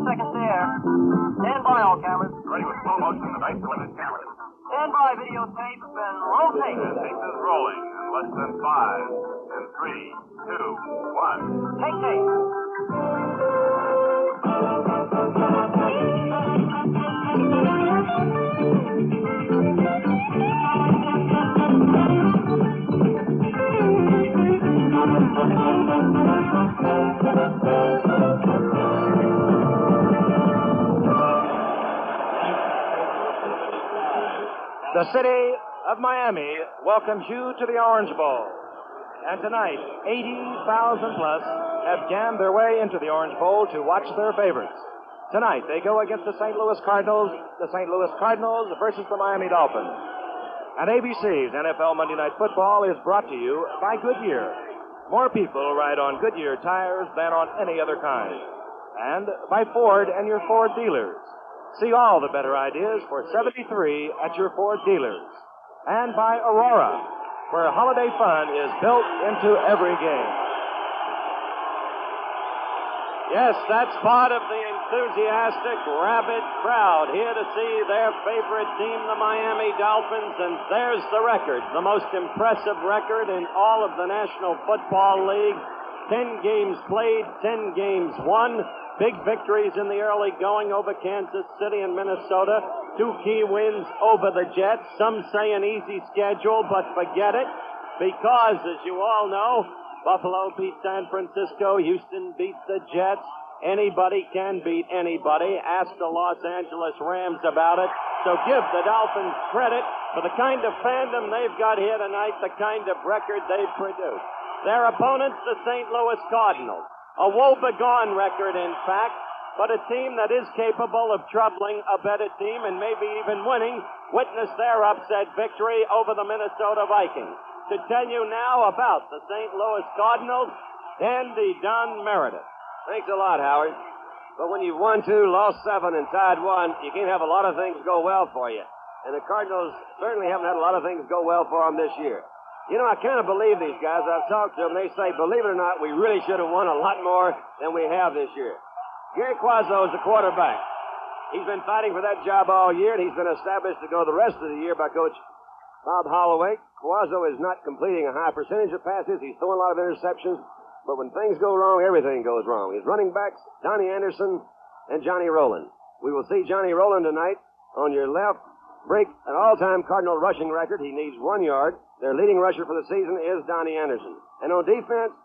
Seconds there. Stand by, all cameras. Ready with slow motion, the night limit cameras. Stand by, videotape, and roll tape. The tape is rolling in less than 5, and 3, 2, 1. Take tape. The city of Miami welcomes you to the Orange Bowl. And tonight, 80,000 plus have jammed their way into the Orange Bowl to watch their favorites. Tonight, they go against the St. Louis Cardinals versus the Miami Dolphins. And ABC's NFL Monday Night Football is brought to you by Goodyear. More people ride on Goodyear tires than on any other kind. And by Ford and your Ford dealers. See all the better ideas for 73 at your Ford dealers. And by Aurora, where holiday fun is built into every game. Yes, that's part of the enthusiastic, rabid crowd here to see their favorite team, the Miami Dolphins, and there's the record, the most impressive record in all of the National Football League. 10 games played, 10 games won. Big victories in the early going over Kansas City and Minnesota. 2 key wins over the Jets. Some say an easy schedule, but forget it. Because, as you all know, Buffalo beat San Francisco. Houston beats the Jets. Anybody can beat anybody. Ask the Los Angeles Rams about it. So give the Dolphins credit for the kind of fandom they've got here tonight, the kind of record they've produced. Their opponents, the St. Louis Cardinals. A woe-begone record, in fact, but a team that is capable of troubling a better team and maybe even winning. Witness their upset victory over the Minnesota Vikings. To tell you now about the St. Louis Cardinals, Andy Dunn Meredith. Thanks a lot, Howard. But when you've won 2, lost 7, and tied 1, you can't have a lot of things go well for you. And the Cardinals certainly haven't had a lot of things go well for them this year. You know, I kind of believe these guys. I've talked to them. They say, believe it or not, we really should have won a lot more than we have this year. Gary Quazzo is the quarterback. He's been fighting for that job all year, and he's been established to go the rest of the year by Coach Bob Holloway. Quazzo is not completing a high percentage of passes. He's throwing a lot of interceptions. But when things go wrong, everything goes wrong. His running backs, Donnie Anderson and Johnny Rowland. We will see Johnny Rowland tonight on your left. Break an all-time Cardinal rushing record. He needs 1 yard. Their leading rusher for the season is Donnie Anderson. And on defense,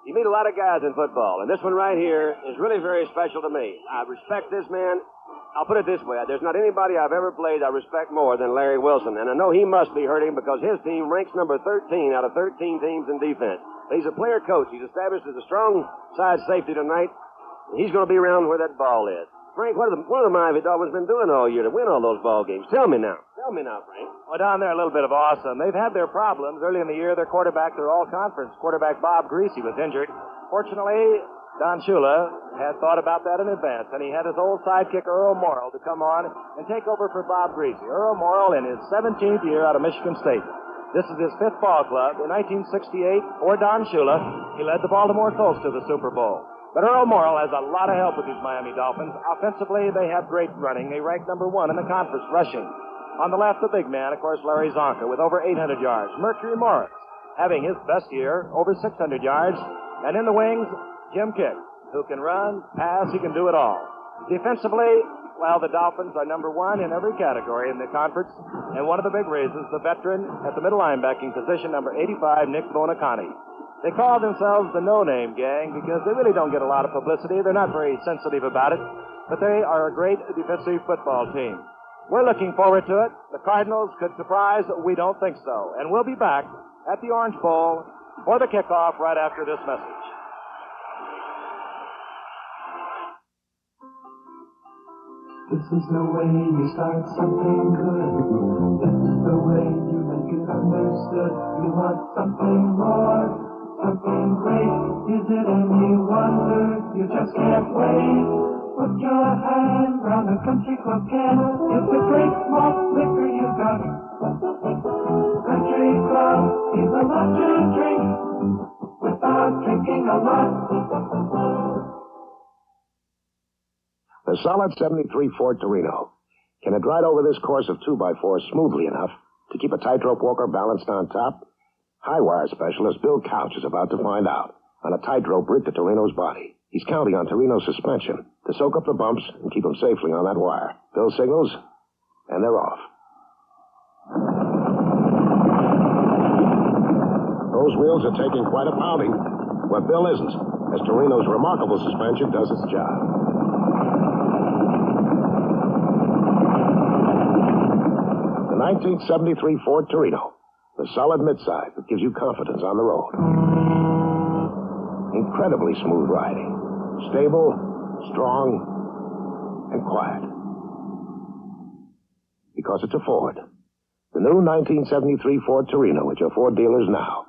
you meet a lot of guys in football. And this one right here is really very special to me. I respect this man. I'll put it this way. There's not anybody I've ever played I respect more than Larry Wilson. And I know he must be hurting because his team ranks number 13 out of 13 teams in defense. He's a player coach. He's established as a strong side safety tonight. He's going to be around where that ball is. Frank, what have the Miami Dolphins been doing all year to win all those ball games? Tell me now, Frank. Well, down there, a little bit of awesome. They've had their problems. Early in the year, their all-conference quarterback Bob Greasy was injured. Fortunately, Don Shula had thought about that in advance, and he had his old sidekick, Earl Morrill, to come on and take over for Bob Greasy. Earl Morrill in his 17th year out of Michigan State. This is his 5th ball club. In 1968, for Don Shula, he led the Baltimore Colts to the Super Bowl. But Earl Morrill has a lot of help with these Miami Dolphins. Offensively, they have great running. They rank number 1 in the conference rushing. On the left, the big man, of course, Larry Zonka, with over 800 yards. Mercury Morris, having his best year, over 600 yards. And in the wings, Jim Kick, who can run, pass, he can do it all. Defensively, well, the Dolphins are number 1 in every category in the conference. And one of the big reasons, the veteran at the middle linebacking position, number 85, Nick Bonacani. They call themselves the No-Name Gang because they really don't get a lot of publicity. They're not very sensitive about it, but they are a great defensive football team. We're looking forward to it. The Cardinals could surprise. We don't think so. And we'll be back at the Orange Bowl for the kickoff right after this message. This is the way you start something good. This is the way you make it understood. You want something more. Something great, is it any wonder? You just can't wait. Put your hand round a country club can. It's a great malt liquor you got. Country club is a lot to drink without drinking a lot. The solid 73 Ford Torino. Can it ride over this course of 2x4 smoothly enough to keep a tightrope walker balanced on top? High wire specialist Bill Couch is about to find out on a tightrope rigged to Torino's body. He's counting on Torino's suspension to soak up the bumps and keep them safely on that wire. Bill signals, and they're off. Those wheels are taking quite a pounding, but Bill isn't, as Torino's remarkable suspension does its job. The 1973 Ford Torino, the solid midsize that gives you confidence on the road. Incredibly smooth riding, stable, strong, and quiet. Because it's a Ford. The new 1973 Ford Torino at your Ford dealers now.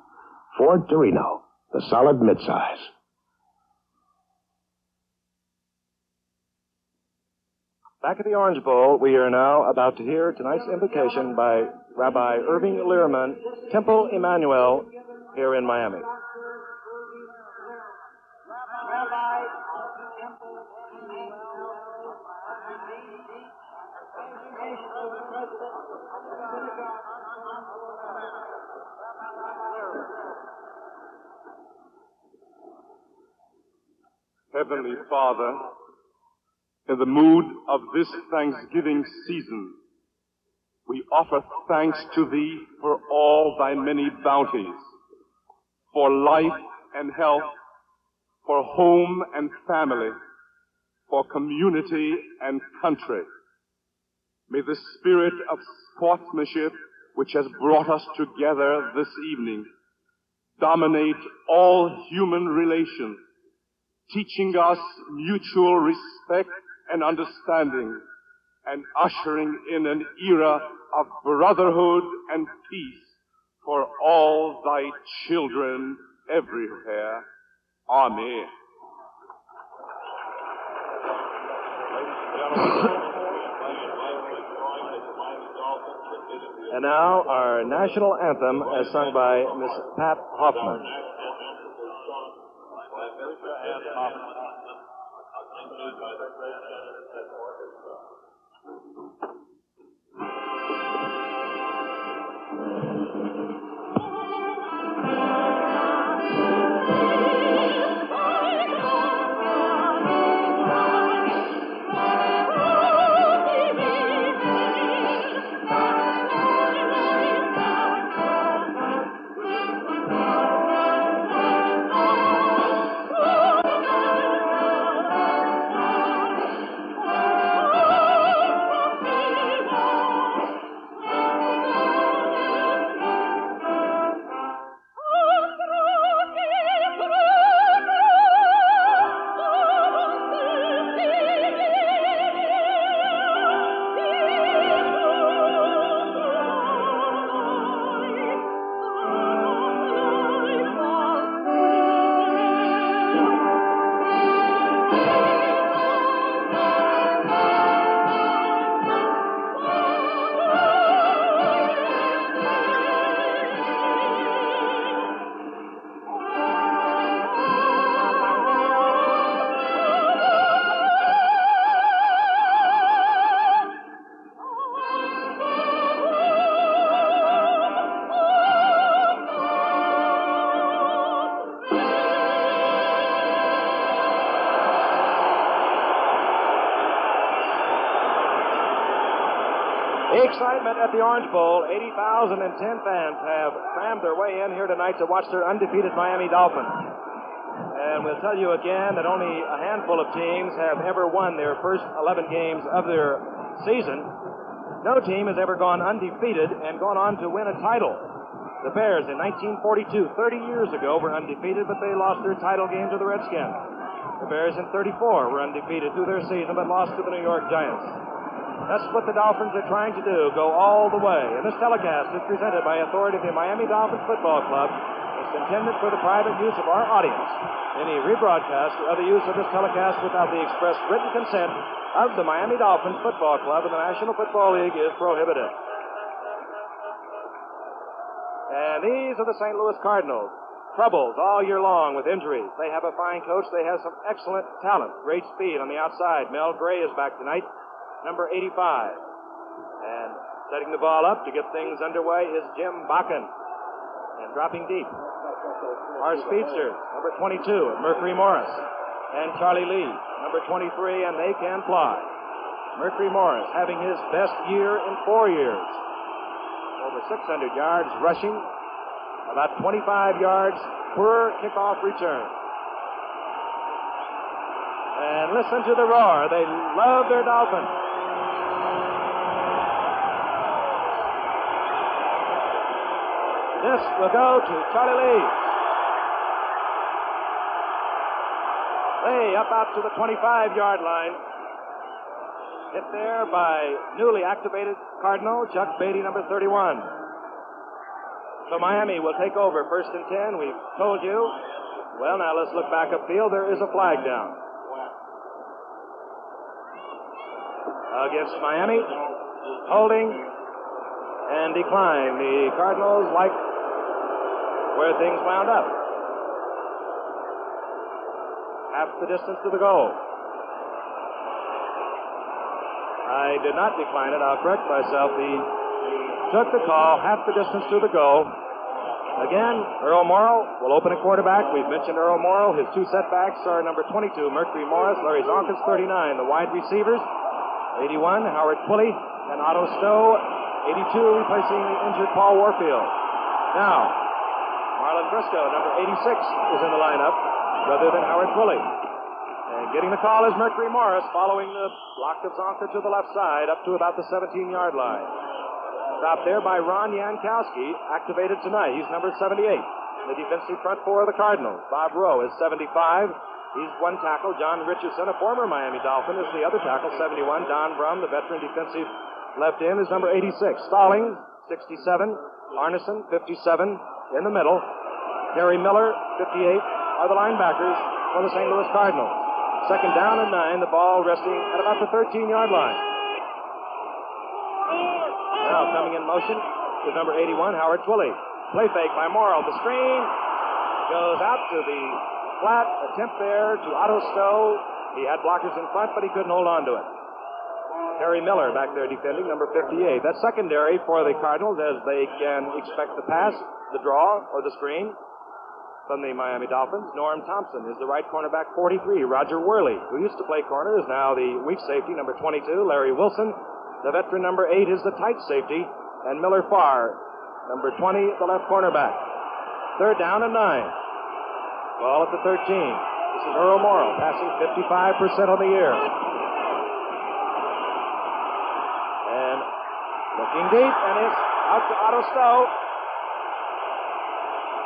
Ford Torino, the solid midsize. Back at the Orange Bowl, we are now about to hear tonight's invocation by Rabbi Irving Learman, Temple Emmanuel, here in Miami. Heavenly Father, in the mood of this Thanksgiving season, we offer thanks to Thee for all Thy many bounties, for life and health, for home and family, for community and country. May the spirit of sportsmanship which has brought us together this evening dominate all human relations, teaching us mutual respect and understanding, and ushering in an era of brotherhood and peace for all Thy children everywhere. Amen. And now, our national anthem as sung by Miss Pat Hoffman. Excitement at the Orange Bowl. 80,010 fans have crammed their way in here tonight to watch their undefeated Miami Dolphins. And we'll tell you again that only a handful of teams have ever won their first 11 games of their season. No team has ever gone undefeated and gone on to win a title. The Bears in 1942, 30 years ago, were undefeated, but they lost their title game to the Redskins. The Bears in 34 were undefeated through their season, but lost to the New York Giants. That's what the Dolphins are trying to do, go all the way. And this telecast is presented by authority of the Miami Dolphins Football Club. It's intended for the private use of our audience. Any rebroadcast or other use of this telecast without the express written consent of the Miami Dolphins Football Club and the National Football League is prohibited. And these are the St. Louis Cardinals. troubles all year long with injuries. They have a fine coach. They have some excellent talent, great speed on the outside. Mel Gray is back tonight, number 85. And setting the ball up to get things underway is Jim Bakken. And dropping deep are speedsters, number 22, Mercury Morris, and Charlie Lee, number 23, and they can fly. Mercury Morris having his best year in 4 years. Over 600 yards rushing, about 25 yards per kickoff return. And listen to the roar. They love their Dolphins. This will go to Charlie Lee. Way up out to the 25-yard line. Hit there by newly activated Cardinal, Chuck Beatty, number 31. So Miami will take over 1st and 10. We've told you. Well, now let's look back upfield. There is a flag down against Miami. Holding and decline. The Cardinals like where things wound up. Half the distance to the goal. I did not decline it. I'll correct myself. He took the call, half the distance to the goal. Again, Earl Morrow will open at quarterback. We've mentioned Earl Morrow. His two setbacks are number 22, Mercury Morris, Larry Zonka's 39. The wide receivers, 81, Howard Pulley, and Otto Stowe, 82, replacing the injured Paul Warfield. Now, Marlon Briscoe, number 86, is in the lineup, rather than Howard Pulley. And getting the call is Mercury Morris, following the block of Zonka to the left side, up to about the 17-yard line. Stopped there by Ron Jankowski, activated tonight. He's number 78. The defensive front four of the Cardinals. Bob Rowe is 75. He's one tackle. John Richardson, a former Miami Dolphin, is the other tackle, 71. Don Brum, the veteran defensive left end, is number 86. Stallings, 67. Arneson, 57. In the middle, Terry Miller, 58, are the linebackers for the St. Louis Cardinals. Second down and 9, the ball resting at about the 13-yard line. Now coming in motion is number 81, Howard Twilley. Play fake by Morrow. The screen goes out to the flat. Attempt there to Otto Stowe. He had blockers in front, but he couldn't hold on to it. Terry Miller back there defending, number 58. That's secondary for the Cardinals as they can expect the pass, the draw, or the screen from the Miami Dolphins. Norm Thompson is the right cornerback, 43. Roger Worley, who used to play corner, is now the weak safety, number 22. Larry Wilson, the veteran, number 8, is the tight safety. And Miller Farr, number 20, the left cornerback. Third down and 9. Ball at the 13. This is Earl Morrow, passing 55% on the year. And looking deep, and it's out to Otto Stowe.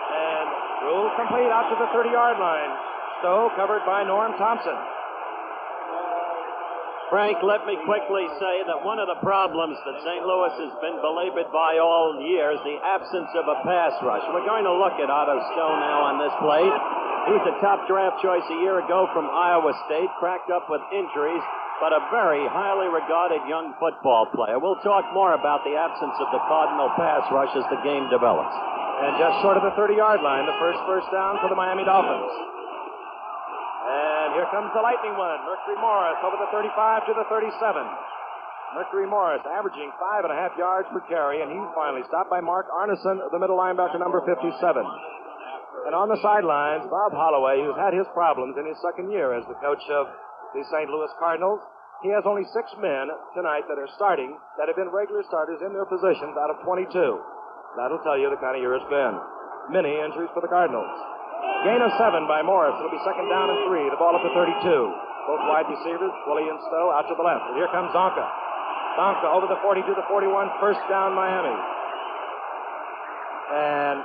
And rule complete out to the 30-yard line. Stowe covered by Norm Thompson. Frank, let me quickly say that one of the problems that St. Louis has been belabored by all year is the absence of a pass rush. We're going to look at Otto Stowe now on this play. He's a top draft choice a year ago from Iowa State, cracked up with injuries, but a very highly regarded young football player. We'll talk more about the absence of the Cardinal pass rush as the game develops. And just short of the 30-yard line, the first down for the Miami Dolphins. And here comes the lightning one. Mercury Morris over the 35 to the 37. Mercury Morris averaging 5.5 yards per carry, and he's finally stopped by Mark Arneson, the middle linebacker, number 57. And on the sidelines, Bob Holloway, who's had his problems in his second year as the coach of the St. Louis Cardinals. He has only 6 men tonight that are starting that have been regular starters in their positions out of 22. That'll tell you the kind of year it's been. Many injuries for the Cardinals. Gain of 7 by Morris. It'll be second down and 3. The ball at the 32. Both wide receivers, Willie and Stowe, out to the left. And here comes Zonka. Zonka over the 40 to the 41. First down, Miami. And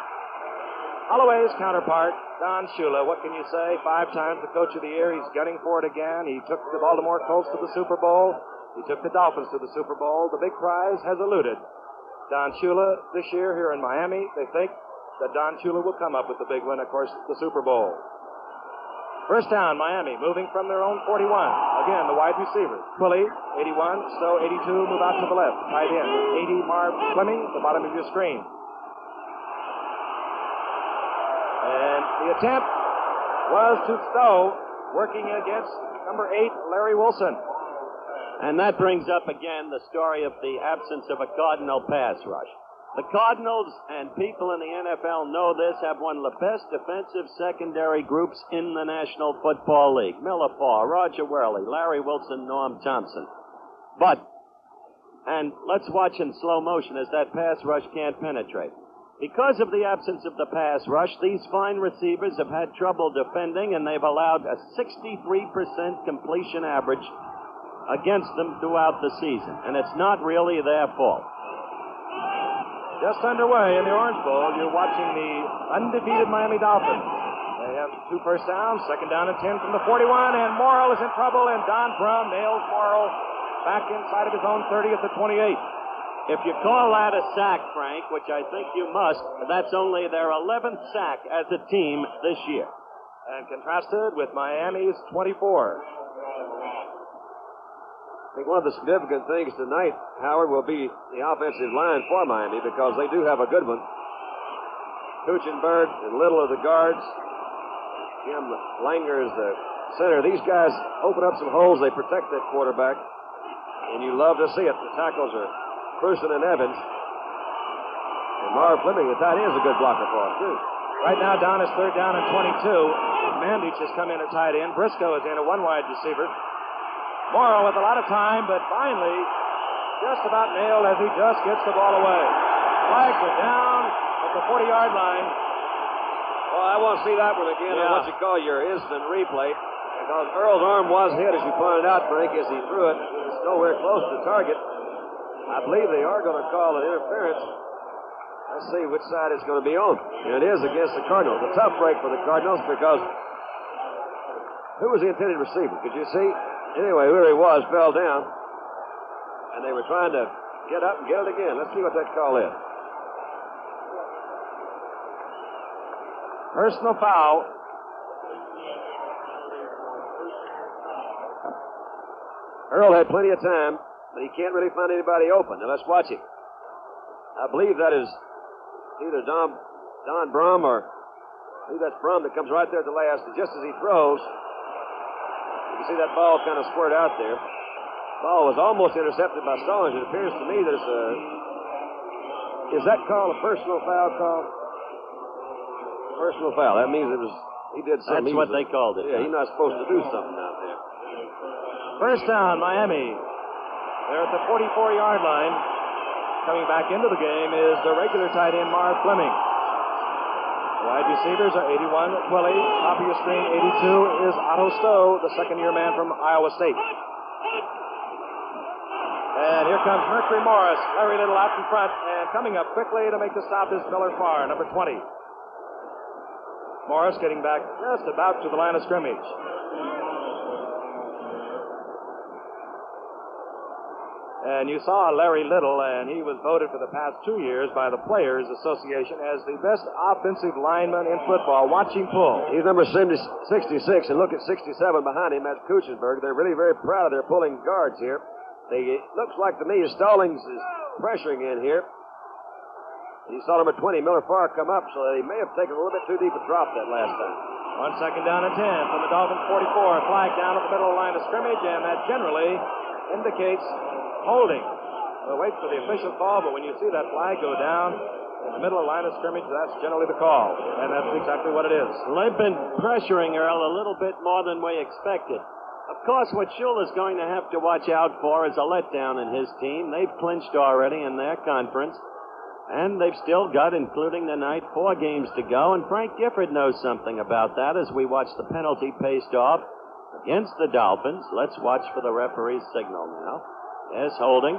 Holloway's counterpart, Don Shula, what can you say? 5 times the coach of the year. He's gunning for it again. He took the Baltimore Colts to the Super Bowl. He took the Dolphins to the Super Bowl. The big prize has eluded Don Shula this year here in Miami. They think that Don Shula will come up with the big one, of course, the Super Bowl. First down, Miami, moving from their own 41. Again, the wide receiver. Twilley, 81, Stowe, 82, move out to the left. Tight end, 80, Marv Fleming, the bottom of your screen. And The attempt was to Stowe, working against number 8, Larry Wilson. And that brings up again the story of the absence of a Cardinal pass rush. The Cardinals and people in the NFL know this, have one of the best defensive secondary groups in the National Football League. Miller Farr, Roger Worley, Larry Wilson, Norm Thompson. And let's watch in slow motion as that pass rush can't penetrate. Because of the absence of the pass rush, these fine receivers have had trouble defending, and they've allowed a 63% completion average against them throughout the season. And it's not really their fault. Just underway in the Orange Bowl, you're watching the undefeated Miami Dolphins. They have 2 first downs, 2nd down and 10 from the 41, and Morrill is in trouble, and Don Brum nails Morrill back inside of his own 30 at the 28. If you call that a sack, Frank, which I think you must, that's only their 11th sack as a team this year. And contrasted with Miami's 24. I think one of the significant things tonight, Howard, will be the offensive line for Miami because they do have a good one. Kuchenberg and Little are the guards. Jim Langer is the center. These guys open up some holes. They protect that quarterback. And you love to see it. The tackles are Prusen and Evans. And Marv Fleming, the tight end, is a good blocker for him, too. Right now, Don is 3rd down and 22. Mandich has come in at tight end. Briscoe is in a 1-wide receiver. Morrow with a lot of time, but finally just about nailed as he just gets the ball away. Flag was down at the 40-yard line. Well, I want to see that one again on what you call your instant replay. Because Earl's arm was hit, as you pointed out, Frank, as he threw it. It's nowhere close to target. I believe they are going to call it interference. Let's see which side it's going to be on. And it is against the Cardinals. A tough break for the Cardinals because who was the intended receiver? Could you see? Anyway, whoever he was fell down. And they were trying to get up and get it again. Let's see what that call is. Personal foul. Earl had plenty of time, but he can't really find anybody open. Now let's watch it. I believe that is either Don Brum or I believe that's Brum that comes right there at the last. And just as he throws, you can see that ball kind of squirt out there. Ball was almost intercepted by Stallings. It appears to me that it's a... Is that call a personal foul call? Personal foul. That means it was... He did something. That's what they called it. Yeah, he's not supposed to do something out there. First down, Miami. They're at the 44-yard line. Coming back into the game is the regular tight end, Marv Fleming. Wide receivers are 81, Twilly. Top of your screen, 82 is Otto Stowe, the second-year man from Iowa State. And here comes Mercury Morris. Larry Little out in front. And coming up quickly to make the stop is Miller Farr, number 20. Morris getting back just about to the line of scrimmage. And you saw Larry Little, and he was voted for the past 2 years by the Players Association as the best offensive lineman in football. Watch him pull. He's number 66, and look at 67 behind him. That's Kuchenberg. They're really very proud of their pulling guards here. It looks like to me Stallings is pressuring in here. You saw number 20, Miller Farr, come up, so that he may have taken a little bit too deep a drop that last time. 1 second down and 10 from the Dolphins 44. Flag down at the middle of the line of scrimmage, and that generally indicates holding. We'll wait for the official call, but when you see that flag go down in the middle of the line of scrimmage, that's generally the call. And that's exactly what it is. Well, they've been pressuring Earl a little bit more than we expected. Of course, what Shula's going to have to watch out for is a letdown in his team. They've clinched already in their conference. And they've still got, including tonight, 4 games to go. And Frank Gifford knows something about that as we watch the penalty paced off against the Dolphins. Let's watch for the referee's signal now. Yes, holding.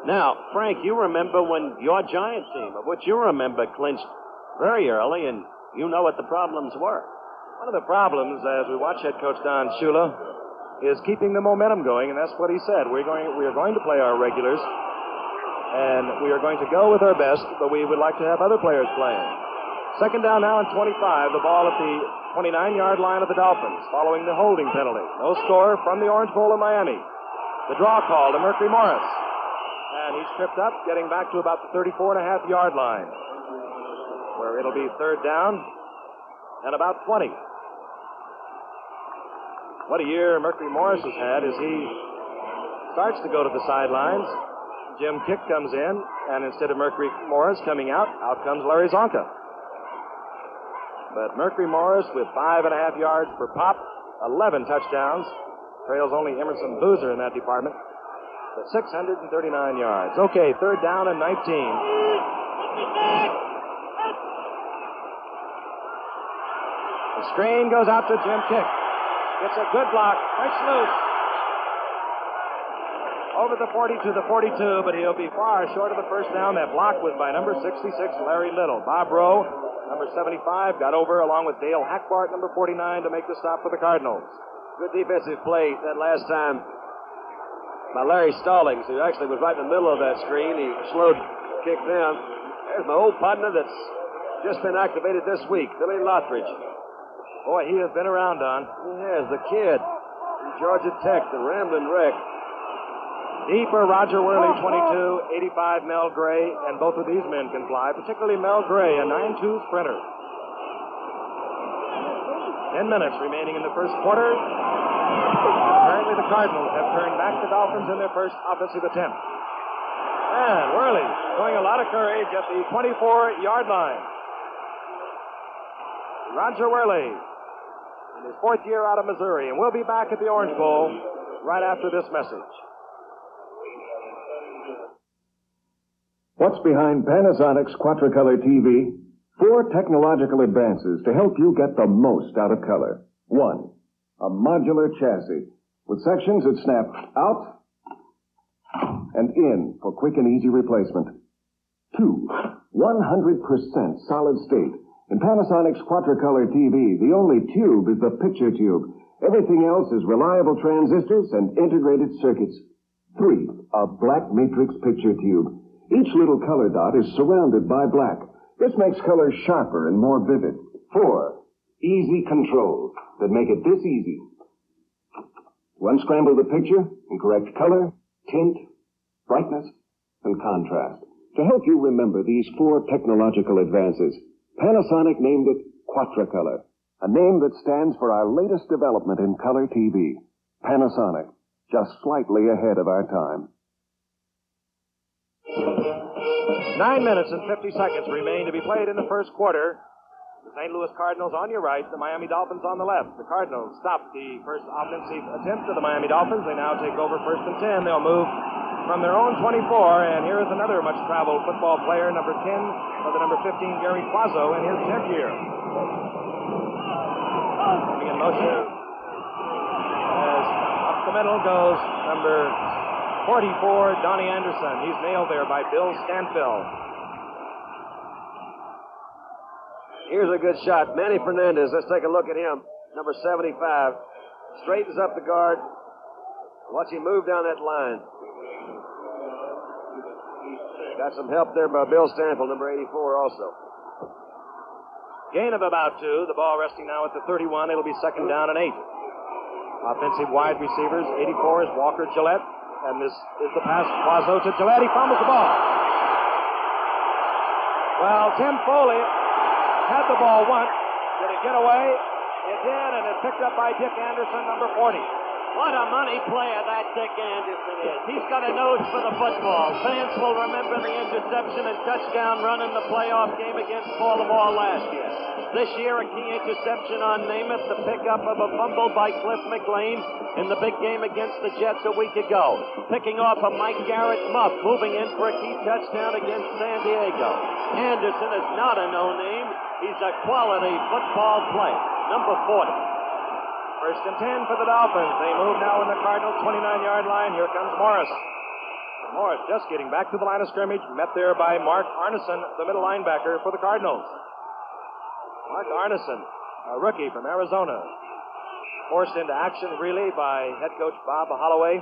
Now, Frank, you remember when your Giant team, of which you remember, clinched very early, and you know what the problems were. One of the problems, as we watch head coach Don Shula, is keeping the momentum going, and that's what he said. We are going to play our regulars, and we are going to go with our best, but we would like to have other players playing. Second down now and 25, the ball at the 29-yard line of the Dolphins, following the holding penalty. No score from the Orange Bowl in Miami. The draw call to Mercury Morris. And he's tripped up, getting back to about the 34.5-yard line, where it'll be third down and about 20. What a year Mercury Morris has had as he starts to go to the sidelines. Jim Kick comes in, and instead of Mercury Morris coming out comes Larry Zonka. But Mercury Morris with 5.5 yards per pop, 11 touchdowns, trails only Emerson Boozer in that department, for 639 yards. Okay, third down and 19. The screen goes out to Jim Kick. It's a good block. Breaks loose. Over the 40 to the 42, but he'll be far short of the first down. That block was by number 66, Larry Little. Bob Rowe, number 75, got over along with Dale Hackbart, number 49, to make the stop for the Cardinals. Good defensive play that last time by Larry Stallings, who actually was right in the middle of that screen. He slowed Kick down. There's my old partner that's just been activated this week, Billy Lothridge. Boy, he has been around, Don. He has, the kid from Georgia Tech, the Ramblin' Wreck. Deeper Roger Worley, 22, 85 Mel Gray, and both of these men can fly, particularly Mel Gray, a 9.2 sprinter. 10 minutes remaining in the first quarter. Apparently the Cardinals have turned back the Dolphins in their first offensive attempt. And Worley showing a lot of courage at the 24-yard line. Roger Worley in his fourth year out of Missouri, and we'll be back at the Orange Bowl right after this message. What's behind Panasonic's Quadricolor TV? 4 technological advances to help you get the most out of color. 1, a modular chassis with sections that snap out and in for quick and easy replacement. 2, 100% solid state. In Panasonic's Quadricolor TV, the only tube is the picture tube. Everything else is reliable transistors and integrated circuits. 3, a black matrix picture tube. Each little color dot is surrounded by black. This makes colors sharper and more vivid. 4, easy controls that make it this easy. To unscramble the picture and correct color, tint, brightness, and contrast. To help you remember these 4 technological advances, Panasonic named it Quadricolor, a name that stands for our latest development in color TV. Panasonic, just slightly ahead of our time. 9 minutes and 50 seconds remain to be played in the first quarter. The St. Louis Cardinals on your right, the Miami Dolphins on the left. The Cardinals stopped the first offensive attempt of the Miami Dolphins. They now take over first and 10. They'll move from their own 24, and here is another much-traveled football player, number 10, or the number 15, Gary Quazzo, in his 10th year. Coming in motion. As up the middle goes number 44, Donnie Anderson. He's nailed there by Bill Stanfill. Here's a good shot. Manny Fernandez, let's take a look at him. Number 75. Straightens up the guard. Watch him move down that line. Got some help there by Bill Stanfill, number 84 also. Gain of about 2. The ball resting now at the 31. It'll be second down and 8. Offensive wide receivers. 84 is Walker Gillette. And this is the pass. Quazzo to Gillette. He fumbles the ball. Well, Tim Foley had the ball once. Did it get away? It did, and it's picked up by Dick Anderson, number 40. What a money player that Dick Anderson is. He's got a nose for the football. Fans will remember the interception and touchdown run in the playoff game against Baltimore last year. This year, a key interception on Namath, the pickup of a fumble by Cliff McLean in the big game against the Jets a week ago. Picking off a Mike Garrett muff, moving in for a key touchdown against San Diego. Anderson is not a no-name. He's a quality football player. Number 40. First and 10 for the Dolphins. They move now in the Cardinals' 29-yard line. Here comes Morris. Morris just getting back to the line of scrimmage, met there by Mark Arneson, the middle linebacker for the Cardinals. Mark Arneson, a rookie from Arizona, forced into action really by head coach Bob Holloway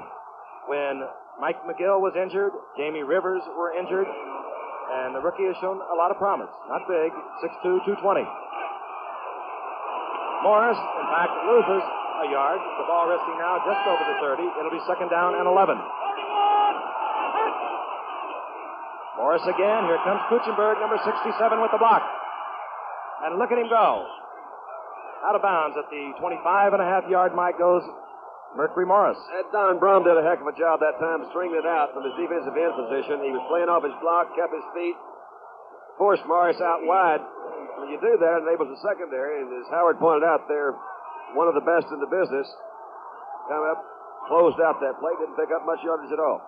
when Mike McGill was injured, Jamie Rivers were injured, and the rookie has shown a lot of promise. Not big, 6'2", 220. Morris, in fact, loses a yard. The ball resting now just over the 30. It'll be second down and 11. Morris again. Here comes Kuchenberg, number 67, with the block. And look at him go. Out of bounds at the 25.5-yard mark goes Mercury Morris. Don Brum did a heck of a job that time stringing it out from his defensive end position. He was playing off his block, kept his feet, forced Morris out wide. When you do that, it enables the secondary, and as Howard pointed out, they're one of the best in the business. Come up, closed out that play, didn't pick up much yardage at all.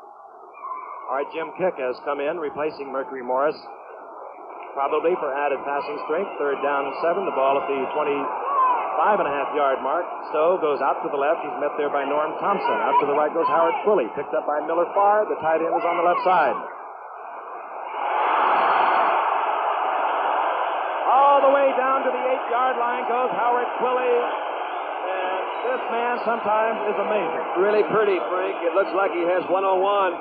All right, Jim Kick has come in, replacing Mercury Morris, probably for added passing strength. 3rd down and 7, the ball at the 25.5-yard mark. Stowe goes out to the left. He's met there by Norm Thompson. Out to the right goes Howard Quilley, picked up by Miller Farr. The tight end is on the left side. All the way down to the 8-yard line goes Howard Quilley. And this man sometimes is amazing. Really pretty, Frank. It looks like he has one-on-one.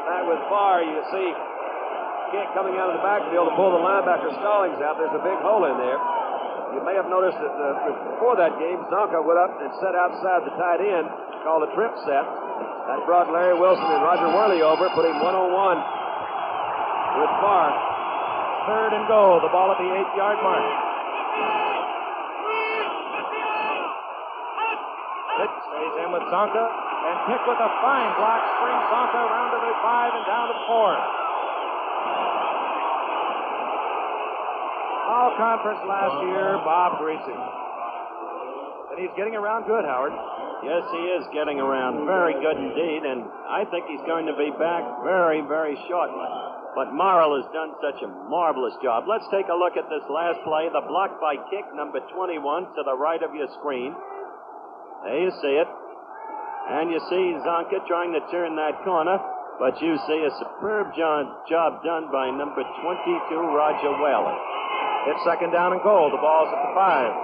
That with Farr, you see Kick coming out of the backfield to pull the linebacker Stallings out. There's a big hole in there. You may have noticed that before that game, Zonka went up and set outside the tight end, called a trip set. That brought Larry Wilson and Roger Worley over, put him one-on-one with Farr. 3rd and goal, the ball at the 8-yard mark. Kick stays in with Zonka, and Kick with a fine block springs Zonka around to the 5 and down to the 4. All conference last year, Bob Greasy. And he's getting around good, Howard. Yes, he is getting around very good indeed, and I think he's going to be back very, very shortly. But Morrill has done such a marvelous job. Let's take a look at this last play, the block by Kick, number 21, to the right of your screen. There you see it. And you see Zonka trying to turn that corner, but you see a superb job done by number 22, Roger Whaley. It's 2nd down and goal. The ball's at the 5.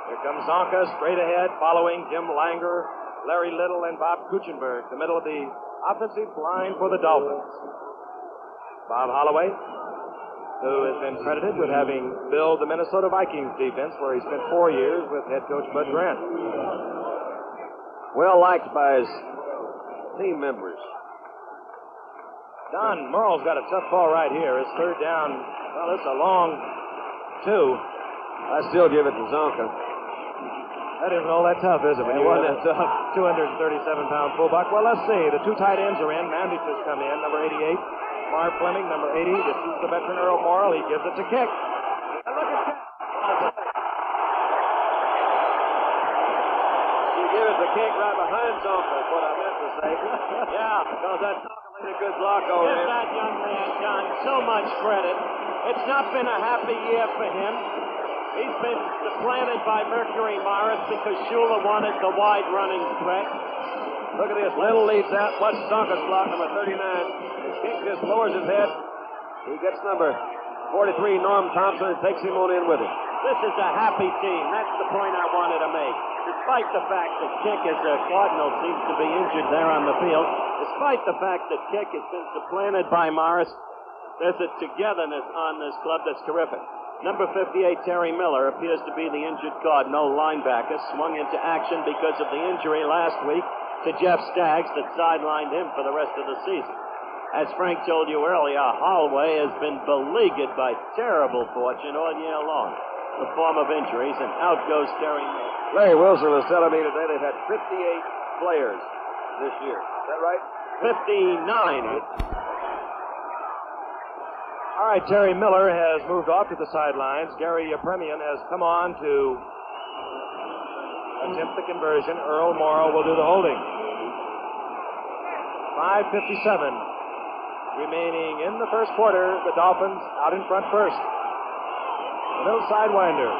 Here comes Zonka straight ahead, following Jim Langer, Larry Little, and Bob Kuchenberg, the middle of the offensive line for the Dolphins. Bob Holloway, who has been credited with having built the Minnesota Vikings defense, where he spent 4 years with head coach Bud Grant. Well liked by his team members. Don Merle's got a tough ball right here. It's 3rd down. Well, it's a long 2. I still give it to Zonka. That isn't all that tough, is it? When it wasn't that tough. 237-pound fullback. Well, let's see. The 2 tight ends are in. Mandich has come in, number 88. Marv Fleming, number 80. This is the veteran Earl Morrill. He gives it to Kick. And look at Kick. You give it to Kick right behind Zonka, is what I meant to say. Yeah, because that Zonka made a good block over there. Give that young man, John, so much credit. It's not been a happy year for him. He's been supplanted by Mercury Morris because Shula wanted the wide running threat. Look at this. Little leads out. Watch Zonka's block, number 39. His Kick just lowers his head. He gets number 43, Norm Thompson, and takes him on in with him. This is a happy team. That's the point I wanted to make. Despite the fact that Kick, as a Cardinal, seems to be injured there on the field, despite the fact that Kick has been supplanted by Morris, there's a togetherness on this club that's terrific. Number 58, Terry Miller, appears to be the injured Cardinal linebacker, swung into action because of the injury last week to Jeff Staggs that sidelined him for the rest of the season. As Frank told you earlier, Holloway has been beleaguered by terrible fortune all year long, the form of injuries, and out goes Terry Miller. Larry Wilson was telling me today they've had 58 players this year. Is that right? 59. All right, Terry Miller has moved off to the sidelines. Gary Yepremian has come on to attempt the conversion. Earl Morrill will do the holding. 5:57 remaining in the first quarter. The Dolphins out in front first. The middle sidewinder.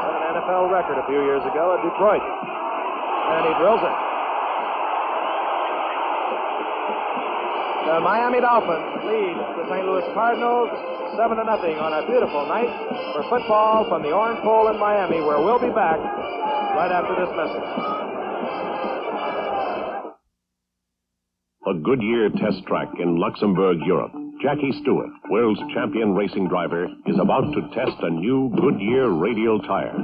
Set an NFL record a few years ago at Detroit. And he drills it. The Miami Dolphins lead the St. Louis Cardinals 7-0 on a beautiful night for football from the Orange Bowl in Miami, where we'll be back right after this message. A Goodyear test track in Luxembourg, Europe. Jackie Stewart, world's champion racing driver, is about to test a new Goodyear radial tire.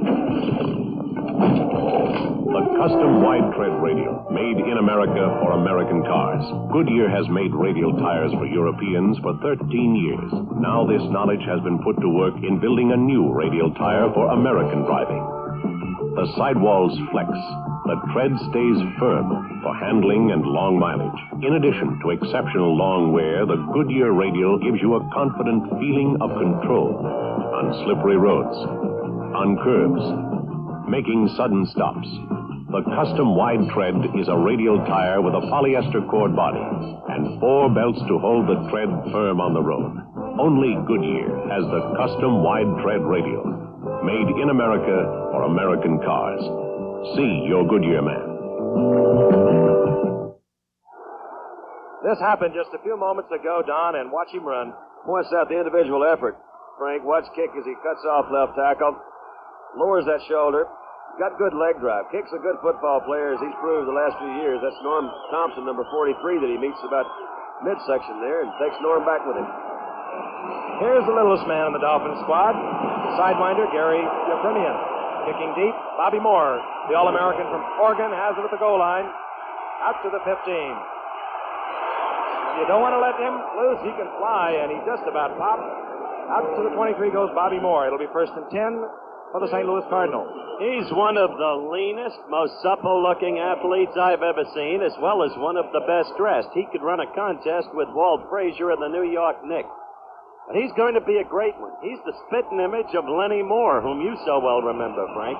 The custom wide tread radial, made in America for American cars. Goodyear has made radial tires for Europeans for 13 years. Now this knowledge has been put to work in building a new radial tire for American driving. The sidewalls flex. The tread stays firm for handling and long mileage. In addition to exceptional long wear, the Goodyear radial gives you a confident feeling of control on slippery roads, on curves, making sudden stops. The custom wide tread is a radial tire with a polyester cord body and 4 belts to hold the tread firm on the road. Only Goodyear has the custom wide tread radial, made in America for American cars. See your Goodyear man. This happened just a few moments ago, Don, and watch him run. Points out the individual effort. Frank, watch Kick as he cuts off left tackle, lowers that shoulder. Got good leg drive. Kick's a good football player, as he's proved the last few years. That's Norm Thompson, number 43, that he meets about midsection there, and takes Norm back with him. Here's the littlest man in the Dolphins squad, sidewinder Gary Yepremian. Kicking deep, Bobby Moore, the All-American from Oregon, has it at the goal line, out to the 15. You don't want to let him loose. He can fly, and he just about popped. Out to the 23 goes Bobby Moore. It'll be 1st and 10 for the St. Louis Cardinals. He's one of the leanest, most supple-looking athletes I've ever seen, as well as one of the best dressed. He could run a contest with Walt Frazier of the New York Knicks. But he's going to be a great one. He's the spitting image of Lenny Moore, whom you so well remember, Frank.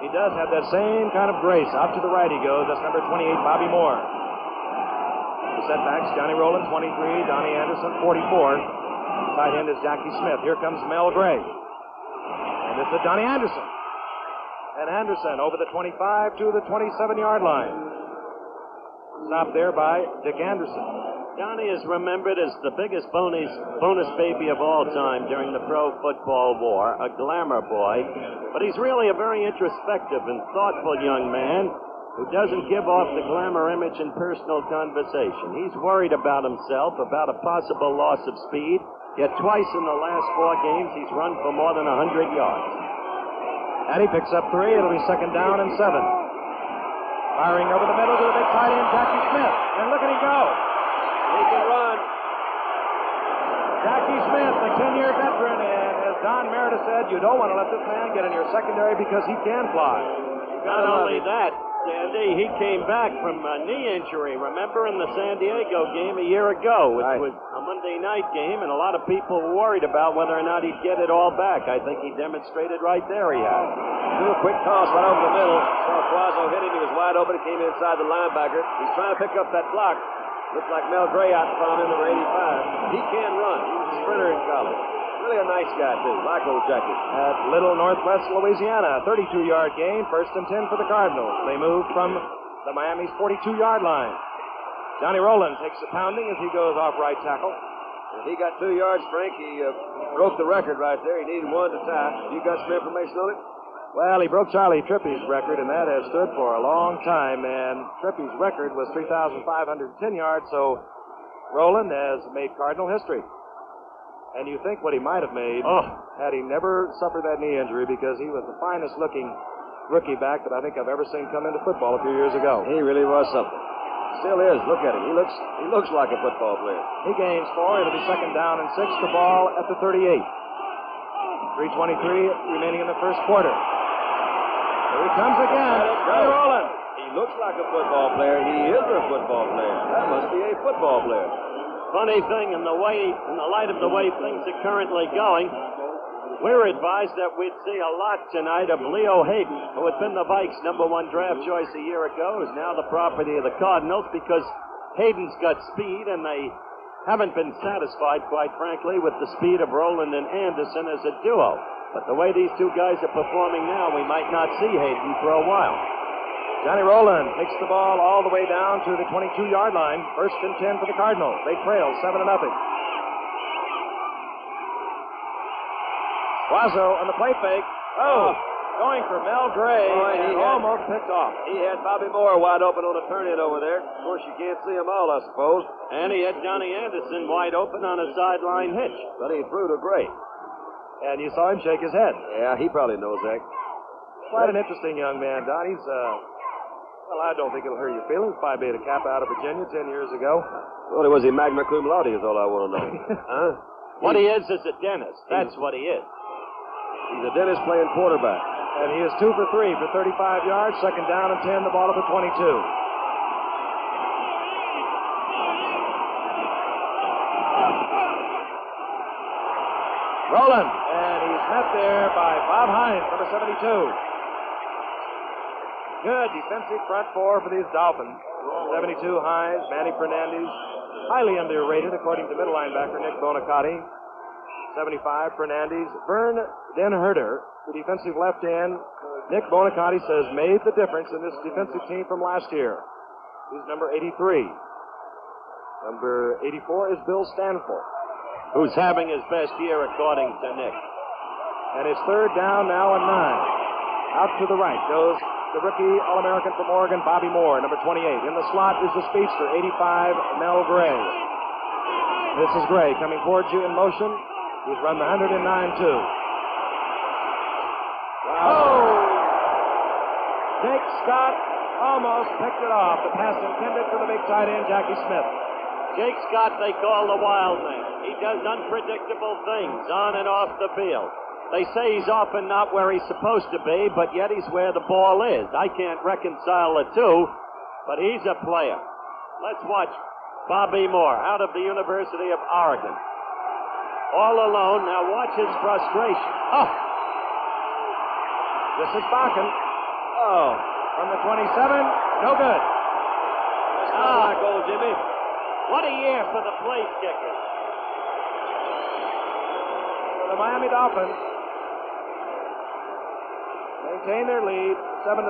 He does have that same kind of grace. Out to the right he goes. That's number 28, Bobby Moore. The setbacks, Johnny Rowland, 23, Donnie Anderson, 44. Tight end is Jackie Smith. Here comes Mel Gray. And it's Donnie Anderson. And Anderson over the 25 to the 27-yard line. Stopped there by Dick Anderson. Donnie is remembered as the biggest bonus baby of all time during the pro football war, a glamour boy. But he's really a very introspective and thoughtful young man who doesn't give off the glamour image in personal conversation. He's worried about himself, about a possible loss of speed. Yet twice in the last 4 games, he's run for more than 100 yards. And he picks up 3. It'll be 2nd down and 7. Firing over the middle to the big tight end, Jackie Smith. And look at him go. He can run. Jackie Smith, the 10-year veteran. And as Don Meredith said, you don't want to let this man get in your secondary because he can fly. Not only that, Sandy, he came back from a knee injury, remember, in the San Diego game a year ago, which was a Monday night game, and a lot of people were worried about whether or not he'd get it all back. I think he demonstrated right there he has. Do a quick toss right over the middle. Saw Quazzo hit him. He was wide open. He came inside the linebacker. He's trying to pick up that block. Looks like Mel Gray out in front of him, number 85. He can run. He was a sprinter in college. Really a nice guy, too. Like old Jackie. At Little Northwest Louisiana, 32-yard gain, 1st and 10 for the Cardinals. They move from the Miami's 42-yard line. Johnny Rowland takes a pounding as he goes off right tackle. If he got 2 yards, Frank, he broke the record right there. He needed 1 to tie. You got some information on it? Well, he broke Charlie Trippey's record, and that has stood for a long time. And Trippey's record was 3,510 yards, so Rowland has made Cardinal history. And you think what he might have made had he never suffered that knee injury, because he was the finest-looking rookie back that I think I've ever seen come into football a few years ago. He really was something. Still is. Look at him. He looks like a football player. He gains 4. It'll be 2nd down and 6. The ball at the 38. 3:23 remaining in the first quarter. Here he comes again. Johnny Rowland. He looks like a football player. He is a football player. That must be a football player. Funny thing, in the light of the way things are currently going, we're advised that we'd see a lot tonight of Leo Hayden, who had been the Vikes' #1 draft choice a year ago, is now the property of the Cardinals because Hayden's got speed, and they haven't been satisfied, quite frankly, with the speed of Rowland and Anderson as a duo. But the way these two guys are performing now, we might not see Hayden for a while. Johnny Rowland takes the ball all the way down to the 22-yard line. 1st and 10 for the Cardinals. They trail 7-0. Quazzo on the play fake. Going for Mel Gray, and almost picked off. He had Bobby Moore wide open on a turn-in over there. Of course, you can't see them all, I suppose. And he had Johnny Anderson wide open on a sideline hitch. But he threw to Gray. And you saw him shake his head. Yeah, he probably knows that. Quite an interesting young man, Don. He's, well, I don't think it'll hurt your feelings. Phi Beta Kappa out of Virginia 10 years ago. Well, was he magna cum laude is all I want to know. Huh? What he is a dentist. That's what he is. He's a dentist playing quarterback. And he is 2 for 3 for 35 yards. Second down and 10, the ball at the 22. Rolling. And he's met there by Bob Hines, number 72. Good defensive front four for these Dolphins. 72 Hines, Manny Fernandez, highly underrated according to middle linebacker Nick Bonacati. 75 Fernandez. Vern Denherter, the defensive left end, Nick Bonacati says made the difference in this defensive team from last year. He's number 83. Number 84 is Bill Stanford, who's having his best year according to Nick. And it's third down now and 9. Out to the right goes the rookie All-American from Oregon, Bobby Moore, number 28. In the slot is the speedster, 85, Mel Gray. This is Gray coming towards you in motion. He's run the 109 too. Wow. Oh! Jake Scott almost picked it off. The pass intended for the big tight end, Jackie Smith. Jake Scott, they call the wild man. He does unpredictable things on and off the field. They say he's often not where he's supposed to be, but yet he's where the ball is. I can't reconcile the two, but he's a player. Let's watch Bobby Moore out of the University of Oregon. All alone. Now watch his frustration. Oh! This is Bakken. Oh, from the 27, no good. Ah, goal, Jimmy. What a year for the place kicker. So the Miami Dolphins maintain their lead, 7-0.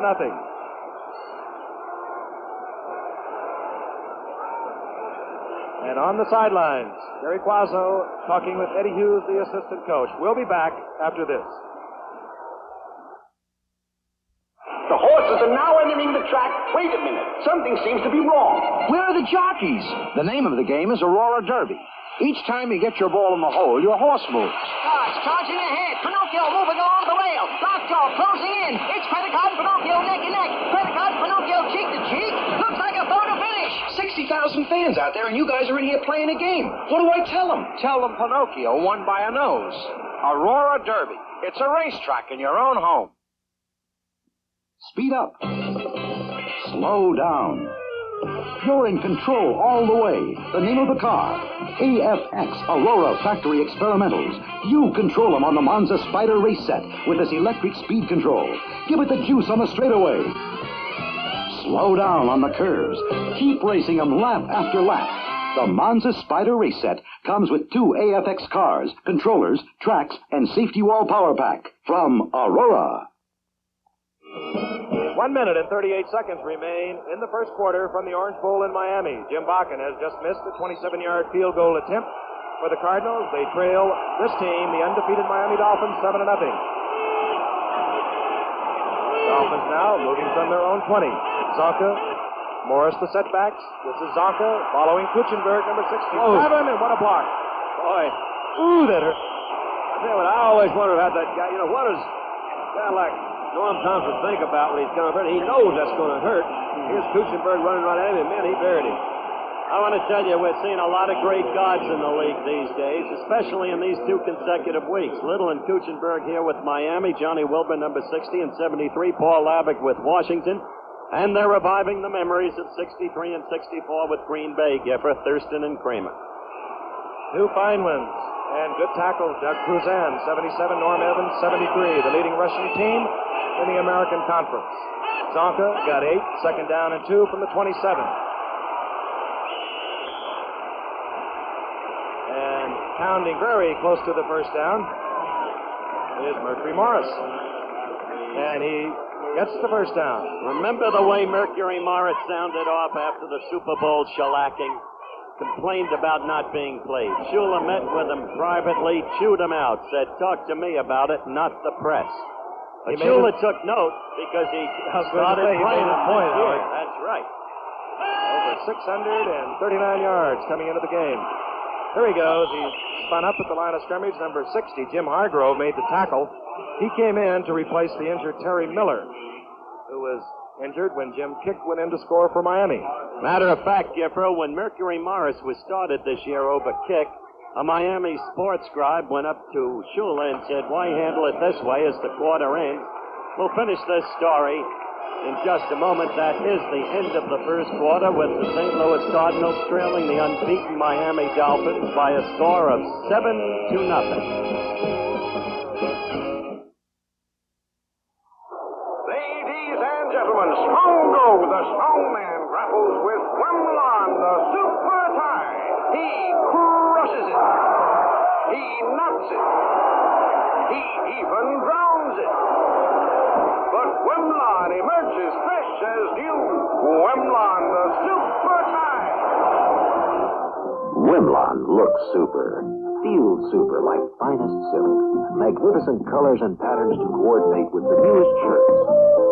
And on the sidelines, Gary Quazzo talking with Eddie Hughes, the assistant coach. We'll be back after this. The horses are now entering the track. Wait a minute. Something seems to be wrong. Where are the jockeys? The name of the game is Aurora Derby. Each time you get your ball in the hole, your horse moves. Cars charging ahead. Pinocchio moving along the rail. Lockjaw closing in. It's Predicott and Pinocchio neck and neck. Predicott and Pinocchio cheek to cheek. Looks like a photo finish. 60,000 fans out there, and you guys are in here playing a game. What do I tell them? Tell them Pinocchio won by a nose. Aurora Derby. It's a racetrack in your own home. Speed up. Slow down. You're in control all the way. The name of the car, AFX Aurora Factory Experimentals. You control them on the Monza Spider race set with this electric speed control. Give it the juice on the straightaway. Slow down on the curves. Keep racing them lap after lap. The Monza Spider race set comes with 2 AFX cars, controllers, tracks, and safety wall power pack from Aurora. 1 minute and 38 seconds remain in the first quarter from the Orange Bowl in Miami. Jim Bakken has just missed a 27-yard field goal attempt for the Cardinals. They trail this team, the undefeated Miami Dolphins, 7-0. Dolphins now moving from their own 20. Zonka, Morris the setbacks. This is Zonka following Kuchenberg, number 67, and what a block. Boy. Ooh, that hurt. I tell you what, I always wondered how that guy, what does a guy like Norm Thompson think about when he's going to hurt? He knows that's going to hurt. Here's Kuchenberg running right at him, and man, he buried him. I want to tell you, we're seeing a lot of great guards in the league these days, especially in these 2 consecutive weeks. Little and Kuchenberg here with Miami, Johnny Wilbur, number 60 and 73, Paul Labick with Washington, and they're reviving the memories of 63 and 64 with Green Bay, Giffer, Thurston, and Kramer. 2 fine ones and good tackles. Doug Cruzan, 77, Norm Evans, 73, the leading rushing team in the American Conference. Zonka got 8, second down and 2 from the 27. And pounding very close to the first down is Mercury Morris. And he gets the first down. Remember the way Mercury Morris sounded off after the Super Bowl shellacking? Complained about not being played. Shula met with him privately, chewed him out, said, talk to me about it, not the press. But Shula took note because he started playing a point. That's right. Over 639 yards coming into the game. Here he goes. He's spun up at the line of scrimmage. Number 60, Jim Hargrove, made the tackle. He came in to replace the injured Terry Miller, who was injured when Jim Kick went in to score for Miami. Matter of fact, Giffro, when Mercury Morris was started this year over Kick, a Miami sports scribe went up to Shula and said, why handle it this way as the quarter ends? We'll finish this story in just a moment. That is the end of the first quarter with the St. Louis Cardinals trailing the unbeaten Miami Dolphins by a score of 7-0. Ladies and gentlemen, Spongo, the strongman, grapples with Wemblon, the super tie. He crushes it. He knocks it. He even drowns it. But Wemblon emerges fresh as new. Wemblon, the super tie. Wemblon looks super, feels super, like finest silk. Magnificent colors and patterns to coordinate with the newest shirts.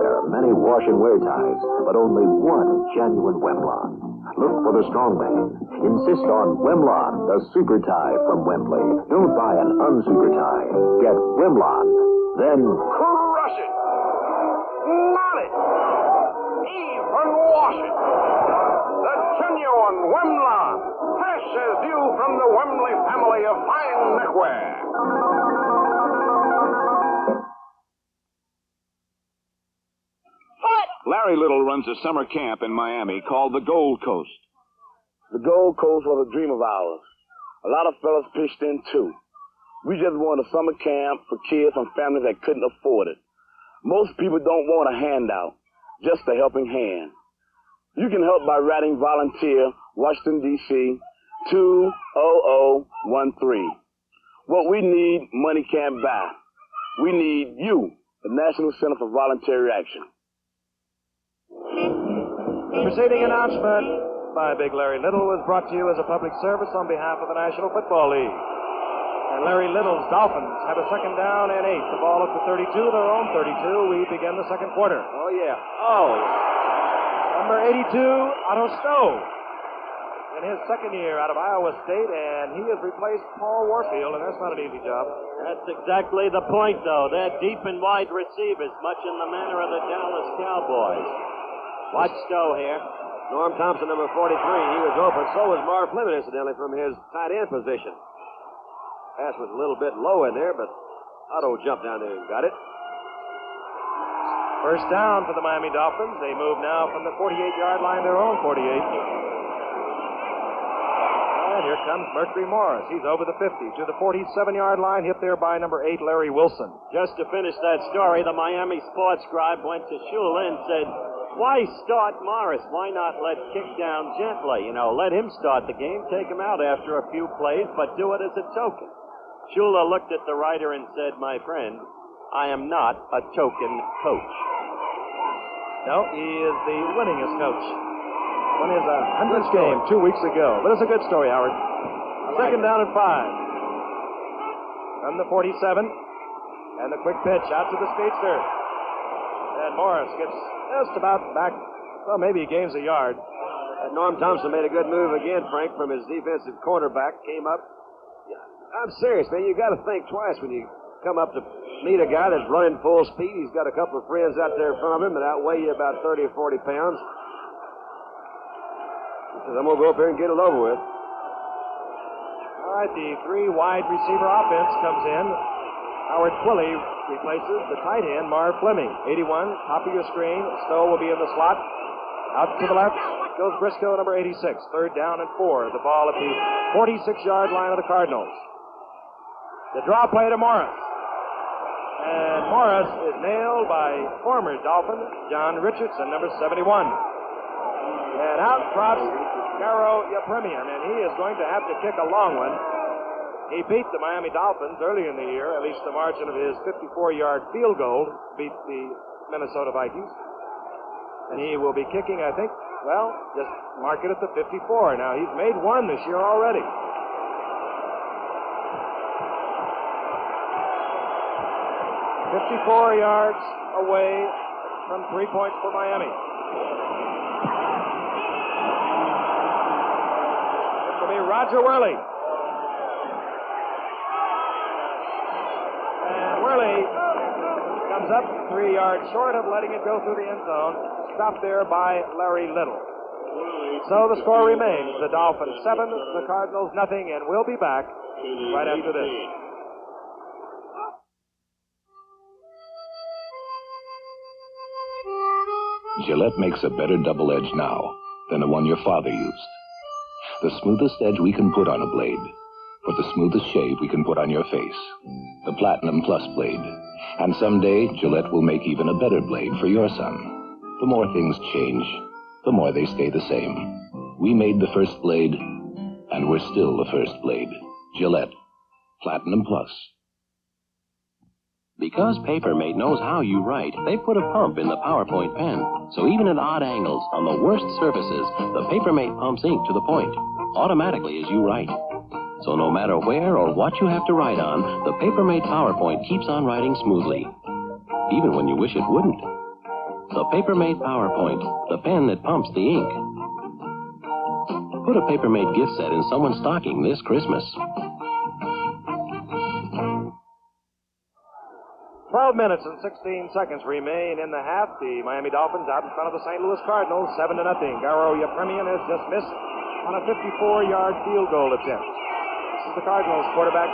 There are many wash and wear ties, but only one genuine Wemblon. Look for the strong man. Insist on Wemblon, the super tie from Wembley. Don't buy an unsuper tie. Get Wemblon. Then Crush it. Knot it. Even wash it. The genuine Wemblon. Fresh as new from the Wembley family of fine neckwear. Larry Little runs a summer camp in Miami called the Gold Coast. The Gold Coast was a dream of ours. A lot of fellas pitched in, too. We just wanted a summer camp for kids and families that couldn't afford it. Most people don't want a handout, just a helping hand. You can help by writing volunteer, Washington, D.C., 20013. What we need, money can't buy. We need you, the National Center for Voluntary Action. The preceding announcement by Big Larry Little was brought to you as a public service on behalf of the National Football League. And Larry Little's Dolphins have a second down and 8. The ball up to 32, their own 32. We begin the second quarter. Oh, yeah. Oh. Number 82, Otto Stowe. In his second year out of Iowa State, and he has replaced Paul Warfield, and that's not an easy job. That's exactly the point, though. They're deep and wide receivers, much in the manner of the Dallas Cowboys. Watch Stowe here. Norm Thompson, number 43, he was open. So was Marv Fleming, incidentally, from his tight end position. Pass was a little bit low in there, but Otto jumped down there and got it. First down for the Miami Dolphins. They move now from the 48-yard line, their own 48. And here comes Mercury Morris. He's over the 50 to the 47-yard line, hit there by number 8, Larry Wilson. Just to finish that story, the Miami sports scribe went to Shula and said, why start Morris? Why not let Kick down gently? You know, let him start the game, take him out after a few plays, but do it as a token. Shula looked at the writer and said, my friend, I am not a token coach. No, he is the winningest coach. Won his 100th game 2 weeks ago. But it's a good story, Howard. Second down and 5. From the 47. And the quick pitch out to the speedster. And Morris gets just about back. Well, maybe he gains a yard. Norm Thompson made a good move again, Frank, from his defensive cornerback. Came up. I'm serious, man. You got to think twice when you come up to meet a guy that's running full speed. He's got a couple of friends out there in front of him that outweigh you about 30 or 40 pounds. He says, I'm going to go up here and get it over with. All right, the 3 wide receiver offense comes in. Howard Quilley replaces the tight end, Marv Fleming. 81, top of your screen. Stowe will be in the slot. Out to the left goes Briscoe, number 86. Third down and 4. The ball at the 46-yard line of the Cardinals. The draw play to Morris. And Morris is nailed by former Dolphin John Richardson, number 71. And out drops Caro Yepremian, and he is going to have to kick a long one. He beat the Miami Dolphins early in the year, at least the margin of his 54-yard field goal, beat the Minnesota Vikings. And he will be kicking, I think, well, just mark it at the 54. Now, he's made one this year already. 54 yards away from 3 points for Miami. This will be Roger Worley. comes up 3 yards short of letting it go through the end zone. Stopped there by Larry Little. So the score remains the Dolphins 7, the Cardinals nothing, and we'll be back right after this. Gillette makes a better double edge now than the one your father used. The smoothest edge we can put on a blade for the smoothest shave we can put on your face. The Platinum Plus blade. And someday, Gillette will make even a better blade for your son. The more things change, the more they stay the same. We made the first blade, and we're still the first blade. Gillette. Platinum Plus. Because Papermate knows how you write, they put a pump in the PowerPoint pen. So even at odd angles, on the worst surfaces, the Papermate pumps ink to the point, automatically as you write. So no matter where or what you have to write on, the Papermate PowerPoint keeps on writing smoothly, even when you wish it wouldn't. The Papermate PowerPoint, the pen that pumps the ink. Put a Papermate gift set in someone's stocking this Christmas. 12 minutes and 16 seconds remain in the half. The Miami Dolphins out in front of the St. Louis Cardinals, 7-0. Garo Yepremian has just missed on a 54-yard field goal attempt. This is the Cardinals quarterback,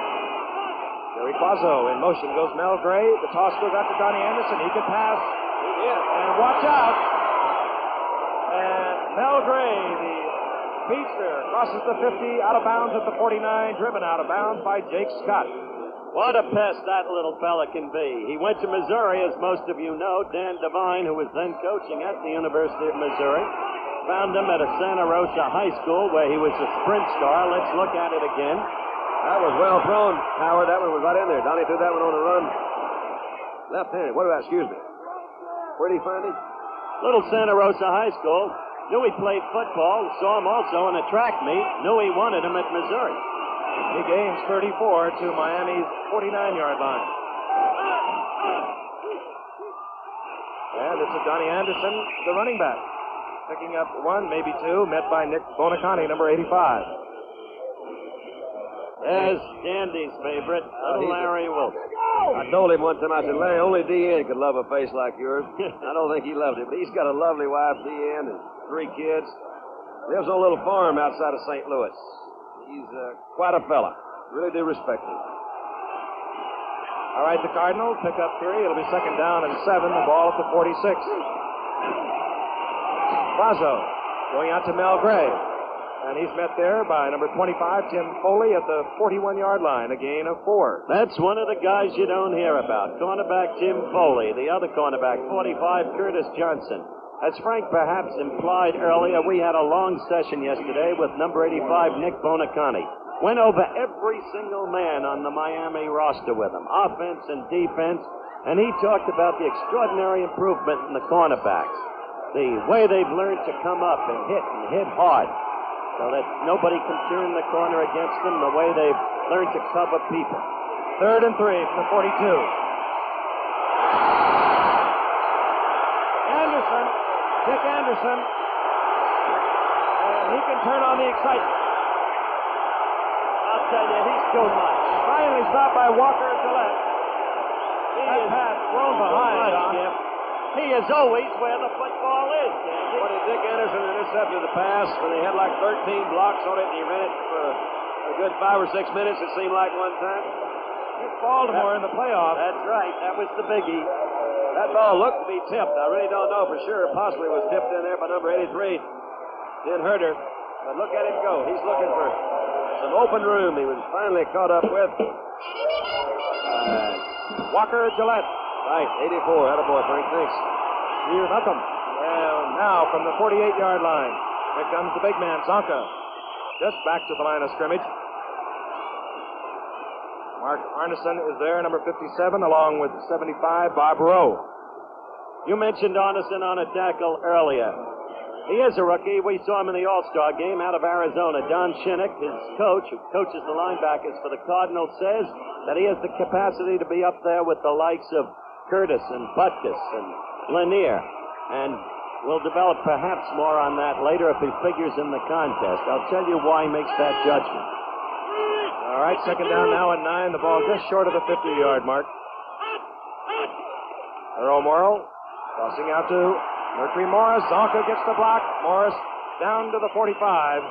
Jerry Quazzo. In motion goes Mel Gray. The toss goes out to Donnie Anderson. He can pass. And watch out. And Mel Gray, the speedster, crosses the 50, out of bounds at the 49, driven out of bounds by Jake Scott. What a pest that little fella can be. He went to Missouri, as most of you know. Dan Devine, who was then coaching at the University of Missouri, found him at a Santa Rosa high school where he was a sprint star. Let's look at it again. That was well thrown, Howard. That one was right in there. Donnie threw that one on a run. Left-handed. What about, excuse me? Where did he find him? Little Santa Rosa High School. Knew he played football. Saw him also in a track meet. Knew he wanted him at Missouri. He gains 34 to Miami's 49-yard line. And this is Donnie Anderson, the running back. Picking up one, maybe two, met by Nick Bonacani, number 85. There's Dandy's favorite, little Larry Wilson. I told him one time, I said, Larry, only D.N. could love a face like yours. I don't think he loved it, but he's got a lovely wife, D.N., and 3 kids. Lives on a little farm outside of St. Louis. He's quite a fella. Really do respect him. All right, the Cardinals pick up 3. It'll be 2nd down and 7. The ball at the 46. Quazzo going out to Mel Gray. And he's met there by number 25, Tim Foley, at the 41-yard line, a gain of 4. That's one of the guys you don't hear about. Cornerback Tim Foley. The other cornerback, 45, Curtis Johnson. As Frank perhaps implied earlier, we had a long session yesterday with number 85, Nick Bonacani. Went over every single man on the Miami roster with him, offense and defense, and he talked about the extraordinary improvement in the cornerbacks, the way they've learned to come up and hit hard, so that nobody can turn the corner against them, the way they've learned to cover people. 3rd and 3 from the 42. Anderson, Dick Anderson, and he can turn on the excitement. I'll tell you, he's too much. Finally stopped by Walker Gillette. That pass thrown behind, Don. He is always where the football is, Dandy. What did Dick Anderson intercepted the pass when they had like 13 blocks on it, and he ran it for a good 5 or 6 minutes, it seemed like one time? It's Baltimore in the playoffs. That's right. That was the biggie. That ball looked to be tipped. I really don't know for sure. Possibly was tipped in there by number 83. Didn't hurt her. But look at him go. He's looking for some open room. He was finally caught up with Walker Gillette. Right, 84. Attaboy, Frank. Thanks. You're welcome. And now from the 48-yard line, here comes the big man, Zonka. Just back to the line of scrimmage. Mark Arneson is there, number 57, along with 75, Bob Rowe. You mentioned Arneson on a tackle earlier. He is a rookie. We saw him in the All-Star game out of Arizona. Don Shinnick, his coach, who coaches the linebackers for the Cardinals, says that he has the capacity to be up there with the likes of Curtis and Butkus and Lanier. And we'll develop perhaps more on that later if he figures in the contest. I'll tell you why he makes that judgment. All right, 2nd down now and 9. The ball just short of the 50-yard mark. Earl Morrow crossing out to Mercury Morris. Zonka gets the block. Morris down to the 45.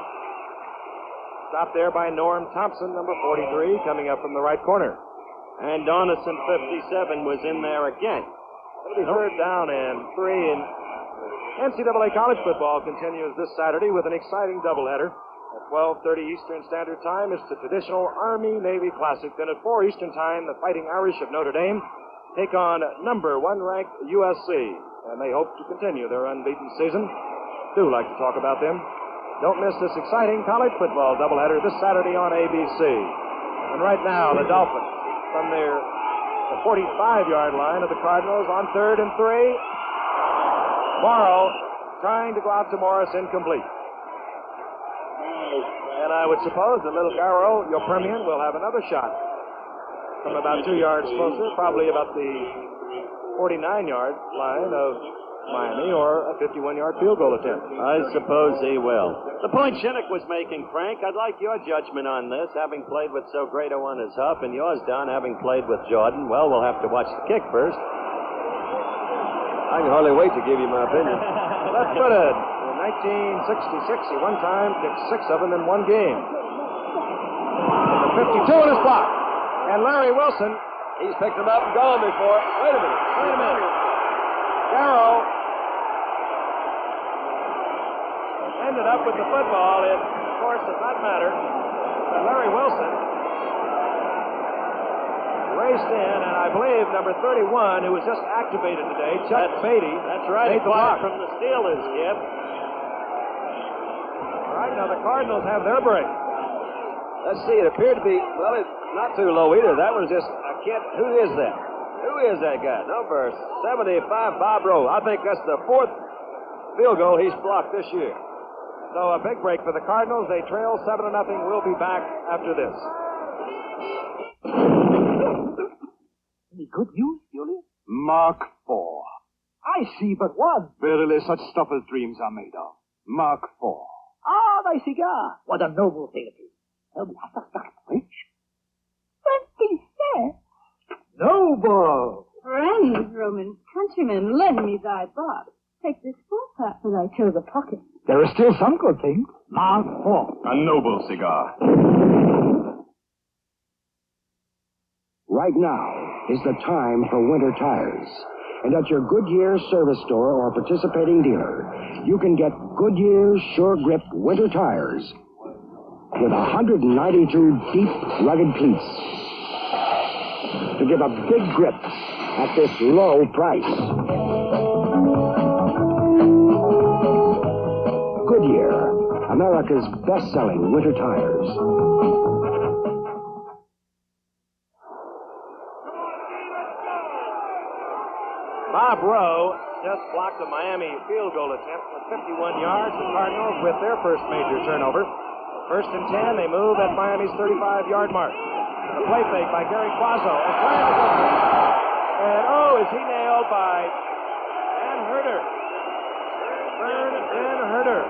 Stopped there by Norm Thompson, number 43, coming up from the right corner. And Donison, 57, was in there again. It'll be third down and 3. And NCAA college football continues this Saturday with an exciting doubleheader. At 12:30 Eastern Standard Time, it's the traditional Army-Navy Classic. Then at 4 Eastern Time, the Fighting Irish of Notre Dame take on number 1 ranked USC. And they hope to continue their unbeaten season. Do like to talk about them. Don't miss this exciting college football doubleheader this Saturday on ABC. And right now, the Dolphins from the 45-yard line of the Cardinals on 3rd and 3. Morrow trying to go out to Morris, incomplete. And I would suppose that little Garrow, your Permian, will have another shot from about 2 yards closer, probably about the 49-yard line of Miami, or a 51-yard field goal attempt. I suppose he will. The point Shinnick was making, Frank, I'd like your judgment on this, having played with so great a one as Huff, and yours, Don, having played with Jordan. Well, we'll have to watch the kick first. I can hardly wait to give you my opinion. Left-footed. In 1966, he one time kicked 6 of them in one game. The 52 in his block. And Larry Wilson. He's picked him up and gone before. Wait a minute. Garrow ended up with the football. It, of course, does not matter. But Larry Wilson raced in, and I believe number 31, who was just activated today, Chuck Beatty. That's right. Made the block from the Steelers, Skip. All right, now the Cardinals have their break. Let's see. It appeared to be, well, it's not too low either. That was just a kid. Who is that? Who is that guy? Number 75, Bob Rowe. I think that's the 4th field goal he's blocked this year. So a big break for the Cardinals. They trail 7-0. We'll be back after this. Any good news, Julius? Mark IV. I see but one. Verily, such stuff as dreams are made of. Mark IV. Ah, thy cigar. What a noble thing it is. Tell me, hast thou stuck it rich? 20 cents. Noble. Friends, Roman countrymen, lend me thy box. Take this four-pack for thy chosen pocket. There are still some good things. Mark IV. A noble cigar. Right now is the time for winter tires. And at your Goodyear service store or participating dealer, you can get Goodyear Sure Grip winter tires with 192 deep, rugged cleats to give a big grip at this low price. Goodyear, America's best-selling winter tires. Bob Rowe just blocked a Miami field goal attempt for 51 yards. The Cardinals with their first major turnover. 1st and 10, they move at Miami's 35-yard mark. A play fake by Gary Quazzo. And is he nailed by Dan Herder. Dan Herder.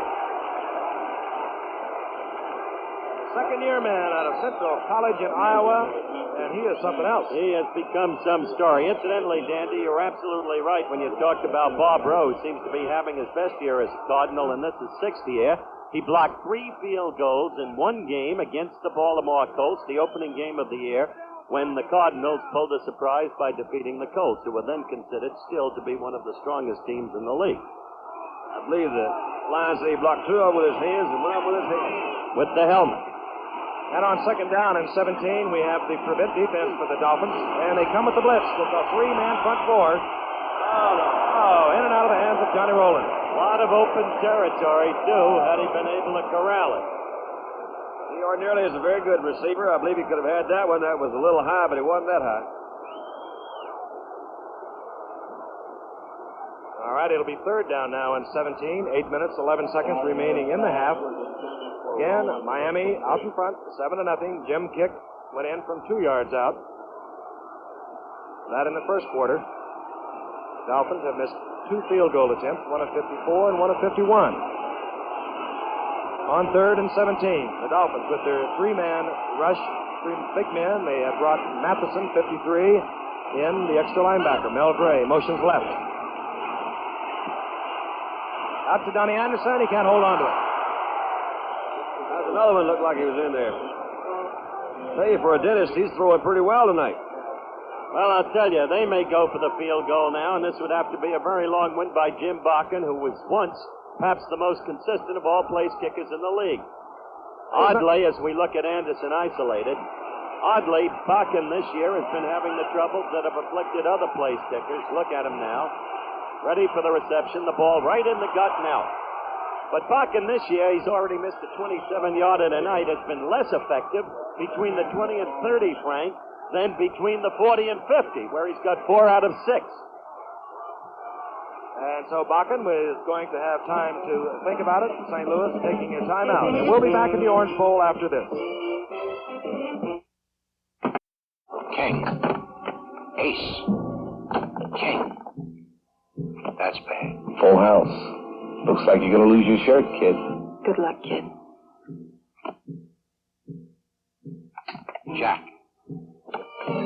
Second-year man out of Central College in Iowa, and he is something else. He has become some story. Incidentally, Dandy, you're absolutely right when you talked about Bob Rowe. Seems to be having his best year as a Cardinal, and this is 6th year. He blocked 3 field goals in one game against the Baltimore Colts, the opening game of the year, when the Cardinals pulled a surprise by defeating the Colts, who were then considered still to be one of the strongest teams in the league. I believe the Lions say he blocked 2 of them with his hands and 1 of them with his hands. With the helmet. And on 2nd down and 17, we have the prevent defense for the Dolphins, and they come with the blitz with a 3-man front 4. In and out of the hands of Johnny Rowland. A lot of open territory, too, had he been able to corral it. He ordinarily is a very good receiver. I believe he could have had that one. That was a little high, but it wasn't that high. All right, it'll be 3rd down now and 17. 8 minutes, 11 seconds remaining in the half. Again, Miami out in front, 7-0. Jim Kick went in from 2 yards out. That in the first quarter. Dolphins have missed 2 field goal attempts, one of 54 and one of 51. On 3rd and 17, the Dolphins with their 3-man rush, 3 big men. They have brought Matheson, 53, in the extra linebacker, Mel Gray. Motions left. Out to Donnie Anderson. He can't hold on to it. There's another one looked like he was in there. Tell you, for a dentist, he's throwing pretty well tonight. Well, I'll tell you, they may go for the field goal now, and this would have to be a very long one by Jim Bakken, who was once perhaps the most consistent of all place kickers in the league. Oddly, as we look at Anderson isolated, Bakken this year has been having the troubles that have afflicted other place kickers. Look at him now. Ready for the reception, the ball right in the gut now. But Bakken this year, he's already missed a 27-yarder tonight. Has been less effective between the 20 and 30, Frank, than between the 40 and 50, where he's got 4 out of 6. And so Bakken is going to have time to think about it. St. Louis taking a timeout. And we'll be back in the Orange Bowl after this. King. Ace. King. That's bad. Full house. Looks like you're going to lose your shirt, kid. Good luck, kid. Jack.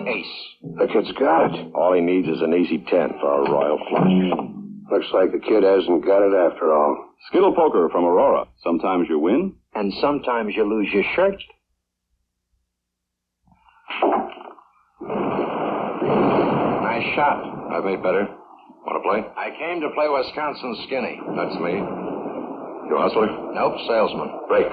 Ace. The kid's got it. All he needs is an easy 10 for a royal flush. Looks like the kid hasn't got it after all. Skittle poker from Aurora. Sometimes you win. And sometimes you lose your shirt. Nice shot. I've made better. Want to play? I came to play Wisconsin Skinny. That's me. You a hustler? Nope, salesman. Break.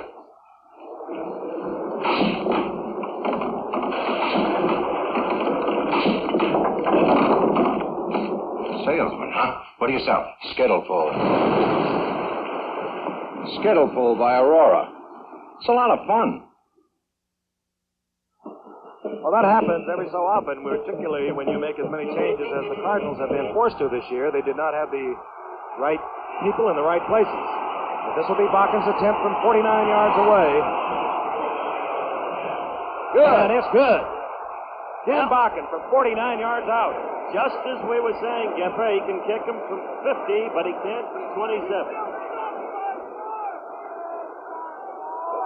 Salesman, huh? What do you sell? Skittleful. Skittleful by Aurora. It's a lot of fun. Well, that happens every so often, particularly when you make as many changes as the Cardinals have been forced to this year. They did not have the right people in the right places. But this will be Bakken's attempt from 49 yards away. Good. And it's good. Jim Bakken from 49 yards out. Just as we were saying, Gepper, he can kick him from 50, but he can't from 27.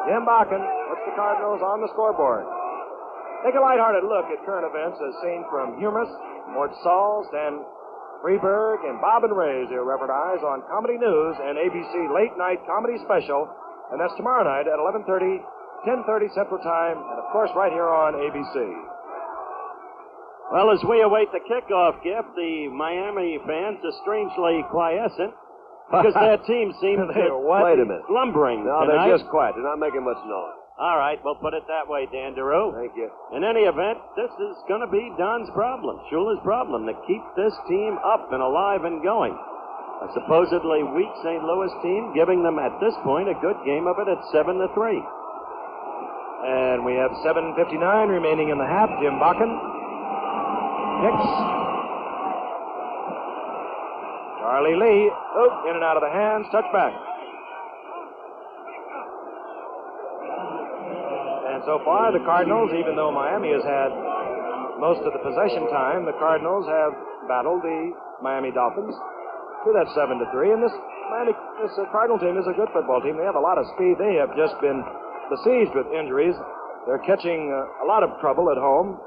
Jim Bakken puts the Cardinals on the scoreboard. Take a lighthearted look at current events as seen from Humus, Mort Sauls, Dan Freeberg, and Bob and Ray's irreverent eyes on Comedy News and ABC Late Night Comedy Special. And that's tomorrow night at 11:30, 10:30 Central Time, and of course right here on ABC. Well, as we await the kickoff, Gift, the Miami fans are strangely quiescent because their team seems to Wait a minute. slumbering No, tonight. they're just quiet. They're not making much noise. All right, we'll put it that way, Dan DeRue. Thank you. In any event, this is going to be Don's problem, Shula's problem, to keep this team up and alive and going. A supposedly weak St. Louis team giving them, at this point, a good game of it at 7-3. And we have 7:59 remaining in the half. Jim Bakken kicks. Charlie Lee, in and out of the hands, touchback. And so far, the Cardinals, even though Miami has had most of the possession time, the Cardinals have battled the Miami Dolphins to that 7-3. And this Cardinal team is a good football team. They have a lot of speed. They have just been besieged with injuries. They're catching a lot of trouble at home.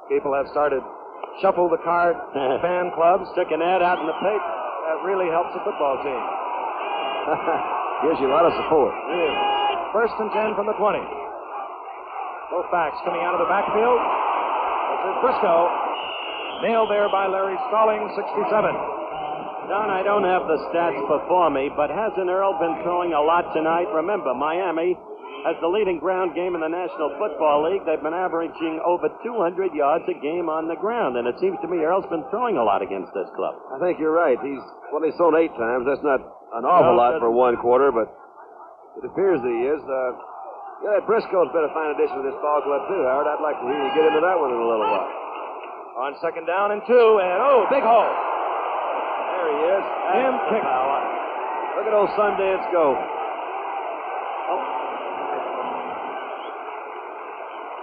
People have started shuffle the card fan clubs. Stick an ad out in the paper. That really helps the football team. Gives you a lot of support. Really. 1st and 10 from the 20. Both backs coming out of the backfield. This is Briscoe. Nailed there by Larry Stalling, 67. Don, I don't have the stats before me, but hasn't Earl been throwing a lot tonight? Remember, Miami has the leading ground game in the National Football League. They've been averaging over 200 yards a game on the ground, and it seems to me Earl's been throwing a lot against this club. I think you're right. He's thrown 8 times. That's not an awful lot for one quarter, but it appears that he is. That Briscoe's been a fine addition to this ball club, too, Howard. I'd like to hear you get into that one in a little while. On 2nd down and 2, and big hole. There he is. Jim kick. Look at old Sundance go.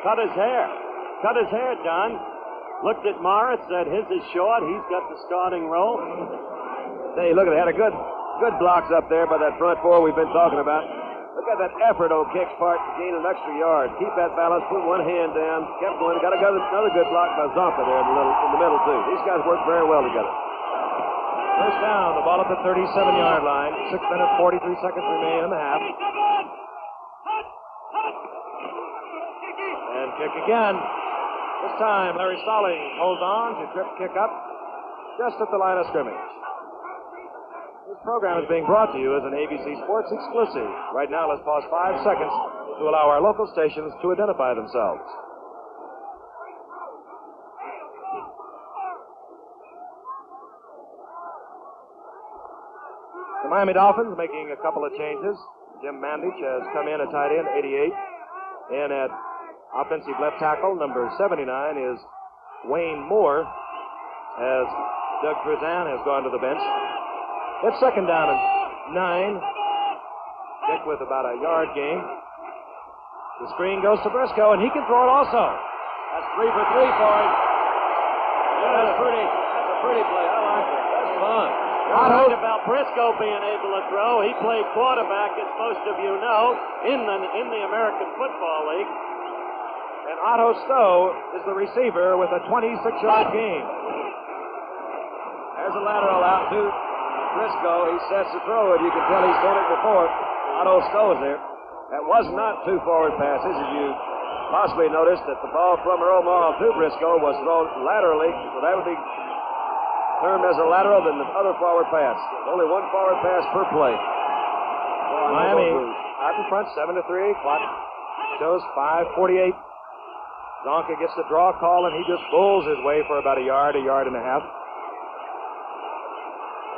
Cut his hair, Don. Looked at Morris, said his is short. He's got the starting role. Hey, look at it. Had a good blocks up there by that front four we've been talking about. Look at that effort on Kick's part to gain an extra yard. Keep that balance, put one hand down, kept going. Got another good block by Zonka there in the middle, too. These guys work very well together. First down, the ball at the 37-yard line. 6 minutes, 43 seconds remain in the half. And kick again. This time, Larry Stallings holds on to trip kick up just at the line of scrimmage. This program is being brought to you as an ABC Sports exclusive. Right now, let's pause 5 seconds to allow our local stations to identify themselves. The Miami Dolphins making a couple of changes. Jim Mandich has come in at tight end, 88. In at offensive left tackle, number 79, is Wayne Moore, as Doug Frizan has gone to the bench. It's second down and 9. Dick with about a yard gain. The screen goes to Briscoe, and he can throw it also. That's 3 for 3 for him. Yeah, that's a pretty play. I like that. That's fun. You're right about Briscoe being able to throw. He played quarterback, as most of you know, in the American Football League. And Otto Stowe is the receiver with a 26-yard gain. There's a lateral out to Briscoe. He sets the throw, and you can tell he's done it before. Otto Stowe is there. That was not 2 forward passes, as you possibly noticed that the ball from Earl Morrow to Briscoe was thrown laterally, so that would be termed as a lateral than the other forward pass. Only 1 forward pass per play. Miami out in front, 7-3. Clock shows 5:48. Zonka gets the draw call, and he just bulls his way for about a yard and a half.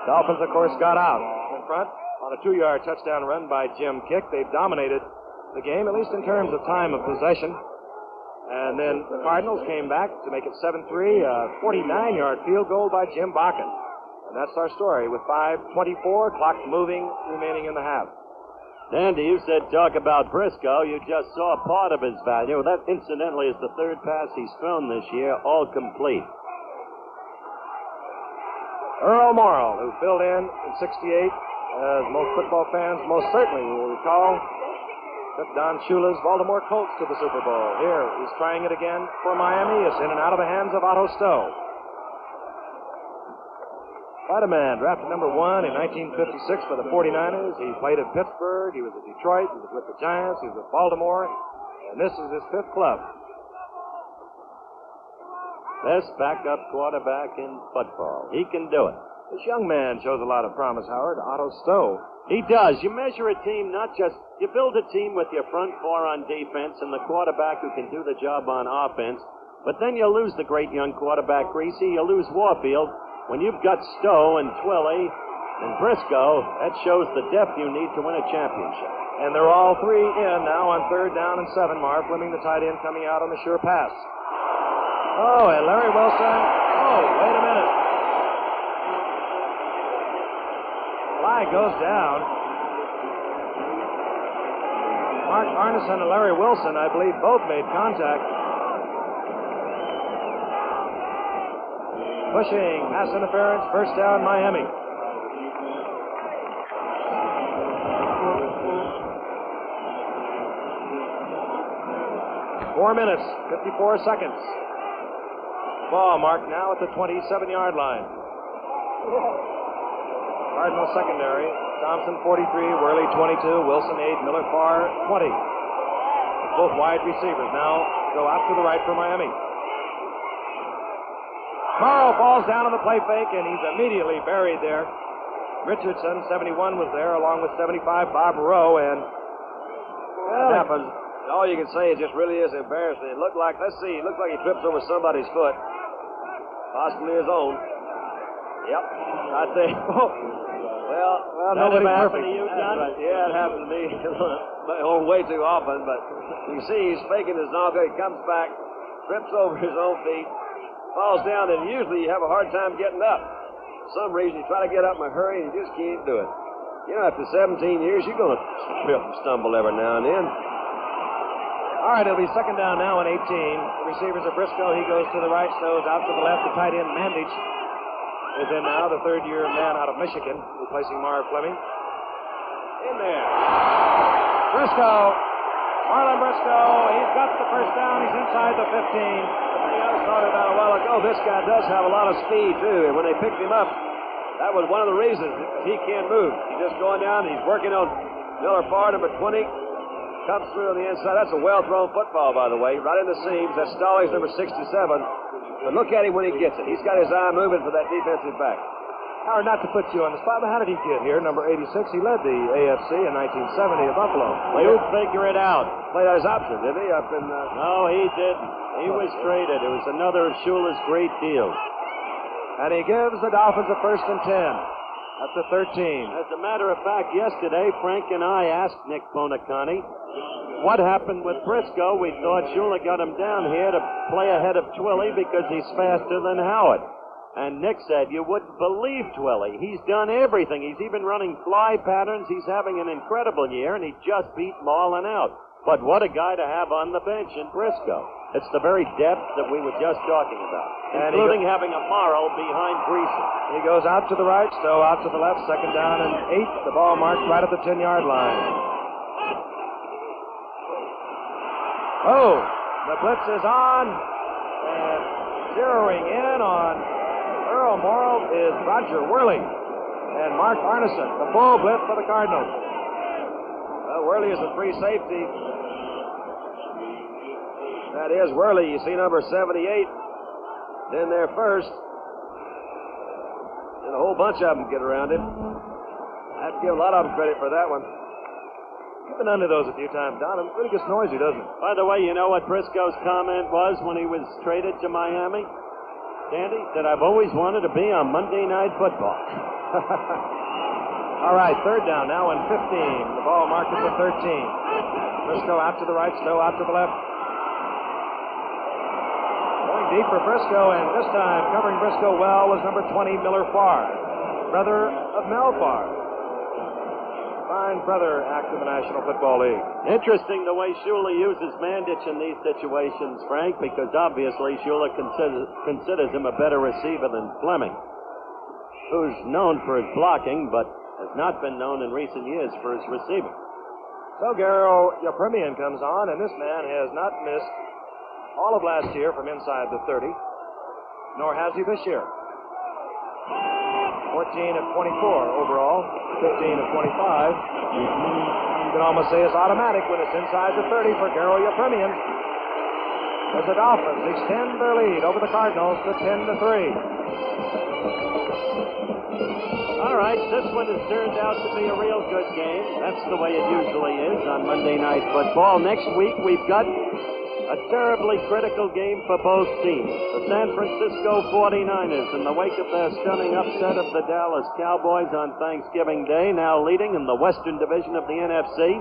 Dolphins, of course, got out in front on a 2-yard touchdown run by Jim Kick. They've dominated the game, at least in terms of time of possession. And then the Cardinals came back to make it 7-3, a 49-yard field goal by Jim Bakken. And that's our story with 5:24, clock moving, remaining in the half. Andy, you said talk about Briscoe. You just saw part of his value. That, incidentally, is the 3rd pass he's thrown this year, all complete. Earl Morrow, who filled in 68, as most football fans most certainly will recall, took Don Shula's Baltimore Colts to the Super Bowl. Here, he's trying it again for Miami. It's in and out of the hands of Otto Stowe. Quite a man, drafted number 1 in 1956 by the 49ers. He played at Pittsburgh. He was at Detroit. He was with the Giants. He was at Baltimore. And this is his 5th club. Best backup quarterback in football. He can do it. This young man shows a lot of promise, Howard. Otto Stowe. He does. You measure a team not just... You build a team with your front 4 on defense and the quarterback who can do the job on offense. But then you lose the great young quarterback, Greasy. You lose Warfield. When you've got Stowe and Twilley and Briscoe, that shows the depth you need to win a championship. And they're all 3 in now on 3rd down and 7. Marv Fleming, the tight end, coming out on the sure pass. Oh, and Larry Wilson. Oh, wait a minute. Flag goes down. Mark Arneson and Larry Wilson, I believe, both made contact. Pushing, pass interference, first down, Miami. Four minutes, 54 seconds. Ball marked now at the 27-yard line. Cardinal secondary. Thompson 43, Worley 22, Wilson 8, Miller Farr 20. Both wide receivers now go out to the right for Miami. Morrow falls down on the play fake, and he's immediately buried there. Richardson, 71, was there, along with 75, Bob Rowe, and that happens. All you can say is just really is embarrassing. It looked like, let's see, it looked like he trips over somebody's foot. Possibly his own. Yep. I'd say, well, nobody happened to you, John? Right. Yeah, it happened to me way too often, but you see he's faking his knocker. He comes back, trips over his own feet, falls down, and usually you have a hard time getting up. For some reason, you try to get up in a hurry, and you just can't do it. You know, after 17 years, you're going to trip and stumble every now and then. All right, it'll be second down now and 18. The receivers are Briscoe. He goes to the right, Stowe's out to the left. The tight end, Mandich, is in now, the third-year man out of Michigan, replacing Marv Fleming. In there. Marlon Briscoe, he's got the first down. He's inside the 15. The thing I was talking about a while ago, this guy does have a lot of speed, too. And when they picked him up, that was one of the reasons he can't move. He's just going down. He's working on Miller Farr, number 20. Comes through on the inside. That's a well-thrown football, by the way. Right in the seams. That's Stallings, number 67. But look at him when he gets it. He's got his eye moving for that defensive back. Howard, not to put you on the spot, but how did he get here? Number 86, he led the AFC in 1970 at Buffalo. You figure it out. Played out his option, didn't he? No, he didn't. He was traded. It was another of Shula's great deals. And he gives the Dolphins a 1st and 10 at the 13. As a matter of fact, yesterday, Frank and I asked Nick Bonacani what happened with Briscoe. We thought Shula got him down here to play ahead of Twilly because he's faster than Howard. And Nick said, you wouldn't believe Twilly. He's done everything. He's even running fly patterns. He's having an incredible year, and he just beat Marlin out. But what a guy to have on the bench in Briscoe. It's the very depth that we were just talking about, and including having a Morrow behind Greasy. He goes out to the right, Stowe out to the left, 2nd down and 8. The ball marked right at the 10-yard line. Oh, the blitz is on, and zeroing in on Earl Morrow is Roger Worley and Mark Arneson, the full blitz for the Cardinals. Well, Worley is a free safety. That is Worley. You see number 78 in there first. And a whole bunch of them get around him. I have to give a lot of them credit for that one. You've been under those a few times, Don. It really gets noisy, doesn't it? By the way, you know what Briscoe's comment was when he was traded to Miami? Sandy said, I've always wanted to be on Monday Night Football. All right, 3rd down now and 15. The ball marked at the 13. Briscoe out to the right, Stowe out to the left. Going deep for Briscoe, and this time covering Briscoe well was number 20, Miller Farr, brother of Mel Farr. Fine brother act in the National Football League. Interesting the way Shula uses Mandich in these situations, Frank, because obviously Shula considers him a better receiver than Fleming, who's known for his blocking, but has not been known in recent years for his receiving. So Garo Yepremian comes on, and this man has not missed all of last year from inside the 30, nor has he this year. 14 of 24 overall, 15 of 25. You can almost say it's automatic when it's inside the 30 for Garo Yepremian. As the Dolphins extend their lead over the Cardinals to 10-3. All right, this one has turned out to be a real good game. That's the way it usually is on Monday Night Football. Next week, we've got a terribly critical game for both teams. The San Francisco 49ers, in the wake of their stunning upset of the Dallas Cowboys on Thanksgiving Day, now leading in the Western Division of the NFC,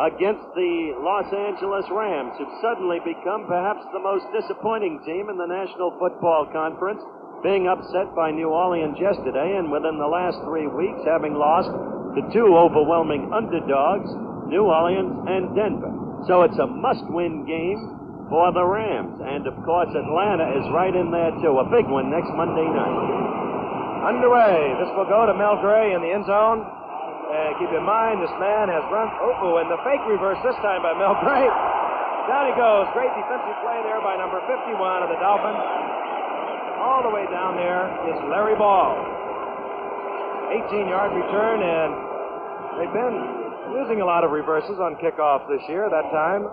against the Los Angeles Rams, who've suddenly become perhaps the most disappointing team in the National Football Conference, being upset by New Orleans yesterday, and within the last 3 weeks having lost to 2 overwhelming underdogs, New Orleans and Denver. So it's a must-win game for the Rams. And, of course, Atlanta is right in there, too. A big one next Monday night. Underway. This will go to Mel Gray in the end zone. And keep in mind, this man has run... Oh, and the fake reverse this time by Mel Gray. Down he goes. Great defensive play there by number 51 of the Dolphins. All the way down there is Larry Ball. 18-yard return, and they've been using a lot of reverses on kickoff this year. That time,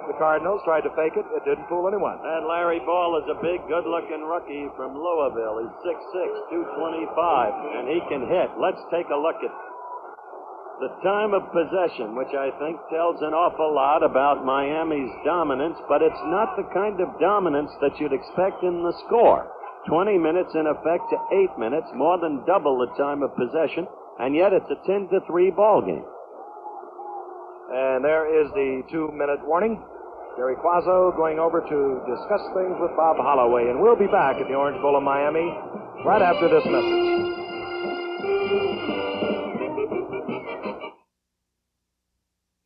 the Cardinals tried to fake it. It didn't fool anyone. And Larry Ball is a big, good-looking rookie from Louisville. He's 6'6", 225, and he can hit. Let's take a look at the time of possession, which I think tells an awful lot about Miami's dominance, but it's not the kind of dominance that you'd expect in the score. 20 minutes in effect to 8 minutes, more than double the time of possession, and yet it's a 10-3 ball game. And there is the 2-minute warning. Gary Quazzo going over to discuss things with Bob Holloway. And we'll be back at the Orange Bowl of Miami right after this message.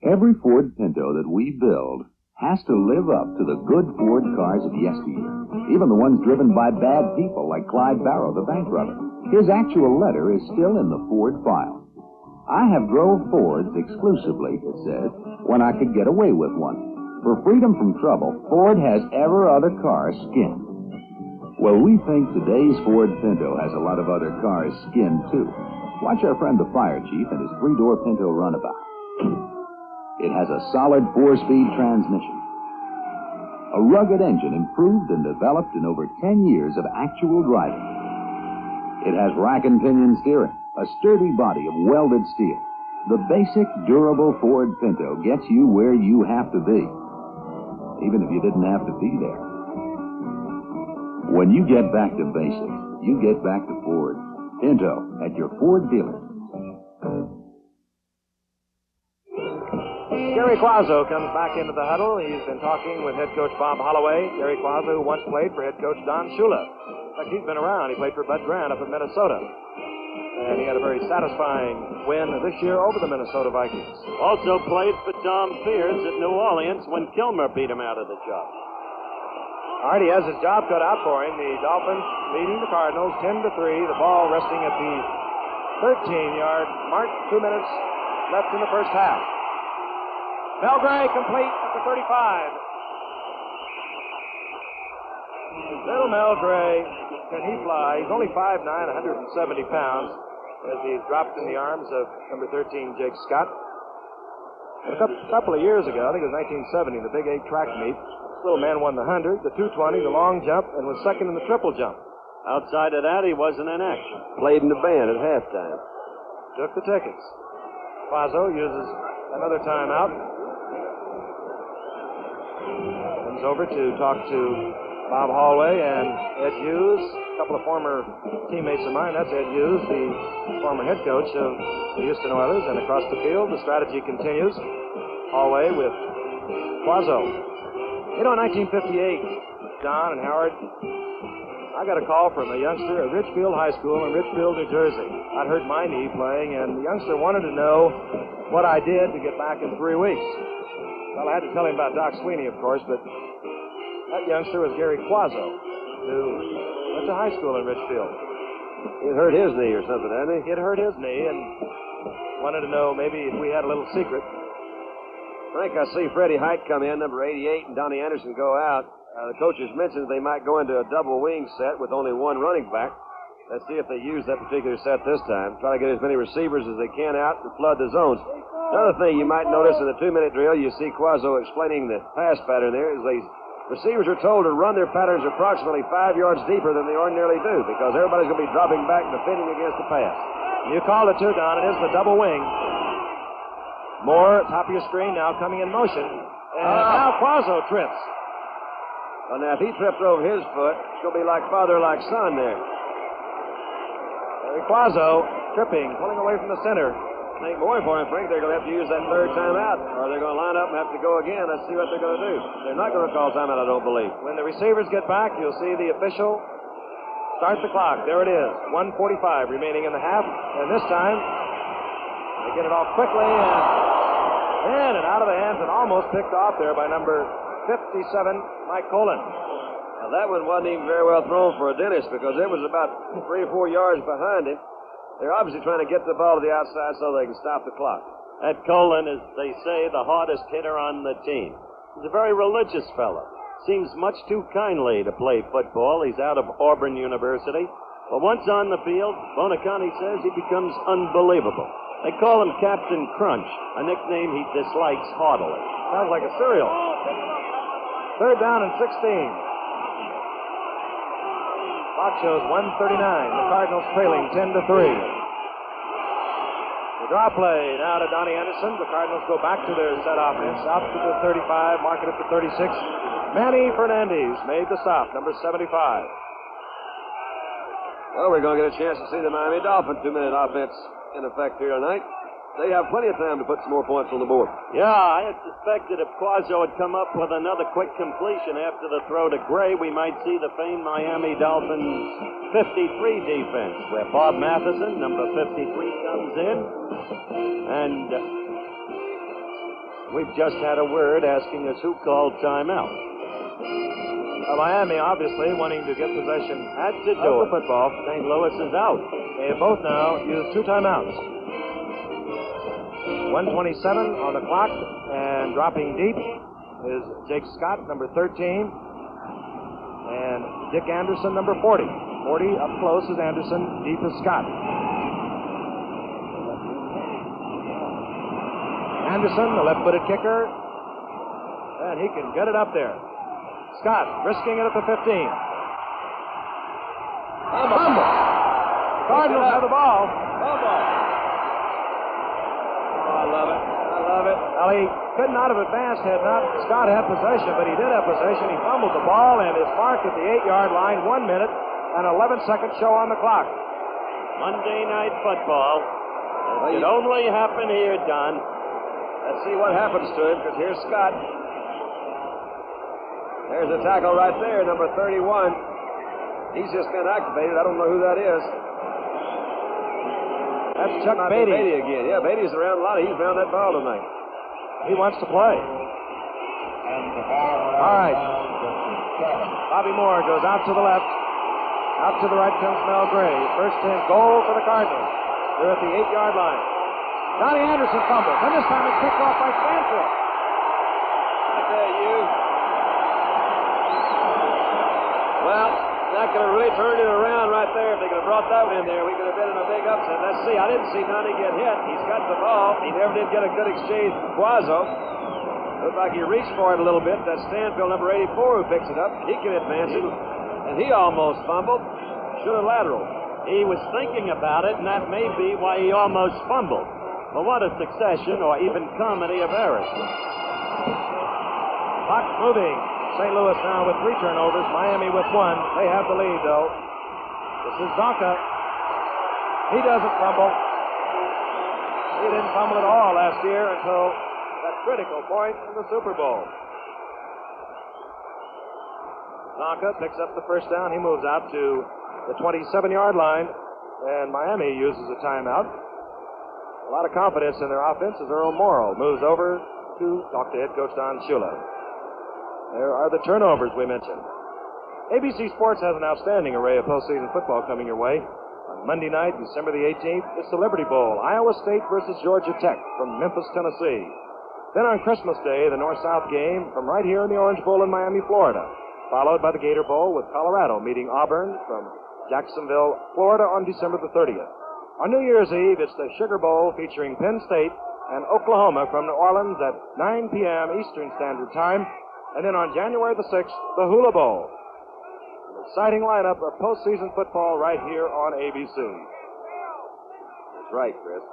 Every Ford Pinto that we build has to live up to the good Ford cars of yesteryear. Even the ones driven by bad people like Clyde Barrow, the bank robber. His actual letter is still in the Ford file. I have drove Fords exclusively, it says, when I could get away with one. For freedom from trouble, Ford has every other car skinned. Well, we think today's Ford Pinto has a lot of other cars skinned, too. Watch our friend the fire chief and his 3-door Pinto runabout. It has a solid 4-speed transmission, a rugged engine improved and developed in over 10 years of actual driving. It has rack and pinion steering, a sturdy body of welded steel. The basic, durable Ford Pinto gets you where you have to be, even if you didn't have to be there. When you get back to basics, you get back to Ford. Pinto at your Ford dealer. Gary Quazzo comes back into the huddle. He's been talking with head coach Bob Holloway. Gary Quazzo, who once played for head coach Don Shula. In fact, he's been around. He played for Bud Grant up in Minnesota. And he had a very satisfying win this year over the Minnesota Vikings. Also played for Tom Fears at New Orleans when Kilmer beat him out of the job. All right, he has his job cut out for him. The Dolphins leading the Cardinals 10-3. The ball resting at the 13-yard mark. 2 minutes left in the first half. Melgray complete at the 35. Little Melgray, can he fly? He's only 5'9", 170 pounds, as he's dropped in the arms of number 13, Jake Scott. A couple of years ago, I think it was 1970, the Big 8 track meet, this little man won the 100, the 220, the long jump, and was second in the triple jump. Outside of that, he wasn't in action. Played in the band at halftime. Took the tickets. Quazzo uses another timeout. Comes over to talk to Bob Holloway and Ed Hughes, a couple of former teammates of mine. That's Ed Hughes, the former head coach of the Houston Oilers. And across the field, the strategy continues. Holloway with Quazzo. You know, in 1958, Don and Howard, I got a call from a youngster at Ridgefield High School in Ridgefield, New Jersey. I'd hurt my knee playing, and the youngster wanted to know what I did to get back in 3 weeks. Well, I had to tell him about Doc Sweeney, of course, but that youngster was Gary Quazzo, who went to high school in Ridgefield. He had hurt his knee or something, hadn't he? He had hurt his knee and wanted to know maybe if we had a little secret. Frank, I see Freddie Height come in, number 88, and Donnie Anderson go out. The coaches mentioned they might go into a double wing set with only one running back. Let's see if they use that particular set this time. Try to get as many receivers as they can out and flood the zones. Another thing you might notice in the 2-minute drill, you see Quazzo explaining the pass pattern there, is these receivers are told to run their patterns approximately 5 yards deeper than they ordinarily do because everybody's going to be dropping back and defending against the pass. You called it too, Don. It is the double wing. Moore, top of your screen, now coming in motion. And now Quazzo trips. Well, now, if he tripped over his foot, it's going to be like father, like son there. Quazzo tripping, pulling away from the center. I think more important, Frank, they're going to have to use that third timeout, or they're going to line up and have to go again. Let's see what they're going to do. They're not going to call timeout, I don't believe. When the receivers get back, you'll see the official start the clock. There it is, 1:45 remaining in the half. And this time, they get it off quickly and out of the hands and almost picked off there by number 57, Mike Colin. Now, that one wasn't even very well thrown for a dentist because it was about 3 or 4 yards behind him. They're obviously trying to get the ball to the outside so they can stop the clock. Ed Colin is, they say, the hardest hitter on the team. He's a very religious fellow. Seems much too kindly to play football. He's out of Auburn University. But once on the field, Bonaconte says he becomes unbelievable. They call him Captain Crunch, a nickname he dislikes heartily. Sounds like a cereal. Third down and 16. Clock shows 1:39. The Cardinals trailing 10-3. The draw play now to Donnie Anderson. The Cardinals go back to their set offense. Out to the 35, mark it at the 36. Manny Fernandez made the stop, number 75. Well, we're going to get a chance to see the Miami Dolphins 2-minute offense in effect here tonight. They have plenty of time to put some more points on the board. Yeah, I had suspected if Quazzo had come up with another quick completion after the throw to Gray, we might see the famed Miami Dolphins 53 defense, where Bob Matheson, number 53, comes in. And we've just had a word asking us who called timeout. Miami, obviously, wanting to get possession of the football. St. Louis is out. They have both now used 2 timeouts. 1:27 on the clock, and dropping deep is Jake Scott, number 13, and Dick Anderson, number 40. 40 up close is Anderson, deep is Scott. Anderson, the left-footed kicker, and he can get it up there. Scott risking it at the 15. Fumble. Cardinals have the ball. Fumble. Oh, I love it. I love it. Well, he could not have advanced had not Scott had possession, but he did have possession. He fumbled the ball and is marked at the 8-yard line. 1 minute and 11-second show on the clock. Monday Night Football. It could only happen here, Don. Let's see what happens to him, because here's Scott. There's a tackle right there, number 31. He's just been activated. I don't know who that is. That's Chuck Beatty. Beatty again. Yeah, Beatty's around a lot. He's around that ball tonight. He wants to play. All right. Bobby Moore goes out to the left. Out to the right comes Mel Gray. First and goal for the Cardinals. They're at the 8-yard line. Donnie Anderson fumbles. And this time it's picked off by Stanfield. I tell you. Well, that could have really turned it around right there. If they could have brought that one in there, we could have been in a big upset. Let's see. I didn't see Donnie get hit. He's got the ball. He never did get a good exchange from Quazzo. Looked like he reached for it a little bit. That's Stanfield, number 84, who picks it up. He can advance it. And he almost fumbled. Should have lateral. He was thinking about it, and that may be why he almost fumbled. But what a succession or even comedy of errors. Clock moving. St. Louis now with 3 turnovers. Miami with 1. They have the lead, though. This is Zonka. He doesn't fumble. He didn't fumble at all last year until that critical point in the Super Bowl. Zonka picks up the first down. He moves out to the 27-yard line, and Miami uses a timeout. A lot of confidence in their offense as Earl Morrill moves over to talk to head coach Don Shula. There are the turnovers we mentioned. ABC Sports has an outstanding array of postseason football coming your way. On Monday night, December the 18th, it's the Liberty Bowl, Iowa State versus Georgia Tech from Memphis, Tennessee. Then on Christmas Day, the North-South game from right here in the Orange Bowl in Miami, Florida, followed by the Gator Bowl with Colorado meeting Auburn from Jacksonville, Florida on December the 30th. On New Year's Eve, it's the Sugar Bowl featuring Penn State and Oklahoma from New Orleans at 9 p.m. Eastern Standard Time. And then on January the 6th, the Hula Bowl. An exciting lineup of postseason football right here on ABC. That's right, Chris.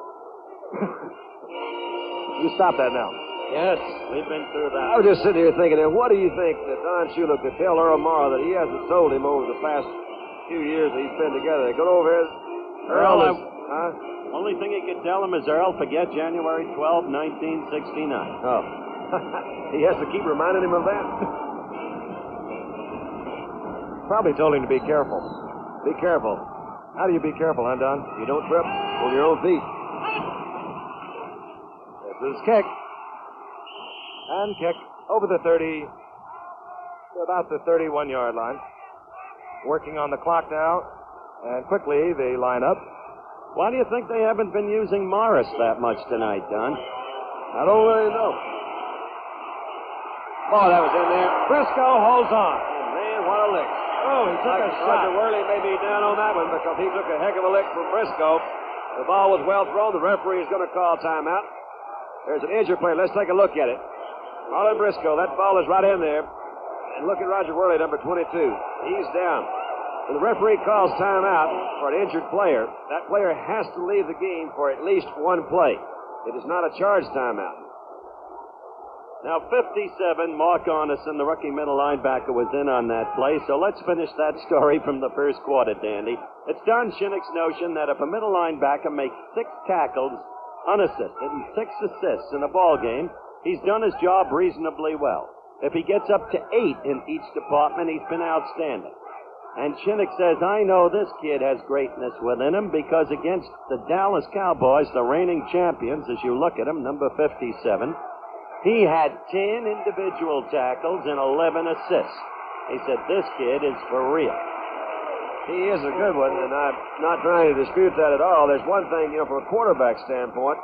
You stop that now. Yes, we've been through that. I was just sitting here thinking, what do you think that Don Shula could tell Earl Morrow that he hasn't told him over the past few years that he's been together? Go over here. Earl, only thing he could tell him is, Earl, forget January 12, 1969. Oh. He has to keep reminding him of that? Probably told him to be careful. Be careful. How do you be careful, huh, Don? You don't trip on your own feet. This is kick. And kick over the 30, to about the 31-yard line. Working on the clock now. And quickly they line up. Why do you think they haven't been using Morris that much tonight, Don? I don't really know. Oh, that was in there. Briscoe holds on. Oh, man, what a lick. Oh, he took a shot. Roger Worley may be down on that one because he took a heck of a lick from Briscoe. The ball was well thrown. The referee is going to call timeout. There's an injured player. Let's take a look at it. Marlon Briscoe, that ball is right in there. And look at Roger Worley, number 22. He's down. When the referee calls timeout for an injured player, that player has to leave the game for at least one play. It is not a charge timeout. Now, 57, Mark Arneson, the rookie middle linebacker, was in on that play, so let's finish that story from the first quarter, Dandy. It's Don Shinnick's notion that if a middle linebacker makes 6 tackles unassisted and 6 assists in a ball game, he's done his job reasonably well. If he gets up to 8 in each department, he's been outstanding. And Shinnick says, I know this kid has greatness within him because against the Dallas Cowboys, the reigning champions, as you look at him, number 57, he had 10 individual tackles and 11 assists. He said, this kid is for real. He is a good one, and I'm not trying to dispute that at all. There's one thing, from a quarterback standpoint,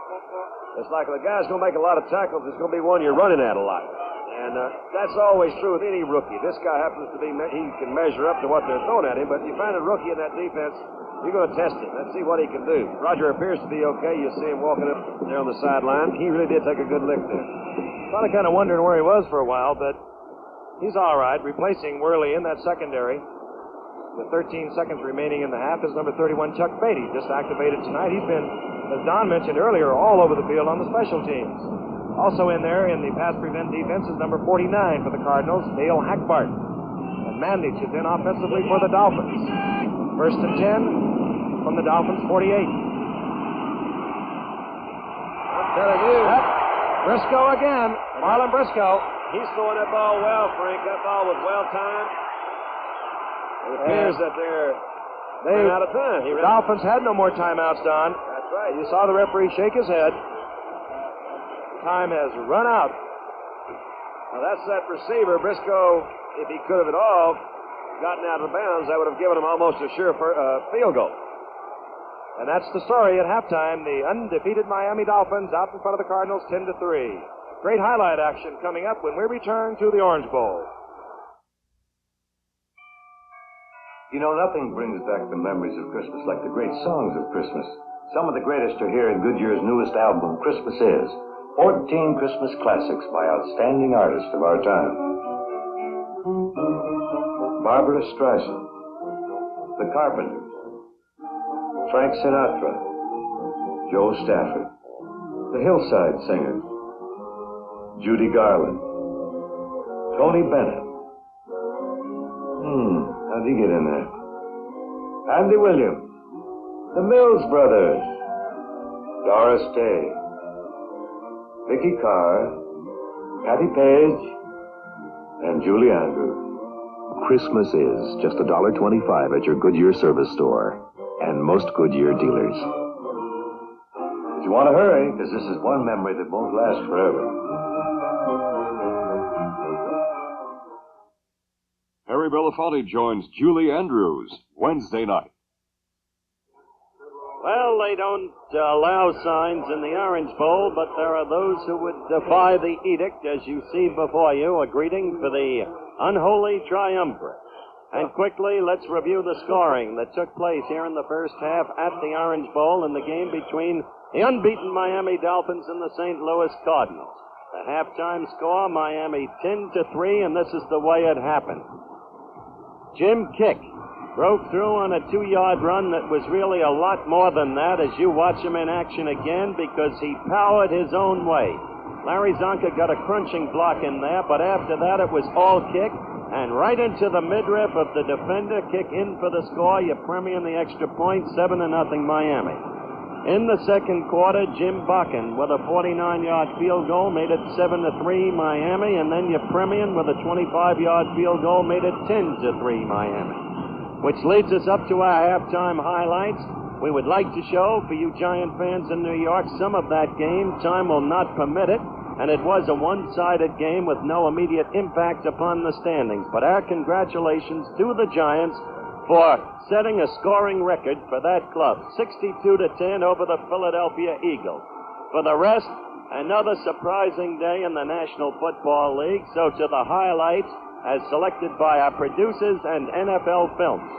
It's like the guy's going to make a lot of tackles. It's going to be one you're running at a lot. And that's always true with any rookie. This guy happens to be, he can measure up to what they're throwing at him, but you find a rookie in that defense, you're going to test him. Let's see what he can do. Roger appears to be okay. You see him walking up there on the sideline. He really did take a good lick there. Kind of wondering where he was for a while, but he's all right. Replacing Worley in that secondary. With 13 seconds remaining in the half is number 31, Chuck Beatty, just activated tonight. He's been, as Don mentioned earlier, all over the field on the special teams. Also in there in the pass prevent defense is number 49 for the Cardinals, Dale Hackbart. And Mandich is in offensively for the Dolphins. First and 10 from the Dolphins, 48. I'm telling you. Briscoe again. Marlon Briscoe. He's throwing that ball well, Frank. That ball was well timed. It appears that they're out of time. The Dolphins had no more timeouts, Don. That's right. You saw the referee shake his head. Time has run out. Now that's that receiver. Briscoe, if he could have at all gotten out of bounds, that would have given him almost a sure field goal. And that's the story at halftime. The undefeated Miami Dolphins out in front of the Cardinals 10-3. Great highlight action coming up when we return to the Orange Bowl. You know, nothing brings back the memories of Christmas like the great songs of Christmas. Some of the greatest are here in Goodyear's newest album, Christmas Is. 14 Christmas classics by outstanding artists of our time. Barbara Streisand, The Carpenters, Frank Sinatra, Joe Stafford, The Hillside Singers, Judy Garland, Tony Bennett. How'd he get in there? Andy Williams, The Mills Brothers, Doris Day, Vicky Carr, Patty Page, and Julie Andrews. Christmas is just $1.25 at your Goodyear service store and most Goodyear dealers. But you want to hurry, because this is one memory that won't last forever. Harry Belafonte joins Julie Andrews Wednesday night. Well, they don't allow signs in the Orange Bowl, but there are those who would defy the edict, as you see before you, a greeting for the unholy triumvirate. And quickly, let's review the scoring that took place here in the first half at the Orange Bowl in the game between the unbeaten Miami Dolphins and the St. Louis Cardinals. The halftime score, Miami 10-3, and this is the way it happened. Jim Kick broke through on a 2-yard run that was really a lot more than that as you watch him in action again because he powered his own way. Larry Zonka got a crunching block in there, but after that it was all Kick and right into the midriff of the defender. Kick in for the score. You premium the extra point, 7-0 Miami. In the second quarter, Jim Bakken with a 49-yard field goal made it 7-3 Miami, and then you premium with a 25-yard field goal made it 10-3 Miami. Which leads us up to our halftime highlights. We would like to show for you Giant fans in New York some of that game. Time will not permit it, and it was a one-sided game with no immediate impact upon the standings. But our congratulations to the Giants for setting a scoring record for that club, 62-10 over the Philadelphia Eagles. For the rest, another surprising day in the National Football League. So to the highlights, as selected by our producers and NFL Films.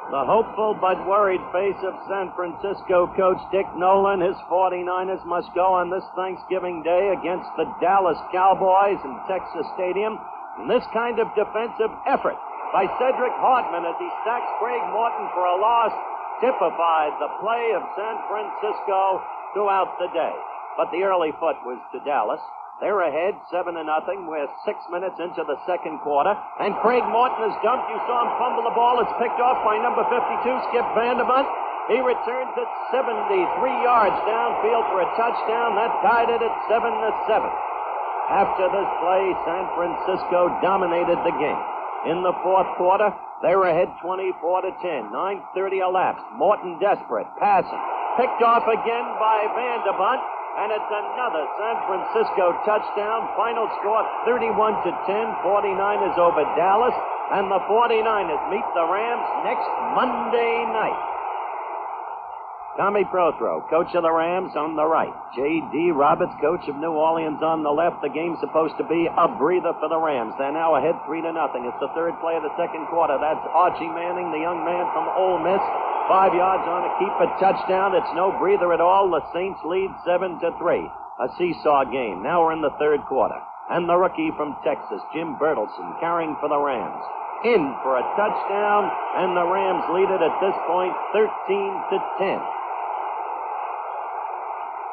The hopeful but worried face of San Francisco coach Dick Nolan. His 49ers must go on this Thanksgiving Day against the Dallas Cowboys in Texas Stadium. And this kind of defensive effort by Cedric Hartman as he sacks Craig Morton for a loss typified the play of San Francisco throughout the day. But the early foot was to Dallas. They're ahead 7-0. We're 6 minutes into the second quarter. And Craig Morton is dumped. You saw him fumble the ball. It's picked off by number 52, Skip Vanderbunt. He returns it 73 yards downfield for a touchdown. That tied it at 7-7. After this play, San Francisco dominated the game. In the fourth quarter, they were ahead 24-10. 9:30 elapsed. Morton desperate. Passing. Picked off again by Vanderbunt. And it's another San Francisco touchdown. Final score 31-10. 49ers over Dallas. And the 49ers meet the Rams next Monday night. Tommy Prothro, coach of the Rams, on the right. J.D. Roberts, coach of New Orleans, on the left. The game's supposed to be a breather for the Rams. They're now ahead 3-0. It's the third play of the second quarter. That's Archie Manning, the young man from Ole Miss. 5 yards on a keeper touchdown. It's no breather at all. The Saints lead 7-3. A seesaw game. Now we're in the third quarter. And the rookie from Texas, Jim Bertelsen, carrying for the Rams. In for a touchdown, and the Rams lead it at this point 13-10.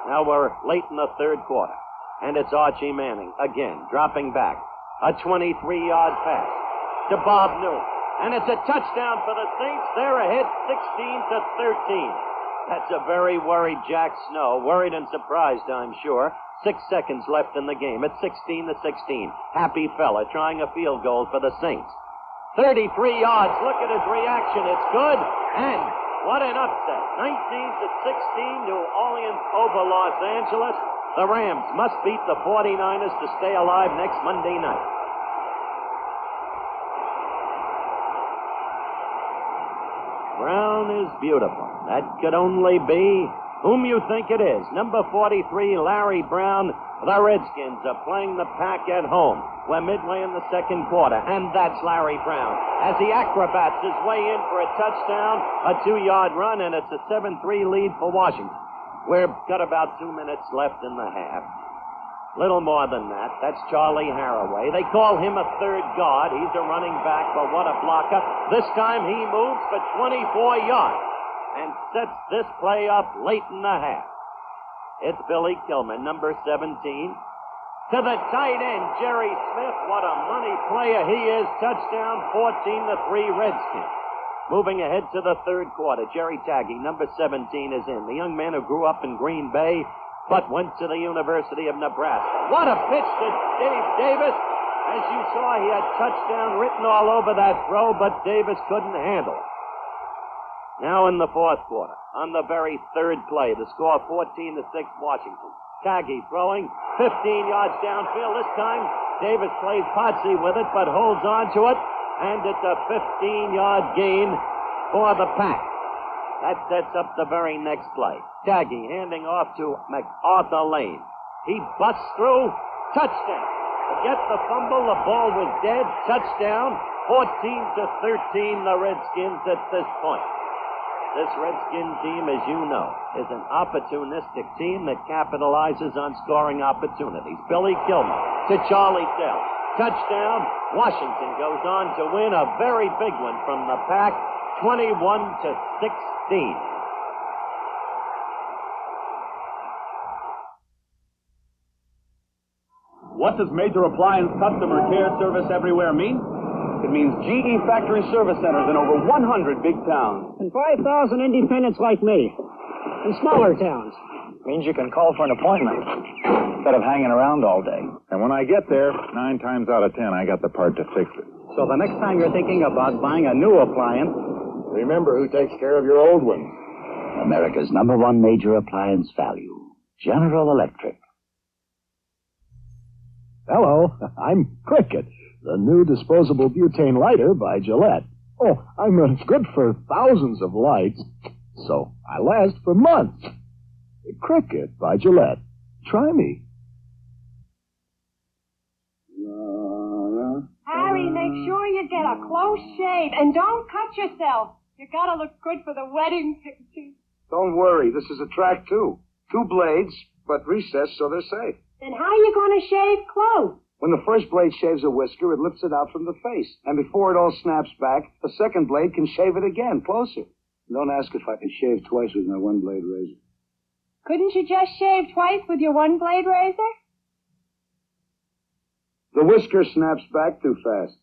Now we're late in the third quarter, and it's Archie Manning again, dropping back. A 23-yard pass to Bob Newell, and it's a touchdown for the Saints. They're ahead 16-13. That's a very worried Jack Snow, worried and surprised, I'm sure. 6 seconds left in the game. It's 16-16. Happy fella trying a field goal for the Saints. 33 yards. Look at his reaction. It's good, and what an upset. 19-16, New Orleans over Los Angeles. The Rams must beat the 49ers to stay alive next Monday night. Brown is beautiful. That could only be whom you think it is. Number 43, Larry Brown. The Redskins are playing the Pack at home. We're midway in the second quarter, and that's Larry Brown as he acrobats his way in for a touchdown, a 2-yard run, and it's a 7-3 lead for Washington. We've got about 2 minutes left in the half. Little more than that. That's Charlie Haraway. They call him a third guard. He's a running back, but what a blocker. This time he moves for 24 yards and sets this play up late in the half. It's Billy Kilman, number 17. To the tight end, Jerry Smith. What a money player he is. Touchdown, 14-3 Redskins. Moving ahead to the third quarter, Jerry Taggy, number 17, is in. The young man who grew up in Green Bay, but went to the University of Nebraska. What a pitch to Dave Davis. As you saw, he had touchdown written all over that throw, but Davis couldn't handle it. Now in the fourth quarter, on the very third play, the score 14-6 Washington. Taggy throwing 15 yards downfield. This time, Davis plays Potsy with it, but holds on to it, and it's a 15-yard gain for the Pack. That sets up the very next play. Taggy handing off to MacArthur Lane. He busts through. Touchdown. Forget the fumble. The ball was dead. Touchdown. 14-13, the Redskins at this point. This Redskin team, as you know, is an opportunistic team that capitalizes on scoring opportunities. Billy Kilmer to Charlie Tell. Touchdown. Washington goes on to win a very big one from the Pack, 21-16. What does Major Appliance Customer Care Service Everywhere mean? It means GE factory service centers in over 100 big towns. And 5,000 independents like me. In smaller towns. Means you can call for an appointment instead of hanging around all day. And when I get there, 9 times out of 10, I got the part to fix it. So the next time you're thinking about buying a new appliance, remember who takes care of your old one. America's #1 major appliance value. General Electric. Hello, I'm Cricket, the new disposable butane lighter by Gillette. Oh, I'm good for thousands of lights, so I last for months. Cricket by Gillette. Try me. Harry, make sure you get a close shave, and don't cut yourself. You gotta look good for the wedding pictures. Don't worry, this is a track, too. 2 blades, but recessed so they're safe. Then how are you gonna shave close? When the first blade shaves a whisker, it lifts it out from the face. And before it all snaps back, the second blade can shave it again, closer. Don't ask if I can shave twice with my 1-blade razor. Couldn't you just shave twice with your 1-blade razor? The whisker snaps back too fast.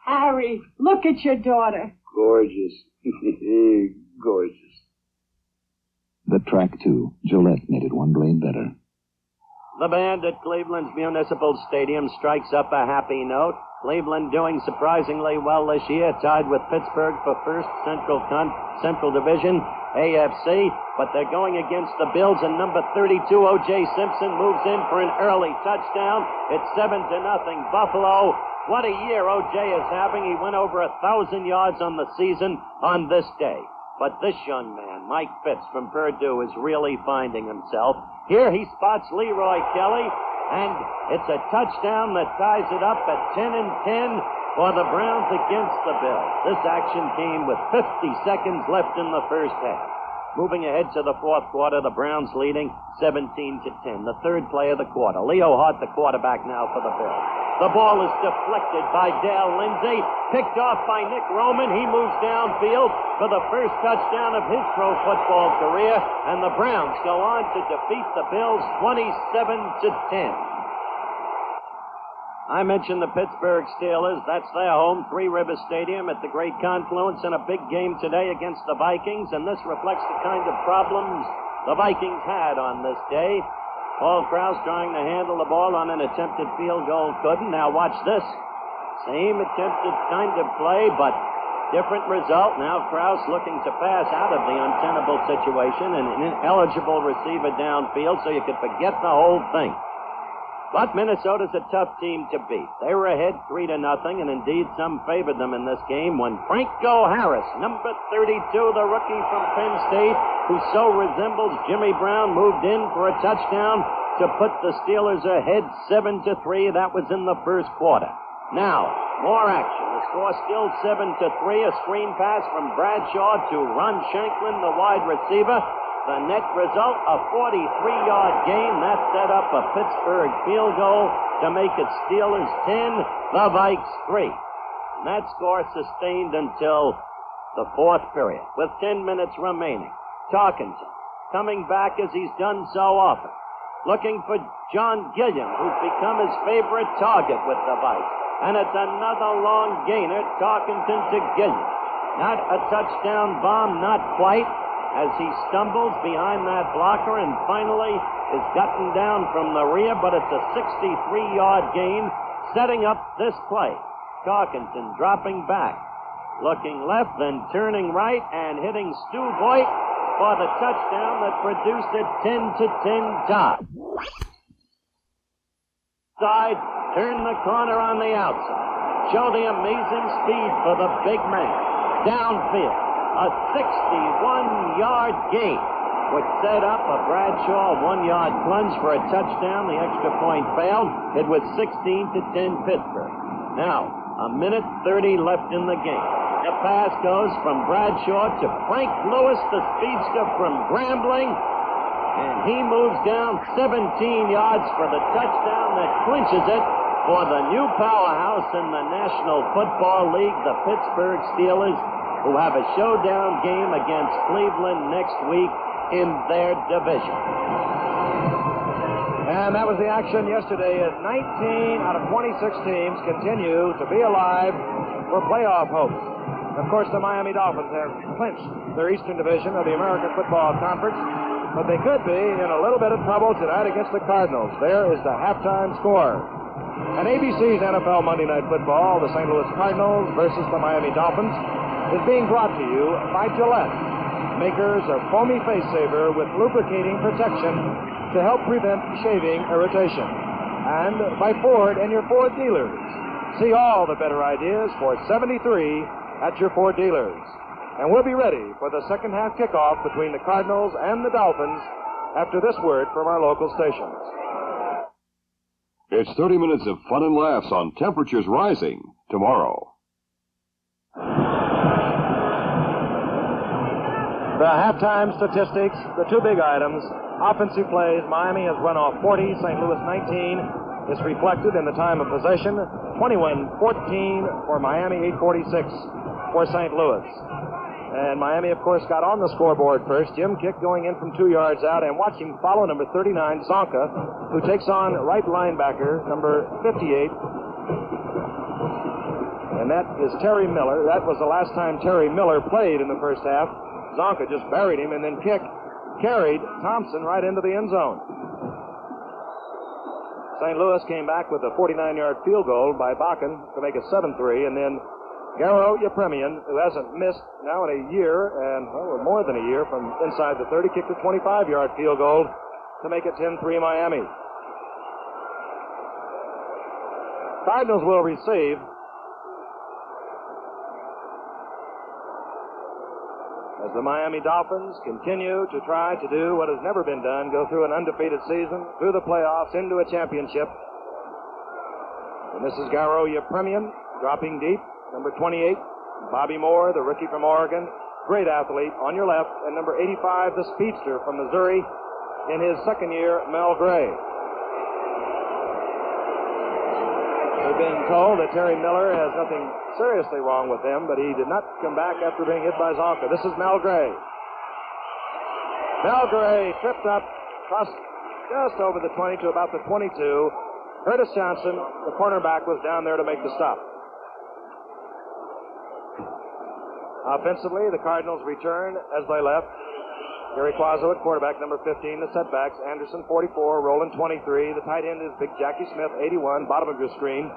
Harry, look at your daughter. Gorgeous. Gorgeous. The track 2. Gillette made it 1 blade better. The band at Cleveland's Municipal Stadium strikes up a happy note. Cleveland doing surprisingly well this year, tied with Pittsburgh for first Central Division, AFC, but they're going against the Bills, and number 32, O.J. Simpson, moves in for an early touchdown. It's 7-0 Buffalo. What a year O.J. is having. He went over 1,000 yards on the season on this day. But this young man, Mike Fitz from Purdue, is really finding himself. Here he spots Leroy Kelly, and it's a touchdown that ties it up at 10-10 for the Browns against the Bills. This action came with 50 seconds left in the first half. Moving ahead to the fourth quarter, the Browns leading 17-10. The third play of the quarter. Leo Hart, the quarterback now for the Bills. The ball is deflected by Dale Lindsey, picked off by Nick Roman. He moves downfield for the first touchdown of his pro football career, and the Browns go on to defeat the Bills 27-10. I mentioned the Pittsburgh Steelers. That's their home, Three Rivers Stadium at the Great Confluence, in a big game today against the Vikings, and this reflects the kind of problems the Vikings had on this day. Paul Krause trying to handle the ball on an attempted field goal, couldn't. Now watch this. Same attempted kind of play, but different result. Now Krause looking to pass out of the untenable situation, and an ineligible receiver downfield, so you could forget the whole thing. But Minnesota's a tough team to beat. They were ahead 3-0, and indeed some favored them in this game when Franco Harris, number 32, the rookie from Penn State, who so resembles Jimmy Brown, moved in for a touchdown to put the Steelers ahead 7-3. That was in the first quarter. Now, more action. The score still 7-3. A screen pass from Bradshaw to Ron Shanklin, the wide receiver. The net result, a 43-yard gain. That set up a Pittsburgh field goal to make it Steelers 10, the Vikes 3. And that score sustained until the fourth period, with 10 minutes remaining. Tarkenton coming back as he's done so often, looking for John Gilliam, who's become his favorite target with the Vikes. And it's another long gainer, Tarkenton to Gilliam. Not a touchdown bomb, not quite, as he stumbles behind that blocker and finally is gotten down from the rear, but it's a 63-yard gain, setting up this play. Tarkenton dropping back, looking left, then turning right, and hitting Stu Voigt for the touchdown that produced a 10-10 tie. Side, turn the corner on the outside. Show the amazing speed for the big man. Downfield. A 61-yard gain, which set up a Bradshaw 1-yard plunge for a touchdown. The extra point failed. It was 16-10 Pittsburgh. Now, a minute 30 left in the game. The pass goes from Bradshaw to Frank Lewis, the speedster from Grambling, and he moves down 17 yards for the touchdown that clinches it for the new powerhouse in the National Football League, the Pittsburgh Steelers, who have a showdown game against Cleveland next week in their division. And that was the action yesterday as 19 out of 26 teams continue to be alive for playoff hopes. Of course, the Miami Dolphins have clinched their Eastern Division of the American Football Conference, but they could be in a little bit of trouble tonight against the Cardinals. There is the halftime score. And ABC's NFL Monday Night Football, the St. Louis Cardinals versus the Miami Dolphins, is being brought to you by Gillette, makers of Foamy Face Saver with lubricating protection to help prevent shaving irritation, and by Ford and your Ford dealers. See all the better ideas for 73 at your Ford dealers. And we'll be ready for the second half kickoff between the Cardinals and the Dolphins after this word from our local stations. It's 30 minutes of fun and laughs on Temperatures Rising tomorrow. The halftime statistics, the two big items. Offensive plays, Miami has run off 40, St. Louis 19. Is reflected in the time of possession, 21-14 for Miami, 8:46 for St. Louis. And Miami, of course, got on the scoreboard first. Jim Kick going in from 2 yards out, and watch him follow number 39, Zonka, who takes on right linebacker, number 58. And that is Terry Miller. That was the last time Terry Miller played in the first half. Zonka just buried him, and then Kick carried Thompson right into the end zone. St. Louis came back with a 49-yard field goal by Bakken to make it 7-3, and then Garo Yepremian, who hasn't missed now in a year, and more than a year, from inside the 30, kicked a 25-yard field goal to make it 10-3 Miami. Cardinals will receive. as the Miami Dolphins continue to try to do what has never been done, go through an undefeated season, through the playoffs, into a championship. And this is Garo Yepremian, dropping deep, number 28. Bobby Moore, the rookie from Oregon, great athlete, on your left. And number 85, the speedster from Missouri, in his second year, Mel Gray. We've been told that Terry Miller has nothing seriously wrong with him, but he did not come back after being hit by Zonka. This is Mel Gray. Mel Gray tripped up, crossed just over the 20 to about the 22. Curtis Johnson, the cornerback, was down there to make the stop. Offensively, the Cardinals return as they left. Gary Quazzo at quarterback, number 15, the setbacks. Anderson, 44, Rowland, 23. The tight end is Big Jackie Smith, 81, bottom of your screen.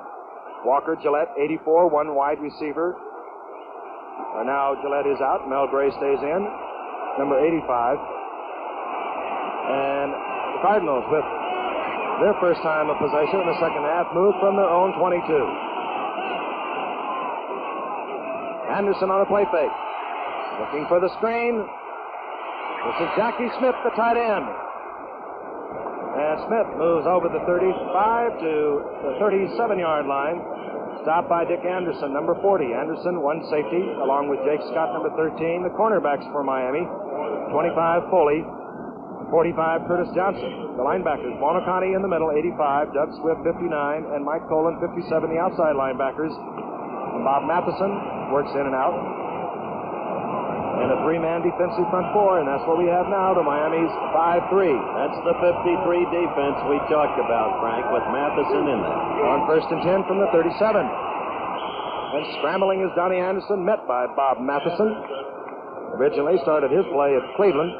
Walker Gillette, 84, one wide receiver. Now Gillette is out. Mel Gray stays in, number 85. And the Cardinals, with their first time of possession in the second half, move from their own 22. Anderson on a play fake. Looking for the screen. This is Jackie Smith, the tight end. And Smith moves over the 35 to the 37-yard line. Stopped by Dick Anderson, number 40. Anderson, one safety, along with Jake Scott, number 13. The cornerbacks for Miami, 25 Foley, 45 Curtis Johnson. The linebackers, Bonacani in the middle, 85. Doug Swift, 59. And Mike Colon, 57, the outside linebackers. And Bob Matheson works in and out. And a three-man defensive front four, and that's what we have now, the Miami's 5-3. That's the 53 defense we talked about, Frank, with Matheson in there. On 1st and 10 from the 37. And scrambling is Donnie Anderson, met by Bob Matheson. Originally started his play at Cleveland.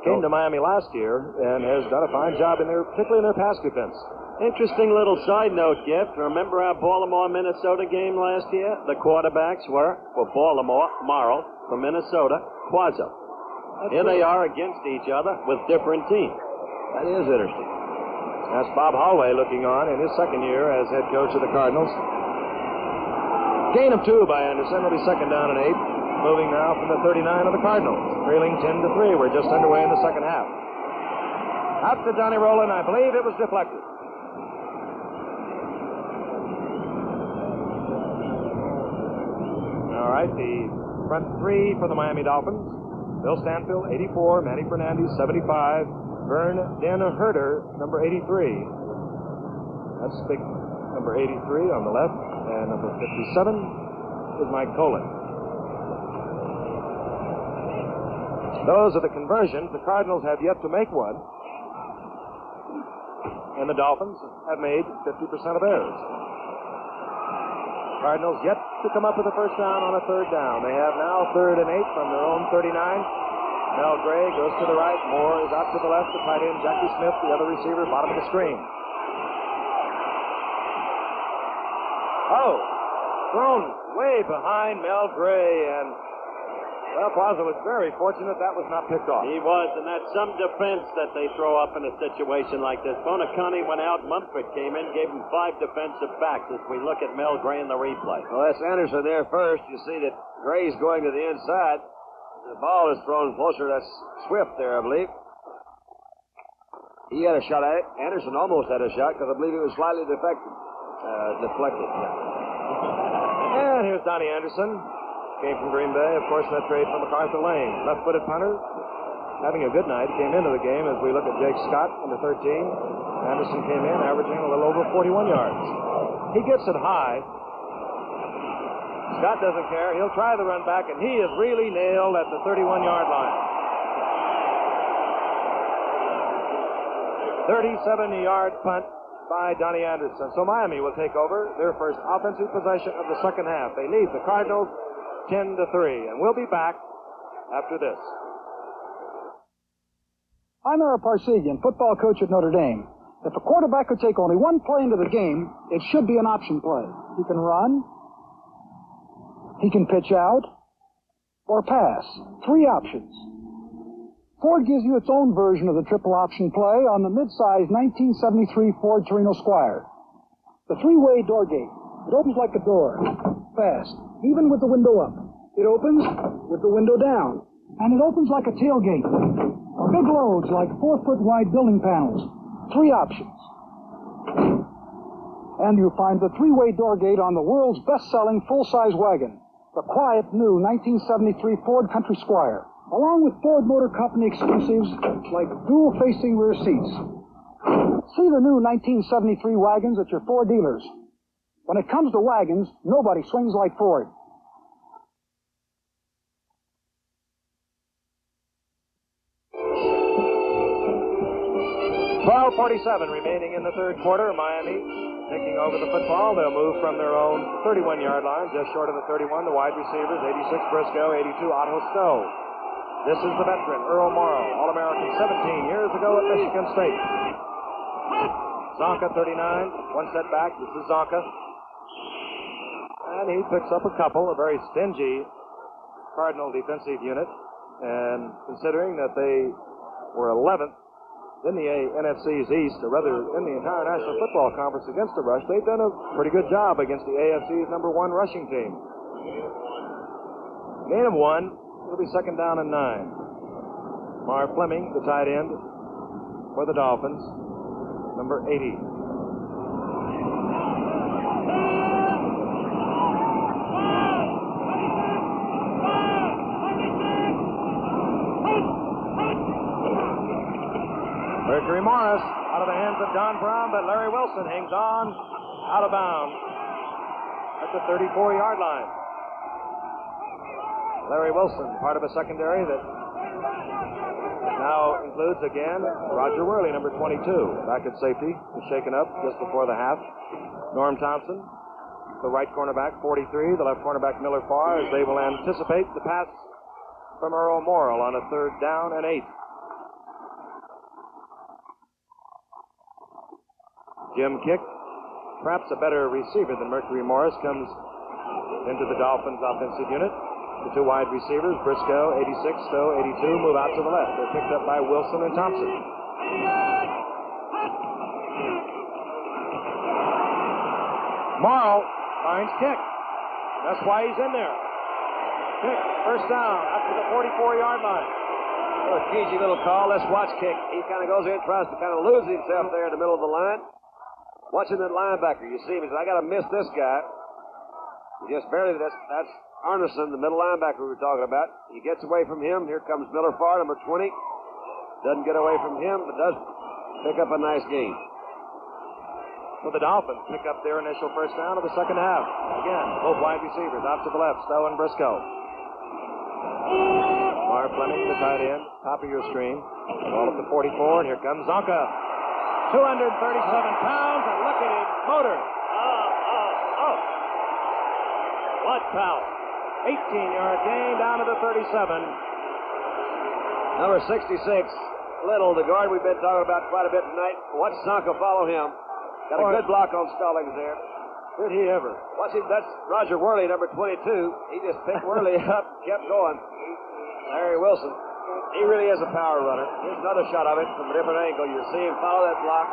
Came to Miami last year and has done a fine job in their, particularly in their pass defense. Interesting little side note, Gift. Remember our Baltimore-Minnesota game last year? The quarterbacks were, for Baltimore, Morrow, from Minnesota, Quazzo. Here they are against each other with different teams. That is interesting. That's Bob Holloway looking on in his second year as head coach of the Cardinals. Gain of 2 by Anderson. It'll be second down and 8. Moving now from the 39 of the Cardinals. Trailing 10-3. We're just underway in the second half. Out to Johnny Rowland. I believe it was deflected. All right, the front three for the Miami Dolphins. Bill Stanfield, 84. Manny Fernandez, 75. Vern Den Herder, number 83. That's big number 83 on the left. And number 57 is Mike Colon. Those are the conversions. The Cardinals have yet to make one. And the Dolphins have made 50% of theirs. Cardinals yet to come up with a first down on a third down. They have now 3rd and 8 from their own 39. Mel Gray goes to the right. Moore is out to the left. The tight end, Jackie Smith, the other receiver, bottom of the screen. Oh, thrown way behind Mel Gray, and well, Plaza was very fortunate that was not picked off. He was, and that's some defense that they throw up in a situation like this. Bonacani went out, Mumford came in, gave him 5 defensive backs as we look at Mel Gray in the replay. Well, that's Anderson there first. You see that Gray's going to the inside. The ball is thrown closer. That's Swift there, I believe. He had a shot at it. Anderson almost had a shot because I believe it was slightly deflected. And here's Donnie Anderson. Came from Green Bay, of course, in that trade from MacArthur Lane. Left-footed punter, having a good night. Came into the game as we look at Jake Scott, number 13. Anderson came in, averaging a little over 41 yards. He gets it high. Scott doesn't care. He'll try the run back, and he is really nailed at the 31-yard line. 37-yard punt by Donnie Anderson. So Miami will take over their first offensive possession of the second half. They lead the Cardinals 10-3, and we'll be back after this. I'm Ara Parsegian, football coach at Notre Dame. If a quarterback could take only one play into the game, it should be an option play. He can run, he can pitch out, or pass. 3 options. Ford gives you its own version of the triple option play on the mid-size 1973 Ford Torino Squire. The 3-way door gate. It opens like a door. Fast. Even with the window up. It opens with the window down. And it opens like a tailgate. Or big loads like 4-foot wide building panels. 3 options. And you find the 3-way door gate on the world's best-selling full-size wagon, the quiet new 1973 Ford Country Squire, along with Ford Motor Company exclusives like dual-facing rear seats. See the new 1973 wagons at your Ford dealers. When it comes to wagons, nobody swings like Ford. 12:47 remaining in the third quarter. Miami taking over the football. They'll move from their own 31-yard line, just short of the 31. The wide receivers, 86 Briscoe, 82 Otto Stowe. This is the veteran, Earl Morrow, All-American 17 years ago at Michigan State. Zonka, 39, one set back. This is Zonka. And he picks up a couple, a very stingy Cardinal defensive unit. And considering that they were 11th in the NFC's East, or rather in the entire National Football Conference against the rush, they've done a pretty good job against the AFC's number 1 rushing team. Gain of 1, it'll be second down and 9. Marv Fleming, the tight end for the Dolphins, number 80. Mercury Morris out of the hands of Don Brown, but Larry Wilson hangs on out of bounds at the 34-yard line. Larry Wilson, part of a secondary that now includes again Roger Worley, number 22, back at safety, was shaken up just before the half. Norm Thompson, the right cornerback, 43, the left cornerback Miller Farr, as they will anticipate the pass from Earl Morrill on a 3rd down and 8. Jim Kick, perhaps a better receiver than Mercury Morris, comes into the Dolphins offensive unit. The 2 wide receivers, Briscoe, 86, Stowe, 82, move out to the left. They're picked up by Wilson and Thompson. Morrow finds Kick. That's why he's in there. Kick, first down, up to the 44-yard line. A cagey little call. Let's watch Kick. He kind of goes in and tries to kind of lose himself there in the middle of the line. Watching that linebacker, you see him. He says, I got to miss this guy. He just barely, that's Arneson, the middle linebacker we were talking about. He gets away from him. Here comes Miller Farr, number 20. Doesn't get away from him, but does pick up a nice gain. So the Dolphins pick up their initial first down of the second half. Again, both wide receivers out to the left, Stowe and Briscoe. Marv Fleming, the tight end, top of your screen. Ball at the 44, and here comes Zonka. 237 pounds, and look at him motor. Oh. What power. 18-yard gain down to the 37. Number 66, Little, the guard we've been talking about quite a bit tonight. Watch Zonka follow him. Got a good block on Stallings there. Did he ever? Watch him, that's Roger Worley, number 22. He just picked Worley up, kept going. Larry Wilson. He really is a power runner. Here's another shot of it from a different angle. You see him follow that block.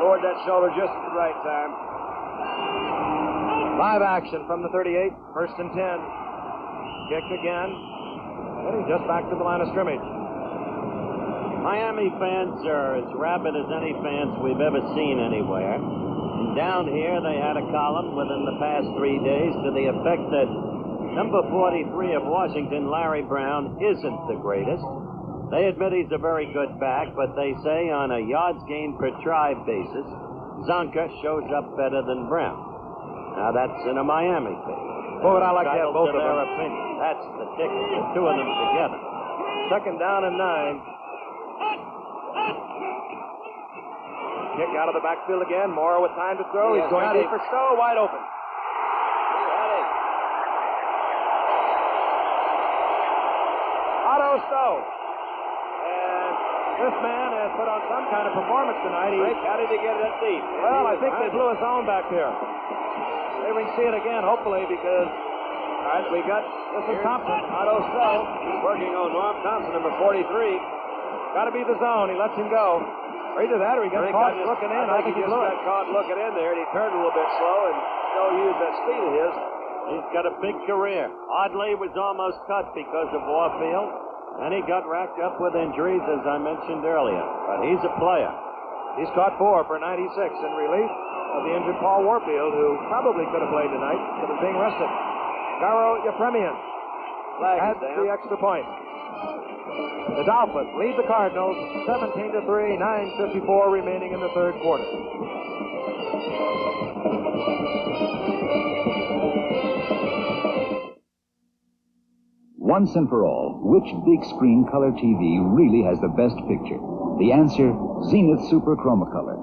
Lowered that shoulder just at the right time. Live action from the 38. First and 10. Kick again. Getting just back to the line of scrimmage. Miami fans are as rabid as any fans we've ever seen anywhere. And down here, they had a column within the past 3 days to the effect that number 43 of Washington, Larry Brown, isn't the greatest. They admit he's a very good back, but they say on a yards gained per try basis, Zonka shows up better than Brown. Now, that's in a Miami case. Boy, would I like to have both of their them. opinion. That's the ticket, the 2 of them together. Second down and 9. Kick out of the backfield again. Morrow with time to throw. He's going deep for Stowe, wide open. Otto Stowe. And this man has put on some kind of performance tonight. How did he get it deep? Well, I think they blew his own back there. Maybe we can see it again, hopefully, because all right, we got this is Thompson. Otto Stowe. He's working on Norm Thompson, number 43. Got to be the zone. He lets him go. Or either that or he got caught looking in. I think he just got caught looking in there, and he turned a little bit slow, and Stowe used that speed of his. He's got a big career. Oddly, was almost cut because of Warfield, and he got racked up with injuries, as I mentioned earlier. But he's a player. He's caught 4 for 96 in relief of the injured Paul Warfield, who probably could have played tonight, but is being rested. Garo Yepremian adds the extra point. The Dolphins lead the Cardinals 17-3, 9:54 remaining in the third quarter. Once and for all, which big screen color TV really has the best picture? The answer, Zenith Super Chromacolor.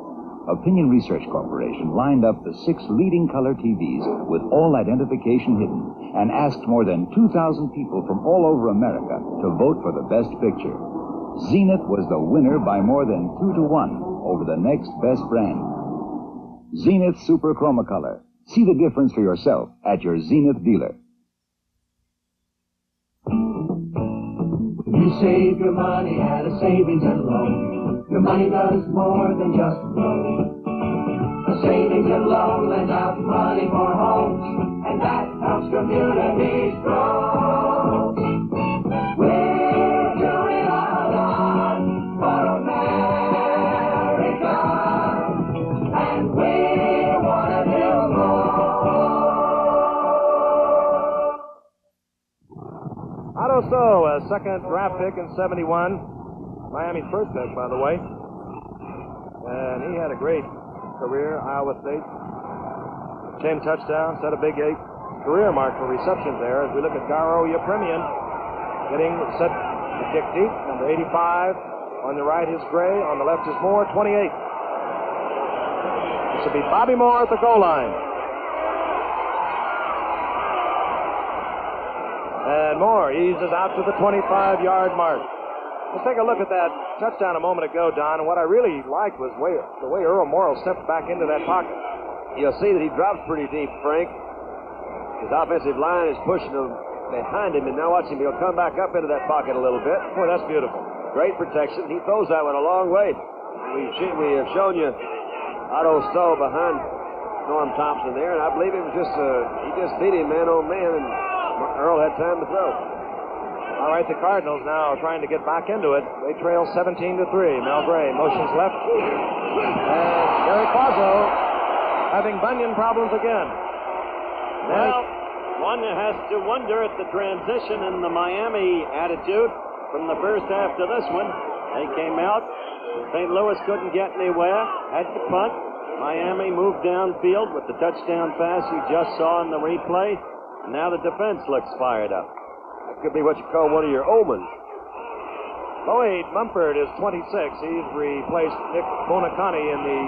Opinion Research Corporation lined up the 6 leading color TVs with all identification hidden and asked more than 2,000 people from all over America to vote for the best picture. Zenith was the winner by more than 2-1 over the next best brand. Zenith Super Chromacolor. See the difference for yourself at your Zenith dealer. You save your money at a savings and loan. Your money does more than just grow. A savings and loan lends out money for homes, and that helps communities grow. We're doing our lot for America, and we want to do more. Otto So, a second draft pick in 71. Miami's first pick, by the way. And he had a great career, Iowa State. 10 touchdowns, set a big 8 career mark for receptions there. As we look at Garo Yepremian getting set to kick deep. Number 85. On the right is Gray. On the left is Moore, 28. This will be Bobby Moore at the goal line. And Moore eases out to the 25-yard mark. Let's take a look at that touchdown a moment ago, Don. And what I really liked was the way Earl Morrall stepped back into that pocket. You'll see that he drops pretty deep, Frank. His offensive line is pushing him behind him, and now watch him. He'll come back up into that pocket a little bit. Boy, that's beautiful. Great protection. He throws that one a long way. We have shown you Otto Stowe behind Norm Thompson there, and I believe it was he just beat him man on man, and Earl had time to throw. All right, the Cardinals now trying to get back into it. They trail 17-3. Mel Gray motions left. And Gary Quazzo having bunion problems again. Well, one has to wonder at the transition in the Miami attitude from the first half to this one. They came out. St. Louis couldn't get anywhere. Had to punt. Miami moved downfield with the touchdown pass you just saw in the replay. And now the defense looks fired up. That could be what you call one of your omens. Lloyd Mumford is 26. He's replaced Nick Bonacani in the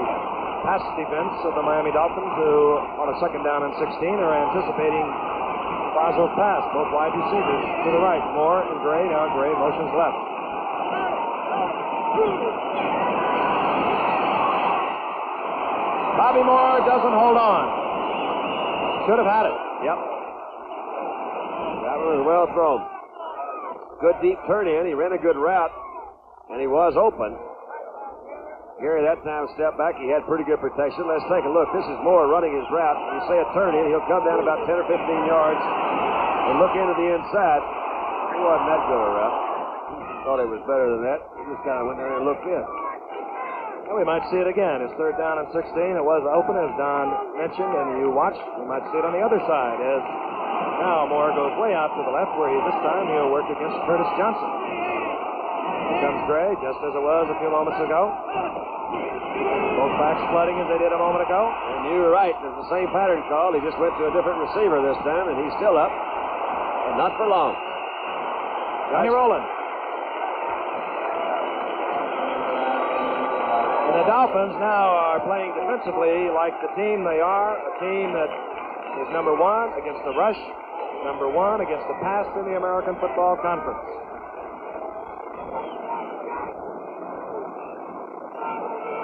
pass defense of the Miami Dolphins, who on a second down and 16 are anticipating Quazzo's pass. Both wide receivers to the right. Moore and Gray. Now Gray motions left. Bobby Moore doesn't hold on. Should have had it. Yep. That one was well thrown. Good deep turn in. He ran a good route, and he was open. Gary that time stepped back. He had pretty good protection. Let's take a look. This is Moore running his route. You say a turn in, he'll come down about 10 or 15 yards and look into the inside. It wasn't that good a route. Thought it was better than that. He just kind of went there and looked in. And we might see it again. It's third down and 16. It was open, as Don mentioned, and you watched. We might see it on the other side. As now Moore goes way out to the left, where this time he'll work against Curtis Johnson. Here comes Gray, just as it was a few moments ago. Both backs flooding as they did a moment ago. And you were right. There's the same pattern call. He just went to a different receiver this time, and he's still up. But not for long. Johnny Rowland. And the Dolphins now are playing defensively like the team they are, a team that is number 1 against the rush, number 1 against the pass in the American Football Conference.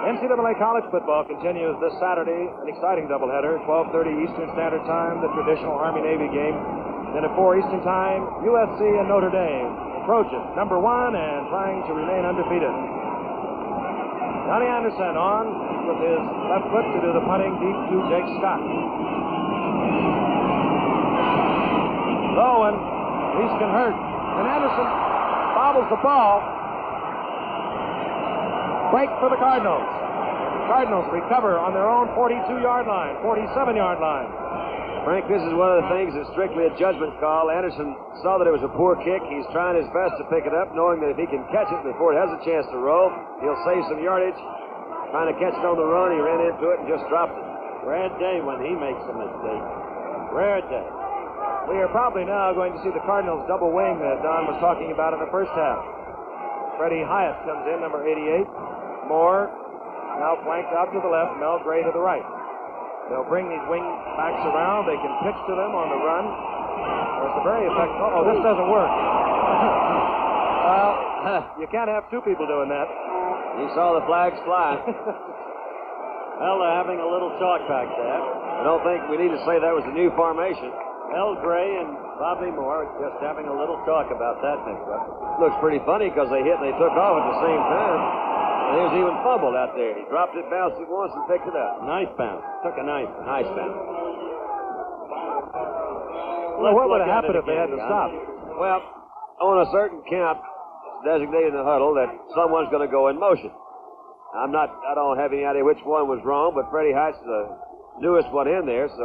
NCAA college football continues this Saturday, an exciting doubleheader, 12:30 Eastern Standard Time, the traditional Army-Navy game. Then at 4 Eastern Time, USC and Notre Dame. Trojans, number 1 and trying to remain undefeated. Johnny Anderson on with his left foot to do the punting deep to Jake Scott. Low and Easton hurt. And Anderson bobbles the ball. Break for the Cardinals. Cardinals recover on their own 42-yard line, 47-yard line. Frank, this is one of the things that's strictly a judgment call. Anderson saw that it was a poor kick. He's trying his best to pick it up, knowing that if he can catch it before it has a chance to roll, he'll save some yardage. Trying to catch it on the run, he ran into it and just dropped it. Rare day when he makes a mistake. Rare day. We are probably now going to see the Cardinals double wing that Don was talking about in the first half. Freddie Hyatt comes in, number 88. Moore now flanked out to the left, Mel Gray to the right. They'll bring these wing backs around. They can pitch to them on the run. It's a very effective. Oh, this doesn't work. Well, you can't have two people doing that. You saw the flags fly. Well, they're having a little talk back there. I don't think we need to say that was a new formation. Mel Gray and Bobby Moore just having a little talk about that mix-up. Looks pretty funny because they hit and they took off at the same time. And he was even fumbled out there. He dropped it, bounced it once, and picked it up. Nice bounce. Took a nice bounce. Well, what would have happened if they had to stop? Well, on a certain count designated in the huddle that someone's going to go in motion. I don't have any idea which one was wrong, but Freddie Height's the newest one in there, so,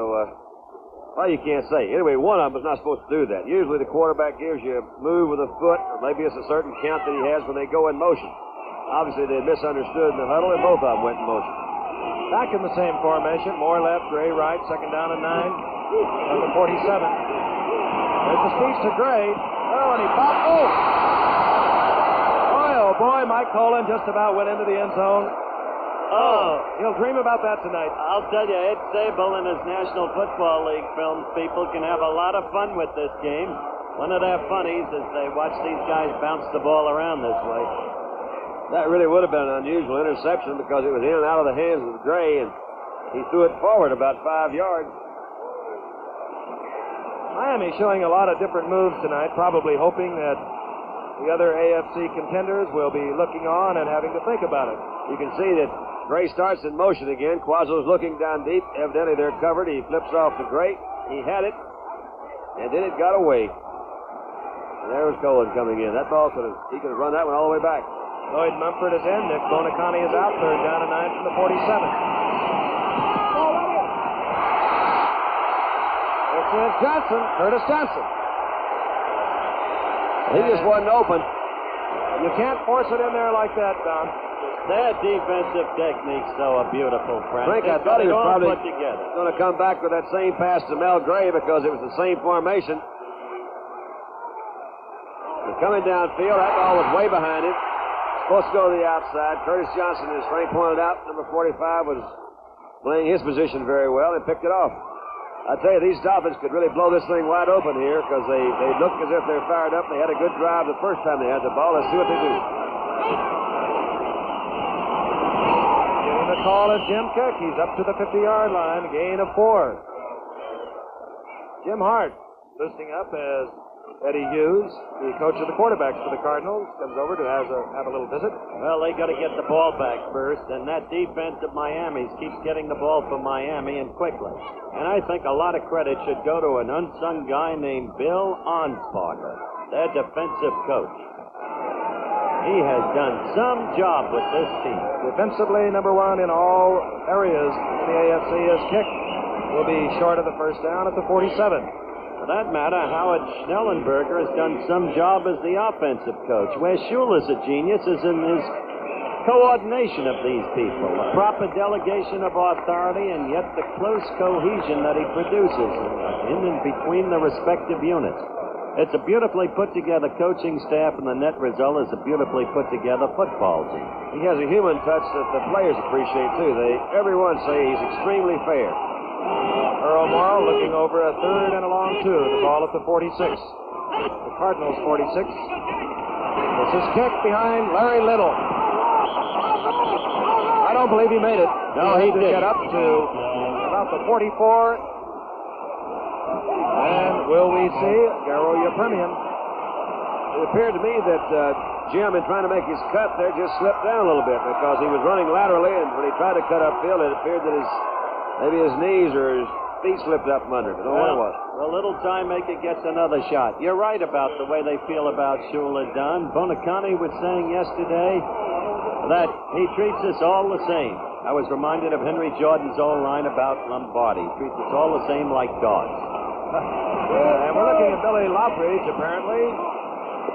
well, you can't say. Anyway, one of them is not supposed to do that. Usually the quarterback gives you a move with a foot, or maybe it's a certain count that he has when they go in motion. Obviously, they misunderstood in the huddle, and both of them went in motion. Back in the same formation, Moore left, Gray right, 2nd down and 9. Number 47. There's a speech to Gray. Oh, and he popped. Oh, boy, Mike Colin just about went into the end zone. Oh, he'll dream about that tonight. I'll tell you, Ed Sable and his National Football League films people can have a lot of fun with this game. One of their funnies is they watch these guys bounce the ball around this way. That really would have been an unusual interception because it was in and out of the hands of Gray, and he threw it forward about 5 yards. Miami showing a lot of different moves tonight, probably hoping that the other AFC contenders will be looking on and having to think about it. You can see that Gray starts in motion again. Quazzo's looking down deep. Evidently they're covered. He flips off to Gray. He had it, and then it got away. And there was Colin coming in. That ball he could have run that one all the way back. Lloyd Mumford is in. Nick Bonacani is out. 3rd down and 9 from the 47. This is Johnson, Curtis Johnson. He just wasn't open. You can't force it in there like that, Don. Their defensive technique's so beautiful, Frank. I thought he was probably going to come back with that same pass to Mel Gray because it was the same formation. They're coming downfield. That ball was way behind him. Supposed to go to the outside. Curtis Johnson, as Frank pointed out, number 45, was playing his position very well and picked it off. I tell you, these Dolphins could really blow this thing wide open here because they look as if they're fired up. They had a good drive the first time they had the ball. Let's see what they do. Getting the call is Jim Keck. He's up to the 50-yard line, gain of 4. Jim Hart listening up as Eddie Hughes, the coach of the quarterbacks for the Cardinals, comes over to have a little visit. Well, they got to get the ball back first, and that defense of Miami's keeps getting the ball from Miami and quickly. And I think a lot of credit should go to an unsung guy named Bill Onsparger, their defensive coach. He has done some job with this team. Defensively, number 1 in all areas in the AFC is Kick. Will be short of the first down at the 47. For that matter, Howard Schnellenberger has done some job as the offensive coach. Where Shula's a genius is in his coordination of these people, the proper delegation of authority, and yet the close cohesion that he produces in and between the respective units. It's a beautifully put-together coaching staff, and the net result is a beautifully put-together football team. He has a human touch that the players appreciate, too. Everyone say he's extremely fair. Earl Morrow looking over a 3rd and a long 2. The ball at the 46. The Cardinals 46. This is Kick behind Larry Little. I don't believe he made it. No, he did. Get up to about the 44. And will we see Garo Yepremian? It appeared to me that Jim, in trying to make his cut there, just slipped down a little bit because he was running laterally, and when he tried to cut upfield, it appeared that maybe his knees or his feet slipped up from under him. I don't know what it was. A little time maker gets another shot. You're right about the way they feel about Shula Dunn. Bonacani was saying yesterday that he treats us all the same. I was reminded of Henry Jordan's old line about Lombardi. Treats us all the same like dogs. And we're looking at Billy Loveridge, apparently.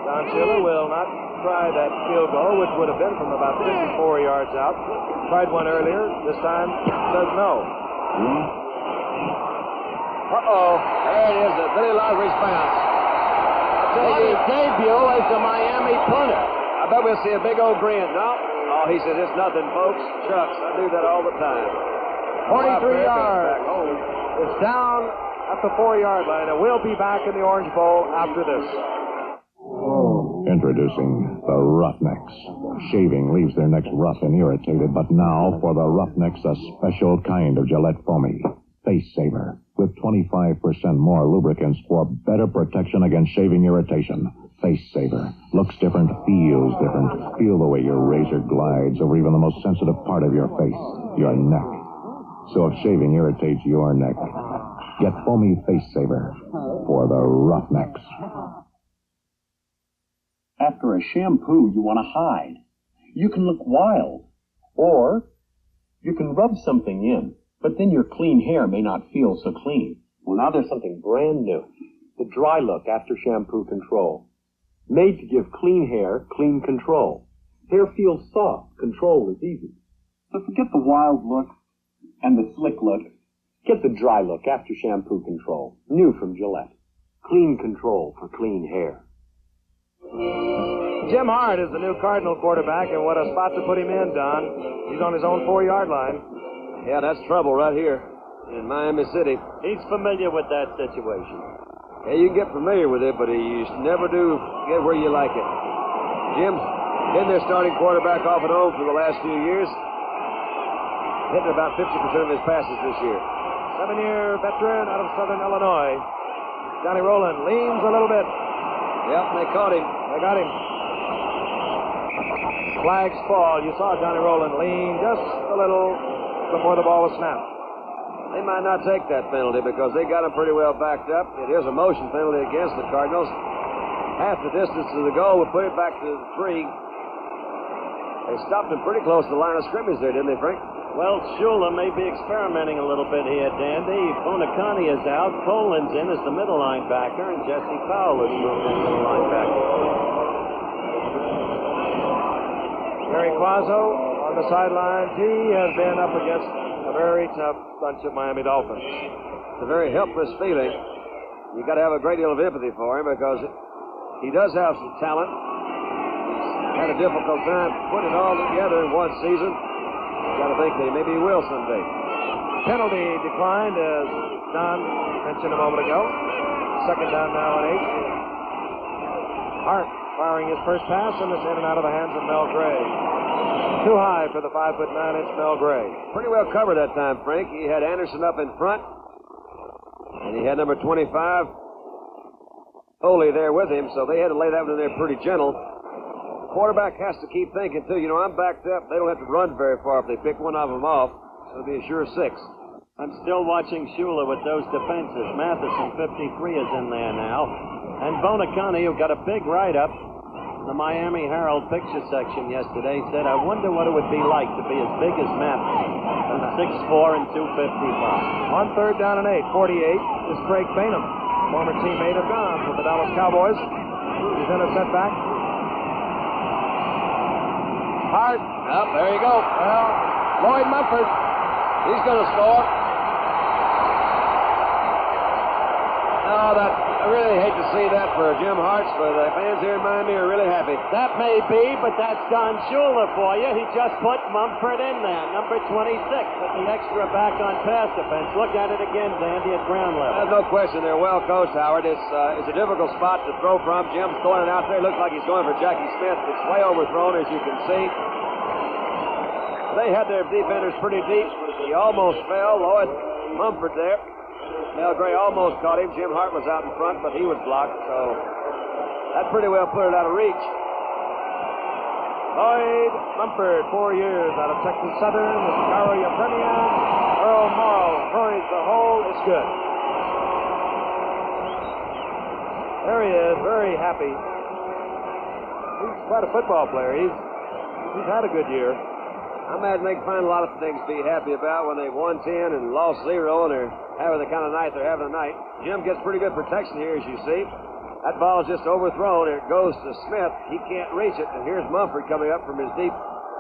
Don Shula will not try that field goal, which would have been from about 54 yards out. Tried one earlier. This time says no. Uh-oh. There it is, the Billy Loveridge bounce. What his debut as the Miami punter. I bet we'll see a big old grin. No. Oh, he says it's nothing, folks. Shucks, I do that all the time. 43 yards. It's down at the 4-yard line, and we'll be back in the Orange Bowl after this. Introducing the Roughnecks. Shaving leaves their necks rough and irritated, but now for the Roughnecks, a special kind of Gillette Foamy. Face Saver, with 25% more lubricants for better protection against shaving irritation. Face Saver. Looks different, feels different. Feel the way your razor glides over even the most sensitive part of your face, your neck. So if shaving irritates your neck, get Foamy Face Saver for the Roughnecks. After a shampoo, you want to hide. You can look wild. Or you can rub something in, but then your clean hair may not feel so clean. Well, now there's something brand new. The Dry Look After Shampoo Control. Made to give clean hair clean control. Hair feels soft. Control is easy. So forget the wild look and the slick look. Get the Dry Look After Shampoo Control. New from Gillette. Clean control for clean hair. Jim Hart is the new Cardinal quarterback, and what a spot to put him in, Don. He's on his own 4-yard line. Yeah, that's trouble right here in Miami City. He's familiar with that situation. Yeah, you can get familiar with it, but you never do get where you like it. Jim's been their starting quarterback off and on for the last few years, hitting about 50% of his passes this year. 7-year veteran out of Southern Illinois. Johnny Rowland leans a little bit. Yep, they caught him. They got him. Flags fall. You saw Johnny Rowland lean just a little before the ball was snapped. They might not take that penalty because they got him pretty well backed up. It is a motion penalty against the Cardinals. Half the distance to the goal would put it back to the 3. They stopped him pretty close to the line of scrimmage there, didn't they, Frank? Well, Shula may be experimenting a little bit here, Dandy. Bonacani is out. Colin's in as the middle linebacker, and Jesse Powell is moved into the linebacker. Gary Quazzo on the sidelines. He has been up against a very tough bunch of Miami Dolphins. It's a very helpless feeling. You got to have a great deal of empathy for him because he does have some talent. He's had a difficult time putting it all together in one season. Got to think that maybe he will someday. Penalty declined, as Don mentioned a moment ago. Second down now and 8. Hart firing his first pass, and it's in and out of the hands of Mel Gray. Too high for the 5'9" Mel Gray. Pretty well covered that time, Frank. He had Anderson up in front, and he had number 25 Foley there with him, so they had to lay that one in there pretty gentle. Quarterback has to keep thinking, too. You know, I'm backed up. They don't have to run very far if they pick one of them off. So it'll be a sure 6. I'm still watching Shula with those defenses. Matheson, 53, is in there now. And Bonacani, who got a big write-up in the Miami Herald picture section yesterday, said, I wonder what it would be like to be as big as Matheson. 6'4" and 255. On third down and 8, 48 is Craig Bainham, former teammate of Don for the Dallas Cowboys. He's in a setback. Hart. Oh, there you go. Well, Lloyd Mumford. He's going to score. Oh, I really hate to see that for Jim Hart, but the fans here in Miami are really happy. That may be, but that's Don Shula for you. He just put Mumford in there, number 26, with the extra back on pass defense. Look at it again, Dandy, at ground level. There's no question they're well coached, Howard. It's a difficult spot to throw from. Jim's throwing it out there. Looks like he's going for Jackie Smith. It's way overthrown, as you can see. They had their defenders pretty deep. He almost fell. Lloyd Mumford there. Mel Gray almost caught him. Jim Hart was out in front, but he was blocked, so that pretty well put it out of reach. Lloyd Mumford, 4 years out of Texas Southern, the Chicago Premiers. Earl Morrow hurries the hole. It's good. There he is, very happy. He's quite a football player. He's had a good year. I imagine they can find a lot of things to be happy about when they've won 10 and lost 0 and they're having the kind of night they're having tonight. Jim gets pretty good protection here, as you see. That ball is just overthrown. It goes to Smith. He can't reach it. And here's Mumford coming up from his deep.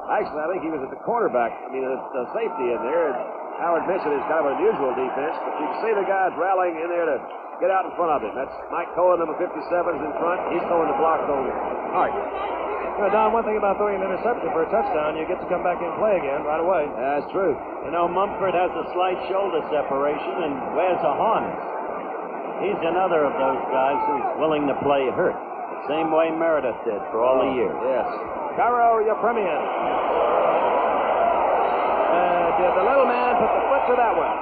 Actually, I think he was at the quarterback. I mean, the safety in there. And Howard mentioned it's kind of an unusual defense, but you can see the guys rallying in there to get out in front of him. That's Mike Cohen, number 57, is in front. He's throwing the block on Hart. Don, one thing about throwing an interception for a touchdown, you get to come back and play again right away. That's true. You know, Mumford has a slight shoulder separation and wears a harness. He's another of those guys who's willing to play hurt, the same way Meredith did for all the years. Yes. Caro Yepremian. Did the little man put the foot to that one?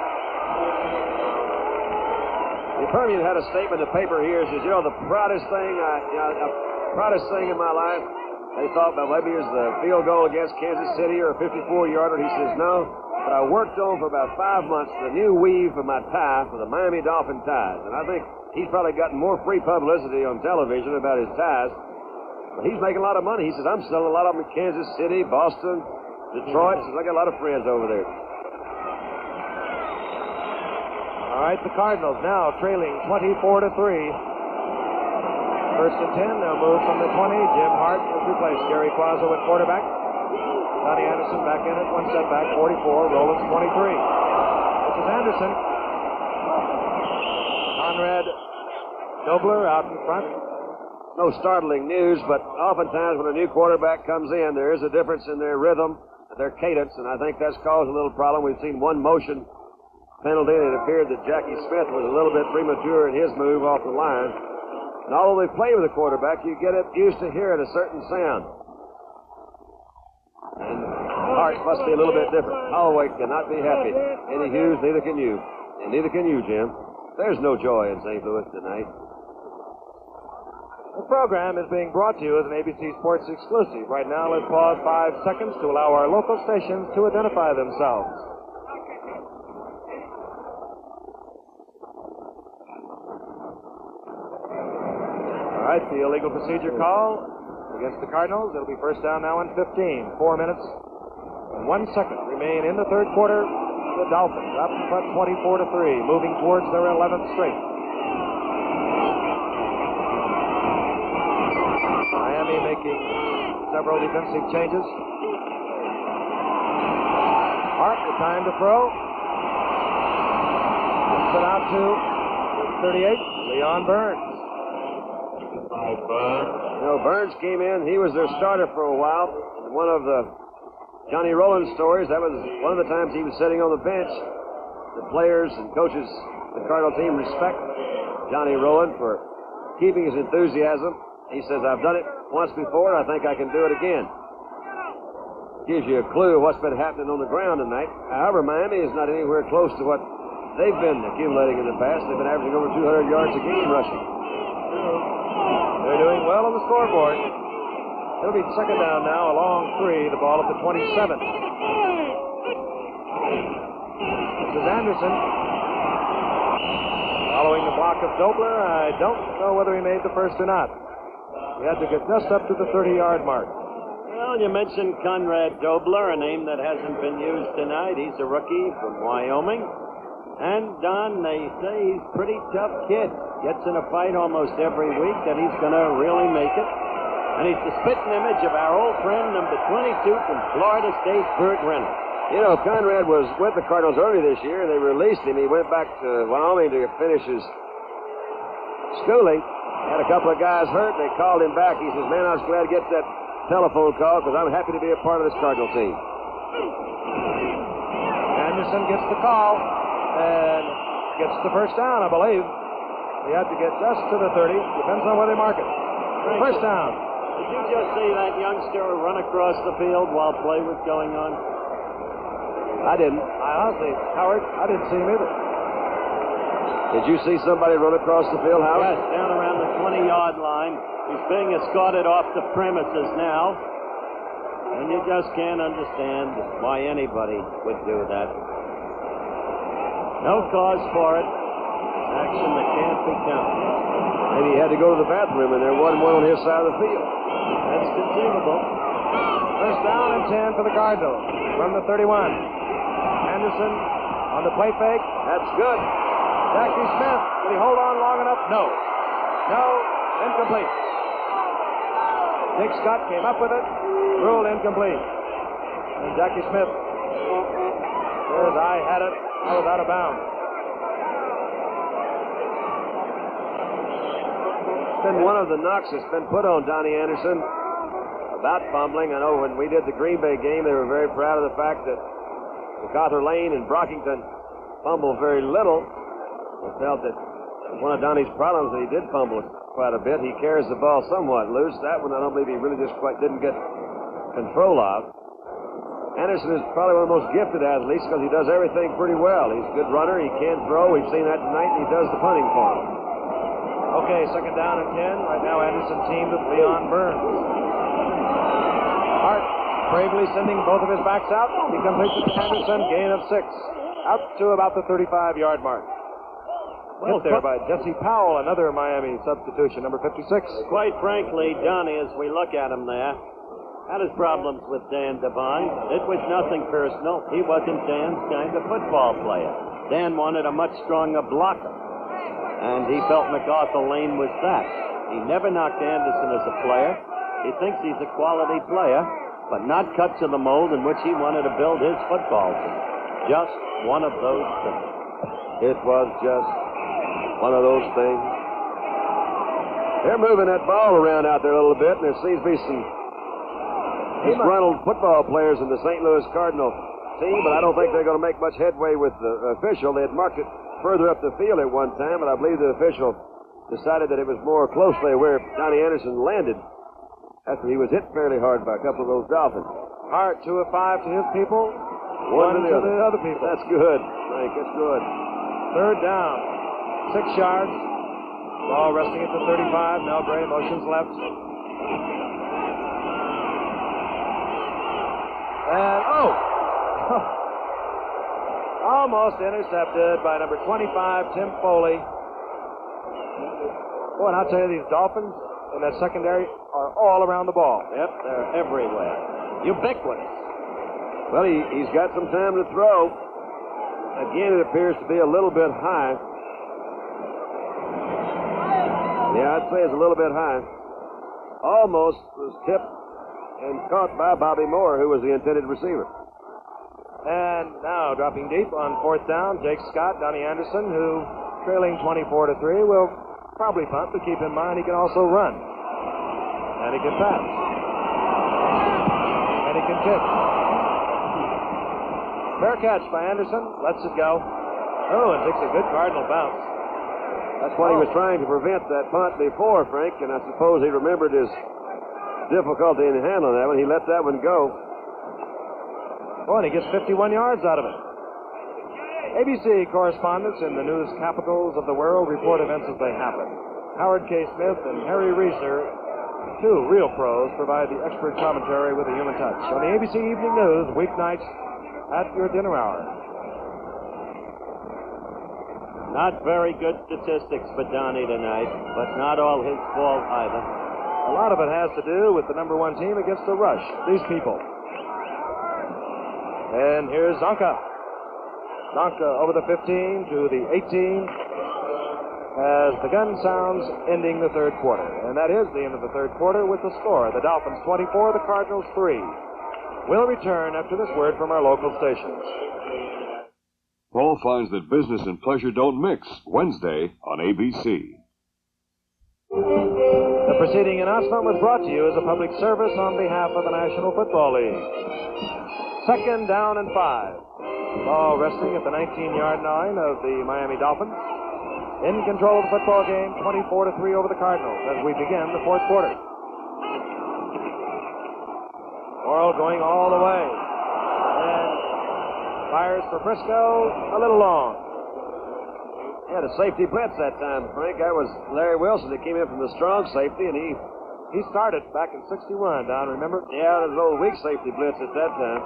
Yepremian had a statement in the paper here. He says, you know, the proudest thing in my life, they thought that maybe it was the field goal against Kansas City or a 54-yarder. He says, no, but I worked on for about 5 months the new weave for my tie for the Miami Dolphin ties. And I think he's probably gotten more free publicity on television about his ties. But he's making a lot of money. He says, I'm selling a lot of them in Kansas City, Boston, Detroit. He says, I got a lot of friends over there. All right, the Cardinals now trailing 24-3. First and 10, they'll move from the 20. Jim Hart will replace Gary Quazzo at quarterback. Donnie Anderson back in it, one setback, 44. Rollins 23. This is Anderson. Conrad Dobler out in front. No startling news, but oftentimes when a new quarterback comes in, there is a difference in their rhythm, their cadence, and I think that's caused a little problem. We've seen one motion penalty, and it appeared that Jackie Smith was a little bit premature in his move off the line. And although they play with a quarterback, you get used to hearing a certain sound. And Hart must be a little bit different. Holloway cannot be happy. Eddie Hughes, neither can you. And neither can you, Jim. There's no joy in St. Louis tonight. The program is being brought to you as an ABC Sports exclusive. Right now, let's pause 5 seconds to allow our local stations to identify themselves. All right, the illegal procedure call against the Cardinals. It'll be first down now in 15. 4 minutes and 1 second remain in the third quarter. The Dolphins up in front 24-3, moving towards their 11th straight. Miami making several defensive changes. Hart with time to throw. Gets it out to 38, Leon Burns. You know, Burns came in. He was their starter for a while. One of the Johnny Rowland stories, that was one of the times he was sitting on the bench. The players and coaches, the Cardinal team respect Johnny Rowland for keeping his enthusiasm. He says, I've done it once before, and I think I can do it again. Gives you a clue of what's been happening on the ground tonight. However, Miami is not anywhere close to what they've been accumulating in the past. They've been averaging over 200 yards a game rushing. They're doing well on the scoreboard. It'll be second down now, a long 3, the ball at the 27. This is Anderson. Following the block of Dobler, I don't know whether he made the first or not. He had to get just up to the 30-yard mark. Well, you mentioned Conrad Dobler, a name that hasn't been used tonight. He's a rookie from Wyoming. And, Don, they say he's a pretty tough kid. Gets in a fight almost every week, that he's going to really make it. And he's the spitting image of our old friend, number 22 from Florida State, Burt Reynolds. You know, Conrad was with the Cardinals early this year, and they released him. He went back to Wyoming to finish his schooling. Had a couple of guys hurt. They called him back. He says, man, I was glad to get that telephone call because I'm happy to be a part of this Cardinal team. Anderson gets the call and gets the first down, I believe. He had to get just to the 30. Depends on where they mark it. First down. Did you just see that youngster run across the field while play was going on? I didn't. Honestly, Howard, I didn't see him either. Did you see somebody run across the field, Howard? Yes, down around the 20-yard line. He's being escorted off the premises now. And you just can't understand why anybody would do that. No cause for it. Action that can't be counted. Maybe he had to go to the bathroom and there wasn't one on his side of the field. That's conceivable. First down and 10 for the Cardinals from the 31. Anderson on the play fake. That's good. Jackie Smith, did he hold on long enough? No. No, incomplete. Jake Scott came up with it, ruled incomplete. And Jackie Smith says, I had it, I was out of bounds. It's been one of the knocks that's been put on Donnie Anderson about fumbling. I know when we did the Green Bay game, they were very proud of the fact that MacArthur Lane and Brockington fumbled very little. I felt that one of Donnie's problems that he did fumble quite a bit. He carries the ball somewhat loose. That one I don't believe he really just quite didn't get control of. Anderson is probably one of the most gifted athletes because he does everything pretty well. He's a good runner. He can throw. We've seen that tonight, and he does the punting for him. Okay, second down and 10. Right now, Anderson teamed with Leon Burns. Hart bravely sending both of his backs out. He completes it to Anderson. Gain of 6. Out to about the 35-yard mark. Hit there by Jesse Powell, another Miami substitution, number 56. Quite frankly, Donnie, as we look at him there, had his problems with Dan Devine. It was nothing personal. He wasn't Dan's kind of football player. Dan wanted a much stronger blocker, and he felt MacArthur Lane was that. He never knocked Anderson as a player. He thinks he's a quality player, but not cut to the mold in which he wanted to build his football team. Just one of those things. It was just one of those things. They're moving that ball around out there a little bit, and there seems to be some disgruntled football players in the St. Louis Cardinal team, but I don't think they're going to make much headway with the official. They had marked it further up the field at one time, but I believe the official decided that it was more closely where Donnie Anderson landed after he was hit fairly hard by a couple of those Dolphins. Hart, 2 of 5 to his people, One to the other people. That's good, Frank. That's good. Third down, 6 yards. Ball resting at the 35. Mel Gray motions left. And, almost intercepted by number 25, Tim Foley. Boy, and I'll tell you, these Dolphins in that secondary are all around the ball. Yep, they're everywhere. Ubiquitous. Well, he's got some time to throw. Again, it appears to be a little bit high. Yeah, I'd say it's a little bit high. Almost was tipped and caught by Bobby Moore, who was the intended receiver. And now dropping deep on fourth down, Jake Scott, Donnie Anderson, who trailing 24-3, will probably punt, but keep in mind he can also run. And he can pass. And he can kick. Fair catch by Anderson. Lets it go. Oh, and takes a good Cardinal bounce. That's what he was trying to prevent that punt before, Frank, and I suppose he remembered his difficulty in handling that one. He let that one go. Oh, and he gets 51 yards out of it. ABC correspondents in the news capitals of the world report events as they happen. Howard K. Smith and Harry Reeser, 2 real pros, provide the expert commentary with a human touch. On the ABC Evening News, weeknights at your dinner hour. Not very good statistics for Donnie tonight, but not all his fault either. A lot of it has to do with the number 1 team against the rush. These people. And here's Zonka. Zonka over the 15 to the 18 as the gun sounds, ending the third quarter. And that is the end of the third quarter with the score. The Dolphins 24, the Cardinals 3. We'll return after this word from our local stations. Paul finds that business and pleasure don't mix. Wednesday on ABC. The preceding announcement was brought to you as a public service on behalf of the National Football League. Second down and 5. Ball resting at the 19-yard line of the Miami Dolphins. In control of the football game, 24-3 over the Cardinals as we begin the fourth quarter. Morrill going all the way. And fires for Briscoe, a little long. He had a safety blitz that time, Frank. That was Larry Wilson that came in from the strong safety, and he started back in 61, Don, remember? Yeah, there was an old weak safety blitz at that time.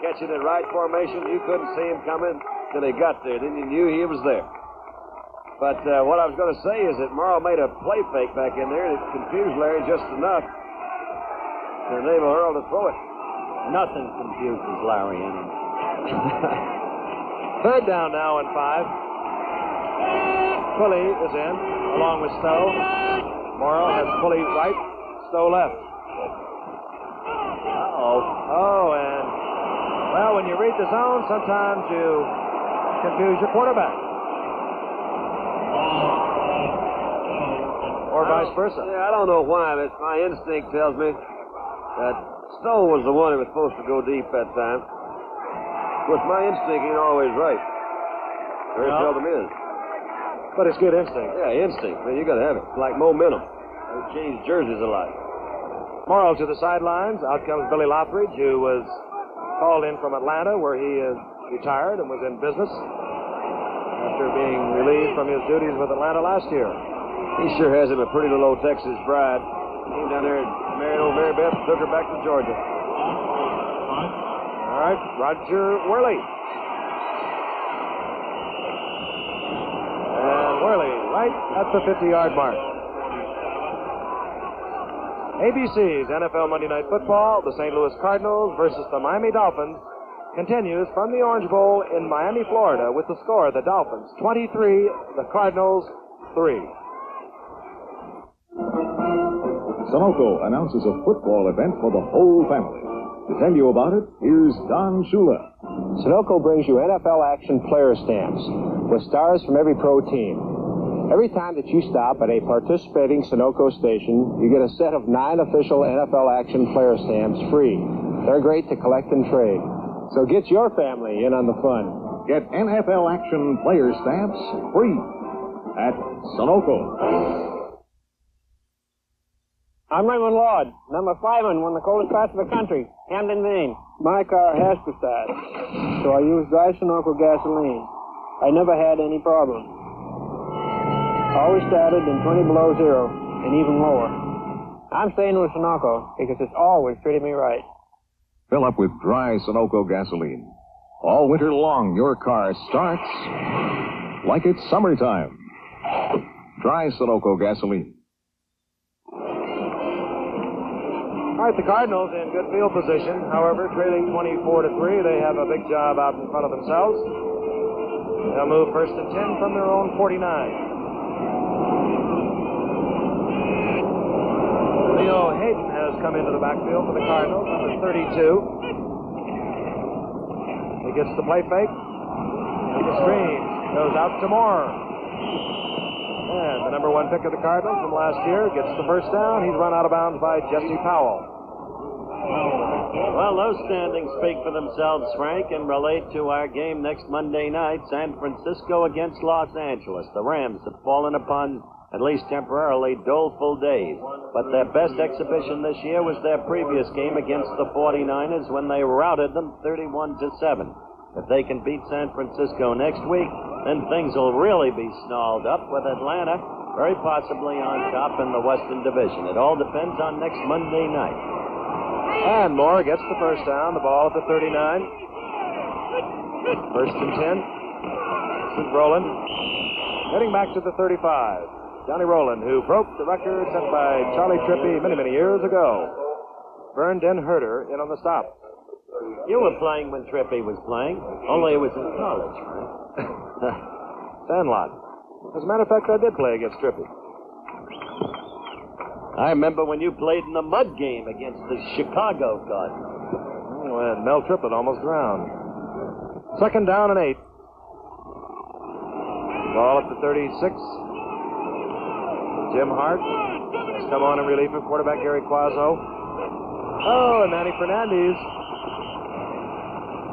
Catching in right formation, you couldn't see him coming. till he got there. Then you knew he was there. But what I was going to say is that Morrow made a play fake back in there, and it confused Larry just enough to enable Earl to throw it. Nothing confuses Larry any. Third down now and 5. Pulley is in, along with Stowe. Morrow has Pulley right, Stowe left. Oh, and, well, when you read the zone, sometimes you confuse your quarterback. Or vice versa. Yeah, I don't know why, but my instinct tells me that Stowe was the one who was supposed to go deep that time. Of course, my instinct ain't always right. Very seldom is. But it's good instinct. Yeah, instinct. Man, you got to have it. It's like momentum. They change jerseys a lot. Morrow to the sidelines. Out comes Billy Lothridge, who was called in from Atlanta, where he is retired and was in business after being relieved from his duties with Atlanta last year. He sure has him a pretty little old Texas bride. Came down there and married old Mary Beth and took her back to Georgia. All right, Roger Worley. And Worley right at the 50-yard mark. ABC's NFL Monday Night Football, the St. Louis Cardinals versus the Miami Dolphins, continues from the Orange Bowl in Miami, Florida, with the score: the Dolphins 23, the Cardinals 3. Sunoco announces a football event for the whole family. To tell you about it, here's Don Shula. Sunoco brings you NFL action player stamps with stars from every pro team. Every time that you stop at a participating Sunoco station, you get a set of 9 official NFL action player stamps free. They're great to collect and trade. So get your family in on the fun. Get NFL action player stamps free at Sunoco. I'm Raymond Lord. Number 5 won the coldest parts of the country, Camden, Maine. My car has to start, so I use dry Sunoco gasoline. I never had any problem. Always started in 20 below zero and even lower. I'm staying with Sunoco because it's always treated me right. Fill up with dry Sunoco gasoline. All winter long, your car starts like it's summertime. Dry Sunoco gasoline. All right, the Cardinals in good field position. However, trailing 24-3, they have a big job out in front of themselves. They'll move 1st and 10 from their own 49. Leo Hayden has come into the backfield for the Cardinals, number 32. He gets the play fake, and the screen goes out to Moore. And the number 1 pick of the Cardinals from last year gets the first down. He's run out of bounds by Jesse Powell. Well, those standings speak for themselves, Frank, and relate to our game next Monday night, San Francisco against Los Angeles. The Rams have fallen upon, at least temporarily, doleful days. But their best exhibition this year was their previous game against the 49ers when they routed them 31-7. If they can beat San Francisco next week, then things will really be snarled up with Atlanta very possibly on top in the Western Division. It all depends on next Monday night. And Moore gets the first down, the ball at the 39. 1st and 10. This is Rowland. Heading back to the 35. Johnny Rowland, who broke the record set by Charlie Trippey many, many years ago. Vern Den Herder in on the stop. You were playing when Trippey was playing, only it was in college, right? Sandlot. As a matter of fact, I did play against Trippey. I remember when you played in the mud game against the Chicago Cardinals. Well, Mel Triplett almost drowned. 2nd down and 8. Ball at the 36. Jim Hart has come on in relief of quarterback Gary Quazzo. Oh, and Manny Fernandez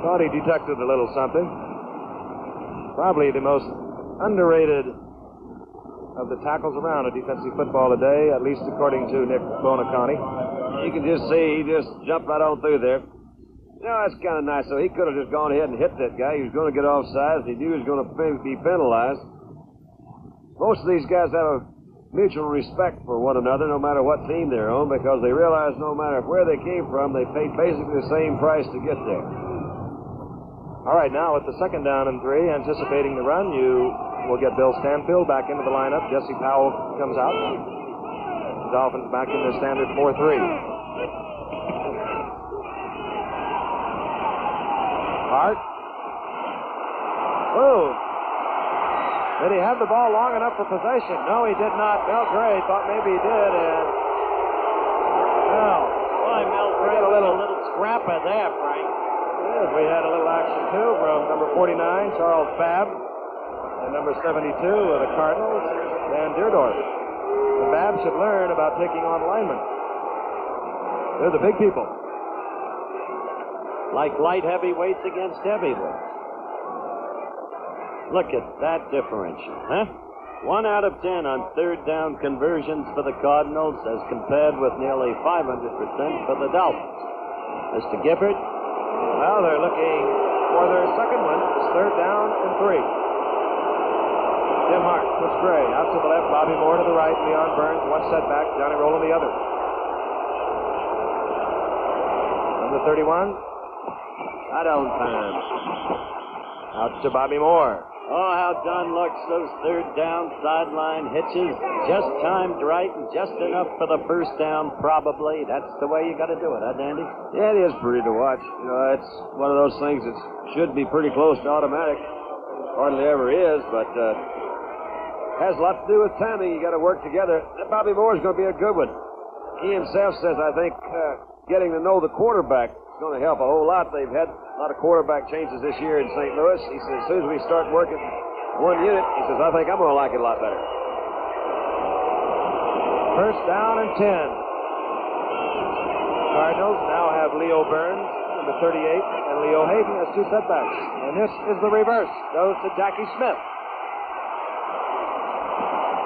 thought he detected a little something. Probably the most underrated of the tackles around a defensive football today, at least according to Nick Bonacani. You can just see he just jumped right on through there. You know, that's kind of nice. So he could have just gone ahead and hit that guy. He was going to get offsides. He knew he was going to be penalized. Most of these guys have a mutual respect for one another, no matter what team they're on, because they realize no matter where they came from, they paid basically the same price to get there. All right, now with the second down and 3, anticipating the run, you will get Bill Stanfield back into the lineup. Jesse Powell comes out. The Dolphins back in their standard 4-3. Hart. Oh. Did he have the ball long enough for possession? No, he did not. Mel Gray thought maybe he did, and boy, Mel Gray got a little scrapper there, Frank. Yes, we had a little action too from number 49, Charles Babb, and number 72 of the Cardinals, Dan Deerdorf. And Babb should learn about taking on linemen. They're the big people. Like light heavyweights against heavyweights. Look at that differential, huh? 1 out of 10 on third down conversions for the Cardinals as compared with nearly 500% for the Dolphins. Mr. Gifford? Well, they're looking for their second one. It's third down and 3. Jim Hart puts Gray out to the left, Bobby Moore to the right, Leon Burns, one setback, Johnny Rowland the other. Number 31. Out on time. Out to Bobby Moore. Oh, how Don looks. Those third down sideline hitches. Just timed right and just enough for the first down, probably. That's the way you got to do it, huh, Dandy? Yeah, it is pretty to watch. You know, it's one of those things that should be pretty close to automatic. Hardly ever is, but has a lot to do with timing. You got to work together. That Bobby Moore is going to be a good one. He himself says, I think, getting to know the quarterback is going to help a whole lot. They've had a lot of quarterback changes this year in St. Louis. He says, as soon as we start working one unit, he says, I think I'm going to like it a lot better. First down and 10. Cardinals now have Leo Burns, number 38, and Leo Hayden has 2 setbacks. And this is the reverse. Goes to Jackie Smith.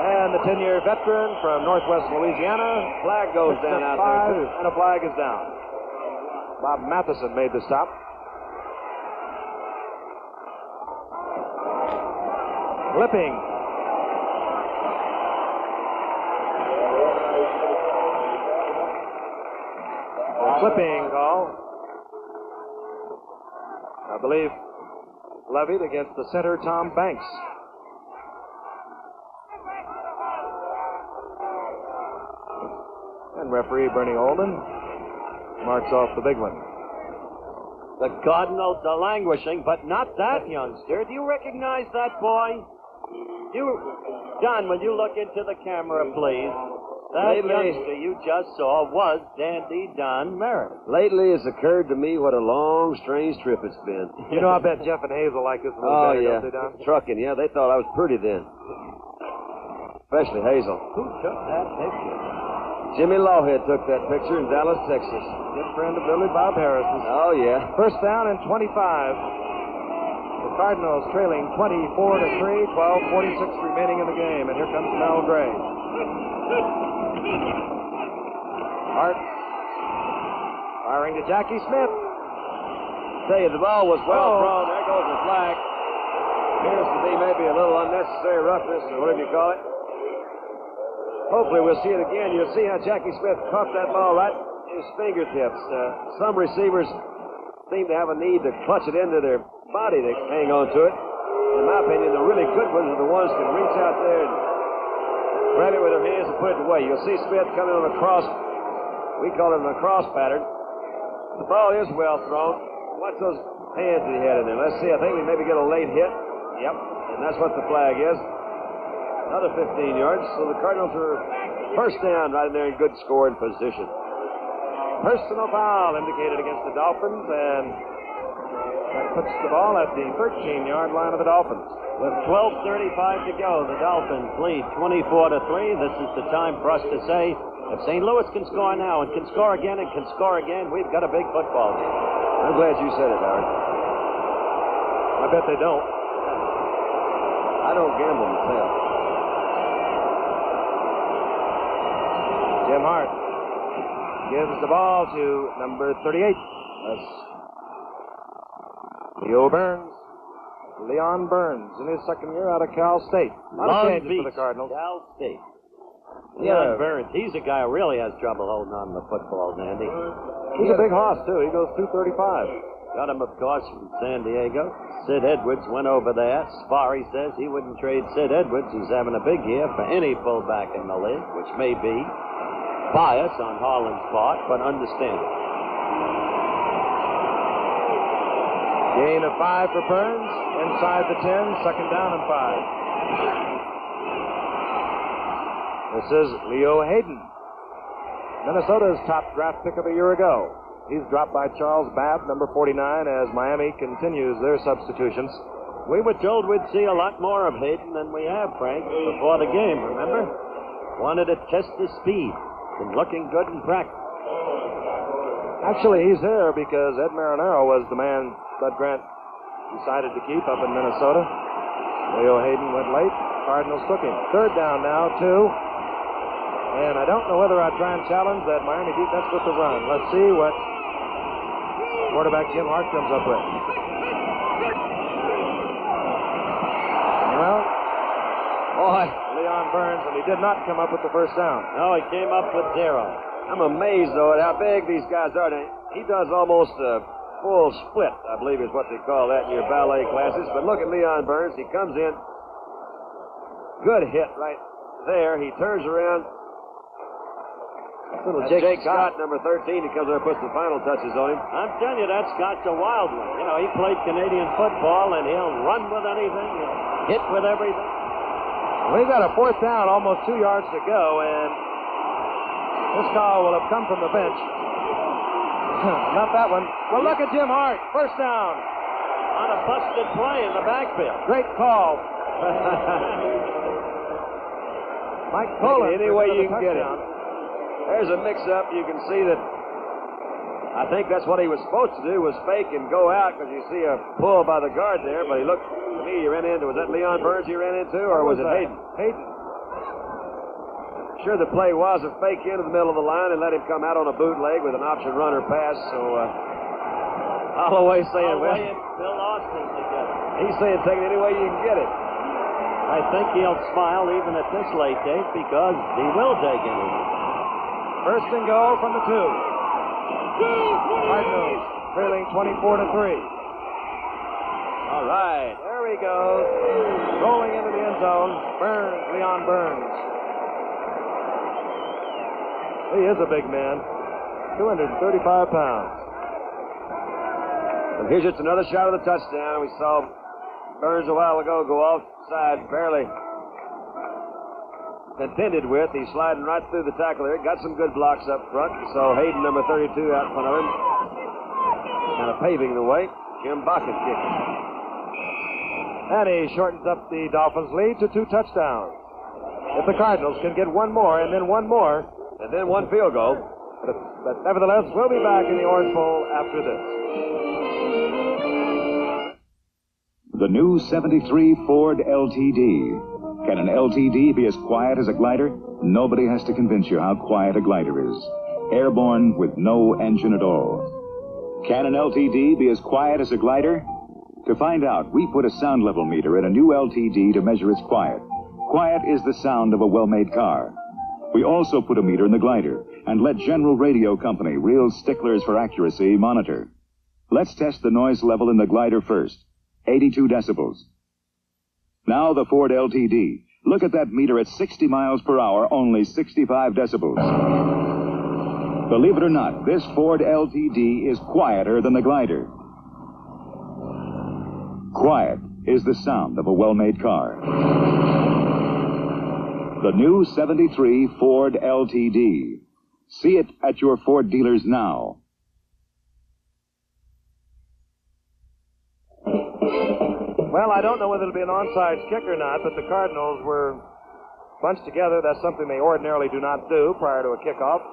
And the 10-year veteran from Northwest Louisiana. Flag goes down out there, too. And a flag is down. Bob Matheson made the stop. Flipping. Flipping call. I believe levied against the center, Tom Banks. And referee Bernie Olman marks off the big one. The Cardinals are languishing, but not that youngster. Do you recognize that boy? John, will you look into the camera, please? That youngster you just saw was Dandy Don Merritt. Lately, it's occurred to me what a long, strange trip it's been. You know, I bet Jeff and Hazel like this a little better, yeah. don't they, Don? Trucking, yeah. They thought I was pretty then. Especially Hazel. Who took that picture? Jimmy Lawhead took that picture in Dallas, Texas. Good friend of Billy Bob Harris's. Oh, yeah. First down and 25. The Cardinals trailing 24-3, 12:46 remaining in the game. And here comes Mel Gray. Hart firing to Jackie Smith. Tell you, the ball was well thrown. There goes the flag. Appears to be maybe a little unnecessary roughness, or whatever you call it. Hopefully we'll see it again. You'll see how Jackie Smith caught that ball right in his fingertips. Some receivers seem to have a need to clutch it into their body to hang on to it. In my opinion, the really good ones are the ones who can reach out there and grab it with their hands and put it away. You'll see Smith coming on a cross. We call it a cross pattern. The ball is well thrown. Watch those hands that he had in there. Let's see. I think we maybe get a late hit. Yep. And that's what the flag is. Another 15 yards. So the Cardinals are first down right in there in good scoring position. Personal foul indicated against the Dolphins, and that puts the ball at the 13-yard line of the Dolphins. With 12:35 to go, the Dolphins lead 24-3. This is the time for us to say, if St. Louis can score now and can score again and can score again, we've got a big football game. I'm glad you said it, Howard. I bet they don't. I don't gamble myself. Jim Hart gives the ball to number 38. That's Leo Burns. Leon Burns in his second year out of Cal State. A lot of changes for the Cardinals. Cal State. Leon Burns, he's a guy who really has trouble holding on to the football, Dandy. He's a big hoss, too. He goes 235. Got him, of course, from San Diego. Sid Edwards went over there. Sparry says he wouldn't trade Sid Edwards, who's having a big year, for any fullback in the league, which may be bias on Harlan's part, but understandable. Gain of 5 for Burns. Inside the 10, second down and 5. This is Leo Hayden, Minnesota's top draft pick of a year ago. He's dropped by Charles Babb, number 49, as Miami continues their substitutions. We were told we'd see a lot more of Hayden than we have, Frank, before the game, remember? Wanted to test his speed. Been looking good in practice. Actually, he's here because Ed Marinaro was the man Bud Grant decided to keep up in Minnesota. Leo Hayden went late. Cardinals took him. Third down now, 2. And I don't know whether I'd try and challenge that Miami defense with the run. Let's see what quarterback Jim Hart comes up with. Well, boy, Leon Burns, and he did not come up with the first down. No, he came up with 0. I'm amazed, though, at how big these guys are. He does almost a full split, I believe is what they call that in your ballet classes. But look at Leon Burns. He comes in. Good hit right there. He turns around. Little Jake Scott, number 13, he comes there and puts the final touches on him. I'm telling you, that Scott's a wild one. You know, he played Canadian football, and he'll run with anything, he'll hit with everything. We've got a fourth down, almost 2 yards to go, and this call will have come from the bench. Not that one. Well, look at Jim Hart. First down. On a busted play in the backfield. Great call. Mike Poland. Any way you can get it. There's a mix-up. You can see that I think that's what he was supposed to do, was fake and go out, because you see a pull by the guard there, but he looked to me, he ran into, was that Leon Burns he ran into, or was it Hayden? Hayden. Sure, the play was a fake into the middle of the line and let him come out on a bootleg with an option runner pass, so Holloway saying, well, Bill Austin together. He's saying take it any way you can get it. I think he'll smile even at this late date, because he will take anything. First and goal from the 2. Cardinals trailing 24-3. All right. There he goes. Rolling into the end zone. Burns, Leon Burns. He is a big man. 235 pounds. And here's just another shot of the touchdown. We saw Burns a while ago go offside, barely contended with. He's sliding right through the tackle there. Got some good blocks up front. So Hayden, number 32, out in front of him. Kind of paving the way. Jim Bakken kicking. And he shortens up the Dolphins' lead to 2 touchdowns. If the Cardinals can get one more, and then one more, and then one field goal. But nevertheless, we'll be back in the Orange Bowl after this. The new 73 Ford LTD. Can an LTD be as quiet as a glider? Nobody has to convince you how quiet a glider is. Airborne with no engine at all. Can an LTD be as quiet as a glider? To find out, we put a sound level meter in a new LTD to measure its quiet. Quiet is the sound of a well-made car. We also put a meter in the glider and let General Radio Company, real sticklers for accuracy, monitor. Let's test the noise level in the glider first. 82 decibels. Now the Ford LTD. Look at that meter at 60 miles per hour, only 65 decibels. Believe it or not, this Ford LTD is quieter than the glider. Quiet is the sound of a well-made car. The new 73 Ford LTD. See it at your Ford dealers now. Well, I don't know whether it'll be an onside kick or not, but the Cardinals were bunched together. That's something they ordinarily do not do prior to a kickoff.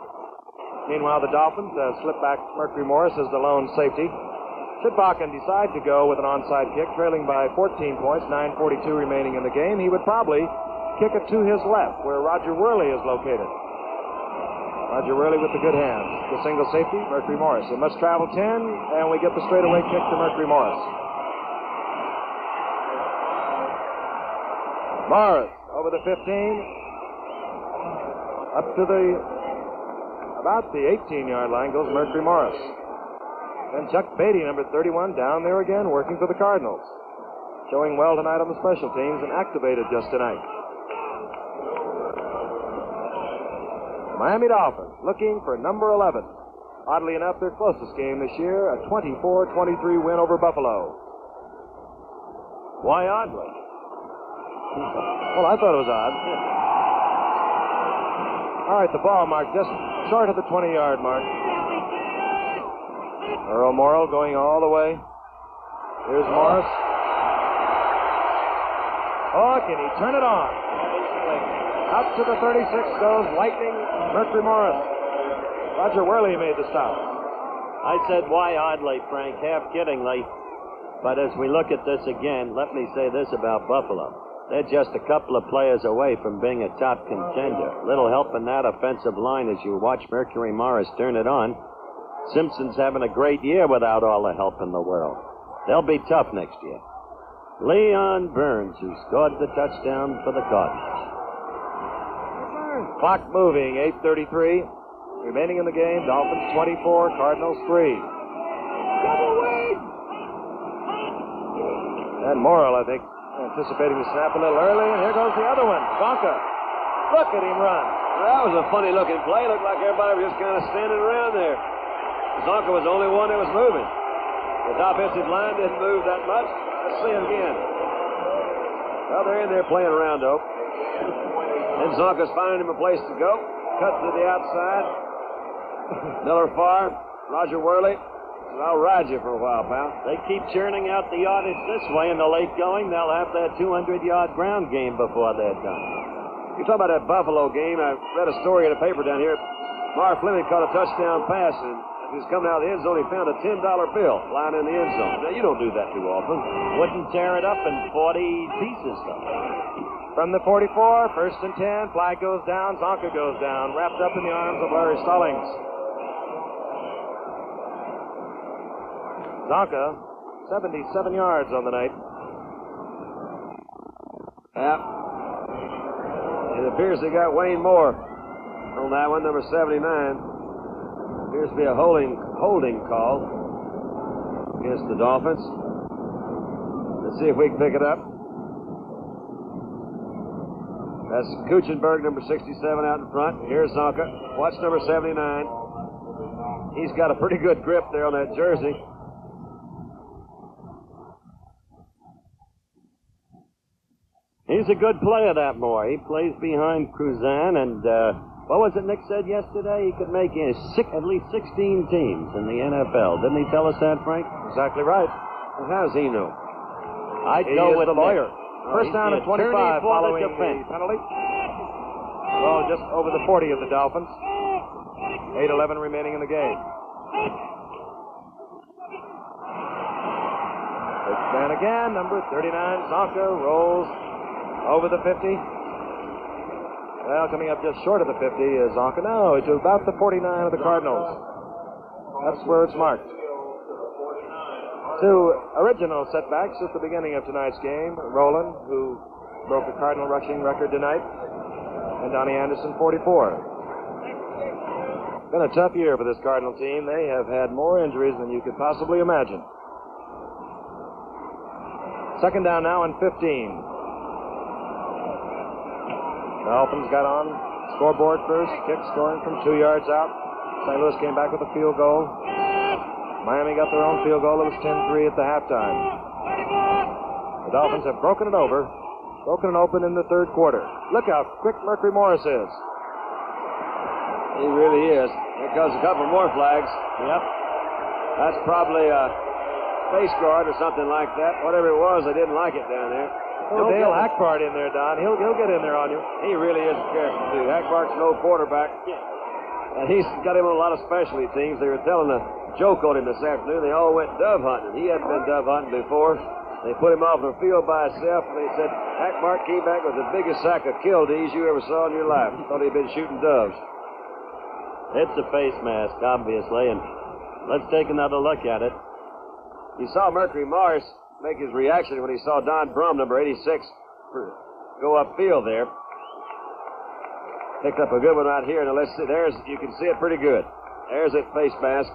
Meanwhile, the Dolphins slip back Mercury Morris as the lone safety. Should Bakken decide to go with an onside kick, trailing by 14 points, 9:42 remaining in the game, he would probably kick it to his left, where Roger Worley is located. Roger Worley with the good hands. The single safety, Mercury Morris. It must travel 10, and we get the straightaway kick to Mercury Morris. Morris over the 15, up to about the 18-yard line goes Mercury Morris. And Chuck Beatty, number 31, down there again, working for the Cardinals. Showing well tonight on the special teams and activated just tonight. Miami Dolphins looking for number 11. Oddly enough, their closest game this year, a 24-23 win over Buffalo. Why oddly? Well, I thought it was odd. All right, the ball marked just short of the 20-yard mark. Earl Morrall going all the way. Here's Morris. Oh, can he turn it on? Out to the 36 goes Lightning Mercury Morris. Roger Worley made the stop. I said, why oddly, Frank, half kiddingly. But as we look at this again, let me say this about Buffalo. They're just a couple of players away from being a top contender. Little help in that offensive line as you watch Mercury Morris turn it on. Simpson's having a great year without all the help in the world. They'll be tough next year. Leon Burns, who scored the touchdown for the Cardinals. Clock moving, 8:33. Remaining in the game, Dolphins 24, Cardinals 3. And Morrall, I think, anticipating the snap a little early, and here goes the other one, Zonka. Look at him run. Well, that was a funny-looking play. Looked like everybody was just kind of standing around there. Zonka was the only one that was moving. His offensive line didn't move that much. Let's see him again. Well, they're in there playing around, though. Then Zonka's finding him a place to go. Cut to the outside. Miller Farr, Roger Worley. I'll ride you for a while, pal. They keep churning out the yardage this way in the late going. They'll have that 200-yard ground game before they're done. You talk about that Buffalo game. I read a story in a paper down here. Mark Fleming caught a touchdown pass, and as he was coming out of the end zone, he found a $10 bill lying in the end zone. Now, you don't do that too often. Wouldn't tear it up in 40 pieces, though. From the 44, first and 10, flag goes down, Zonka goes down, wrapped up in the arms of Larry Stallings. Zonka, 77 yards on the night. Yeah. It appears they got Wayne Moore on that one, number 79. Appears to be a holding call against the Dolphins. Let's see if we can pick it up. That's Kuchenberg, number 67, out in front. Here's Zonka. Watch number 79. He's got a pretty good grip there on that jersey. He's a good player, that Moore. He plays behind Cruzan, and what was it Nick said yesterday? He could make at least 16 teams in the NFL. Didn't he tell us that, Frank? Exactly right. Well, how does he know? I'd go with the lawyer. Nick. First down at 25 following the penalty. Well, just over the 40 of the Dolphins. 8:11 remaining in the game. First man again, number 39, Zonka rolls over the 50. Well, coming up just short of the 50 is Zonka. No, it's about the 49 of the Cardinals. That's where it's marked. Two original setbacks at the beginning of tonight's game. Rowland, who broke the Cardinal rushing record tonight, and Donnie Anderson, 44. Been a tough year for this Cardinal team. They have had more injuries than you could possibly imagine. Second down now and 15. Dolphins got on scoreboard first. Kick scoring from 2 yards out. St. Louis came back with a field goal. Miami got their own field goal. It was 10-3 at the halftime. The Dolphins have broken it open in the third quarter. Look how quick Mercury Morris is. He really is. Here comes a couple more flags. Yep. That's probably a face guard or something like that. Whatever it was, they didn't like it down there. Oh, Dale Hackbart in there, Don. He'll get in there on you. He really is a character, too. Hackbart's no quarterback. And he's got him on a lot of specialty teams. They were telling a joke on him this afternoon. They all went dove hunting. He hadn't been dove hunting before. They put him off the field by himself, and they said, Hackbart came back with the biggest sack of kildees you ever saw in your life. He thought he'd been shooting doves. It's a face mask, obviously, and let's take another look at it. You saw Mercury Morris make his reaction when he saw Don Brum, number 86, go upfield there. Picked up a good one right here. Now let's see. You can see it pretty good. There's that face mask.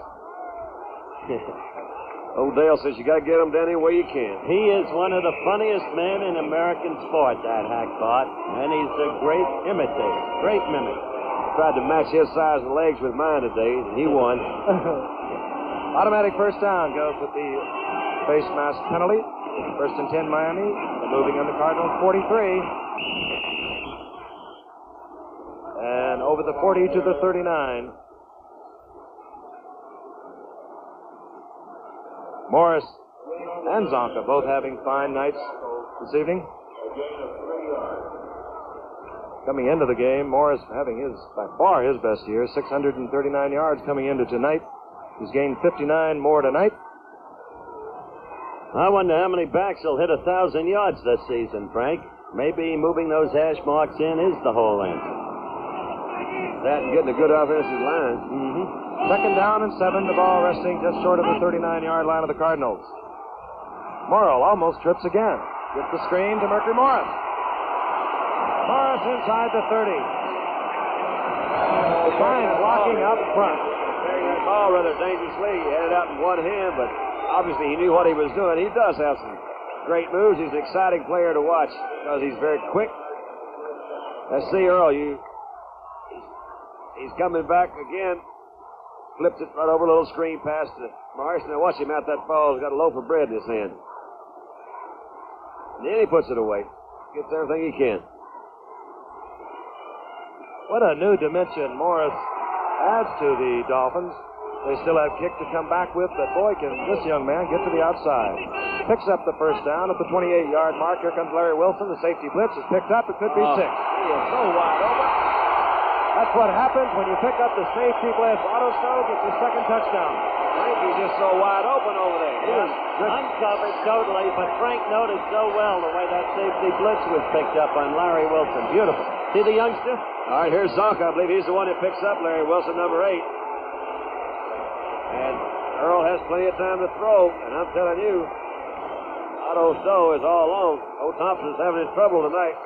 Old Dale says you got to get him any way you can. He is one of the funniest men in American sport, that Hackbart, and he's a great imitator, great mimic. Tried to match his size and legs with mine today, and he won. Automatic first down goes with the face mask penalty. First and 10 Miami. Moving on the Cardinals 43. And over the 40 to the 39. Morris and Zonka both having fine nights this evening. Coming into the game, Morris having by far his best year, 639 yards coming into tonight. He's gained 59 more tonight. I wonder how many backs will hit 1,000 yards this season, Frank. Maybe moving those hash marks in is the whole answer. That and getting a good offensive line. Second down and 7, the ball resting just short of the 39-yard line of the Cardinals. Morrill almost trips again. Gets the screen to Mercury Morris. Morris inside the 30. Fine blocking up front. Carrying that ball rather dangerously. He had it out in one hand, but obviously he knew what he was doing. He does have some great moves. He's an exciting player to watch because he's very quick. Let's see, Earl. He's coming back again. Flips it right over, a little screen pass to Morris. Now watch him out that ball. He's got a loaf of bread in his hand. And then he puts it away. Gets everything he can. What a new dimension Morris adds to the Dolphins. They still have kick to come back with, but boy, can this young man get to the outside. Picks up the first down at the 28-yard mark. Here comes Larry Wilson. The safety blitz is picked up. It could be 6. He is so wide open. That's what happens when you pick up the safety blitz. Otto Snow gets his second touchdown. Frank, he's just so wide open over there. He was uncovered totally, but Frank noticed so well the way that safety blitz was picked up on Larry Wilson. Beautiful. See the youngster? All right, here's Zonka. I believe he's the one that picks up Larry Wilson, number 8. And Earl has plenty of time to throw, and I'm telling you, Otto Stowe is all alone. Old Thompson's having his trouble tonight.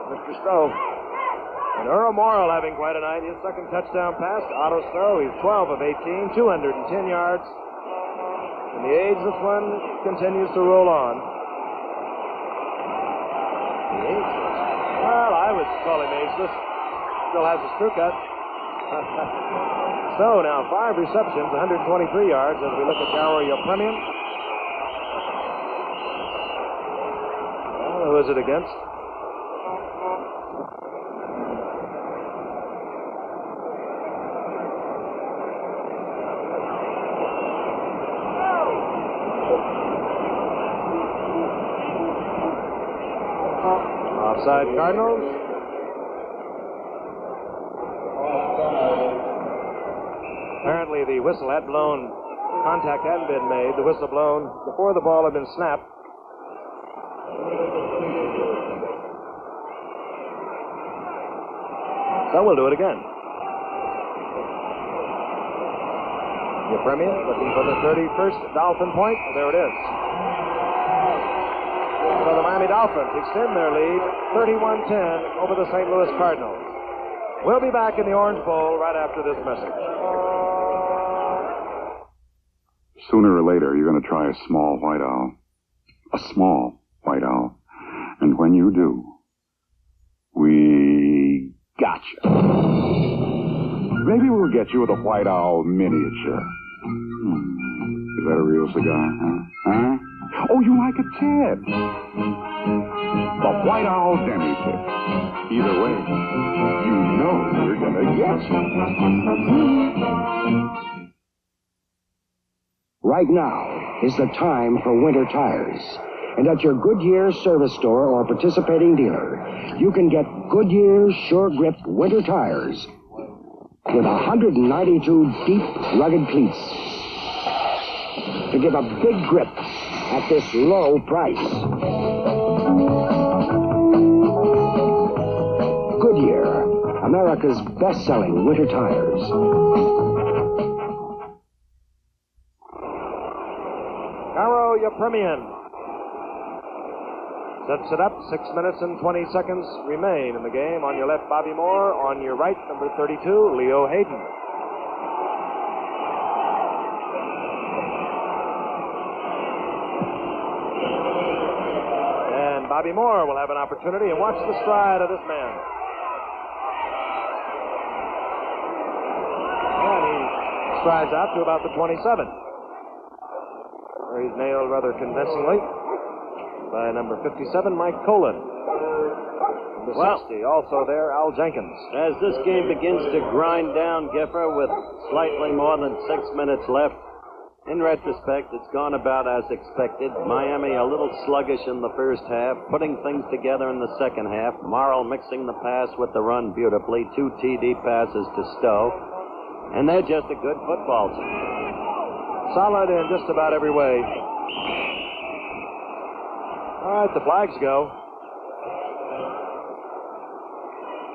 Mr. Stowe. And Earl Morrill having quite a night. His second touchdown pass to Otto Stowe. He's 12 of 18, 210 yards. And the ageless one continues to roll on. The ageless? Well, I would call him ageless. Still has his screw cut. So now 5 receptions, 123 yards as we look at Garo Yepremian. Well, who is it against? Offside Cardinals. Apparently the whistle had blown, contact hadn't been made. The whistle blown before the ball had been snapped. So we'll do it again. Yepremian looking for the 31st Dolphin point. There it is. So the Miami Dolphins extend their lead 31-10 over the St. Louis Cardinals. We'll be back in the Orange Bowl right after this message. Sooner or later, you're going to try a small white owl. A small white owl. And when you do, we gotcha. Maybe we'll get you with a white owl miniature. Is that a real cigar, huh? Oh, you like a tip? The White Owl Demi Tip. Either way, you know we're going to get you. Right now is the time for winter tires. And at your Goodyear service store or participating dealer, you can get Goodyear Sure Grip winter tires with 192 deep, rugged cleats to give a big grip at this low price. Goodyear, America's best-selling winter tires. Garo Yepremian sets it up. 6 minutes and 20 seconds remain in the game. On your left, Bobby Moore. On your right, number 32, Leo Hayden. Bobby Moore will have an opportunity, and watch the stride of this man. And he strides out to about the 27, where he's nailed rather convincingly by number 57, Mike Colin. Number 60, also there, Al Jenkins. As this game begins to grind down, Giffer, with slightly more than 6 minutes left, in retrospect, it's gone about as expected. Miami a little sluggish in the first half, putting things together in the second half. Morrow mixing the pass with the run beautifully. 2 TD passes to Stowe. And they're just a good football team. Solid in just about every way. All right, the flags go.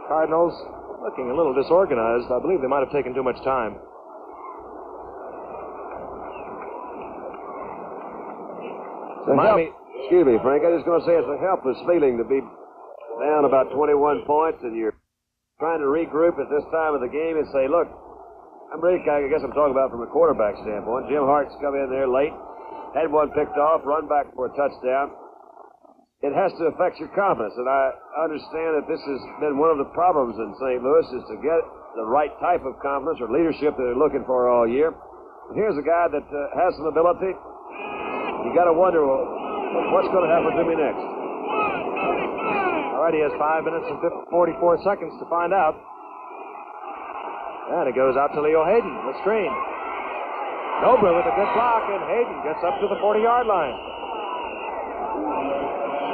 Cardinals looking a little disorganized. I believe they might have taken too much time. Miami, excuse me, Frank, I was just going to say it's a helpless feeling to be down about 21 points and you're trying to regroup at this time of the game and say, look, I guess I'm talking about from a quarterback standpoint. Jim Hart's come in there late, had one picked off, run back for a touchdown. It has to affect your confidence, and I understand that this has been one of the problems in St. Louis is to get the right type of confidence or leadership that they're looking for all year. And here's a guy that has some ability. You got to wonder, well, what's going to happen to me next? All right, he has 5 minutes and 44 seconds to find out. And it goes out to Leo Hayden, the screen. Dobra with a good block, and Hayden gets up to the 40-yard line.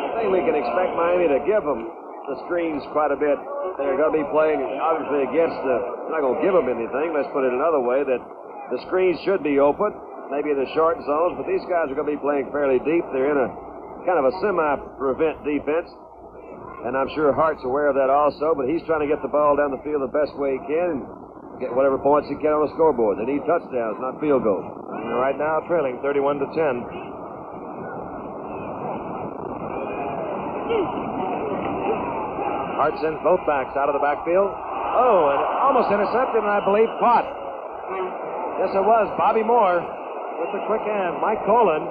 I think we can expect Miami to give them the screens quite a bit. They're going to be playing, obviously, against they're not going to give them anything. Let's put it another way, that the screens should be open. Maybe in the short zones, but these guys are going to be playing fairly deep. They're in a kind of a semi-prevent defense, and I'm sure Hart's aware of that also, but he's trying to get the ball down the field the best way he can and get whatever points he can on the scoreboard. They need touchdowns, not field goals. And right now, trailing 31-10. Hart sends both backs out of the backfield. Oh, and almost intercepted, and I believe caught. Yes, it was Bobby Moore with the quick hand. Mike Colin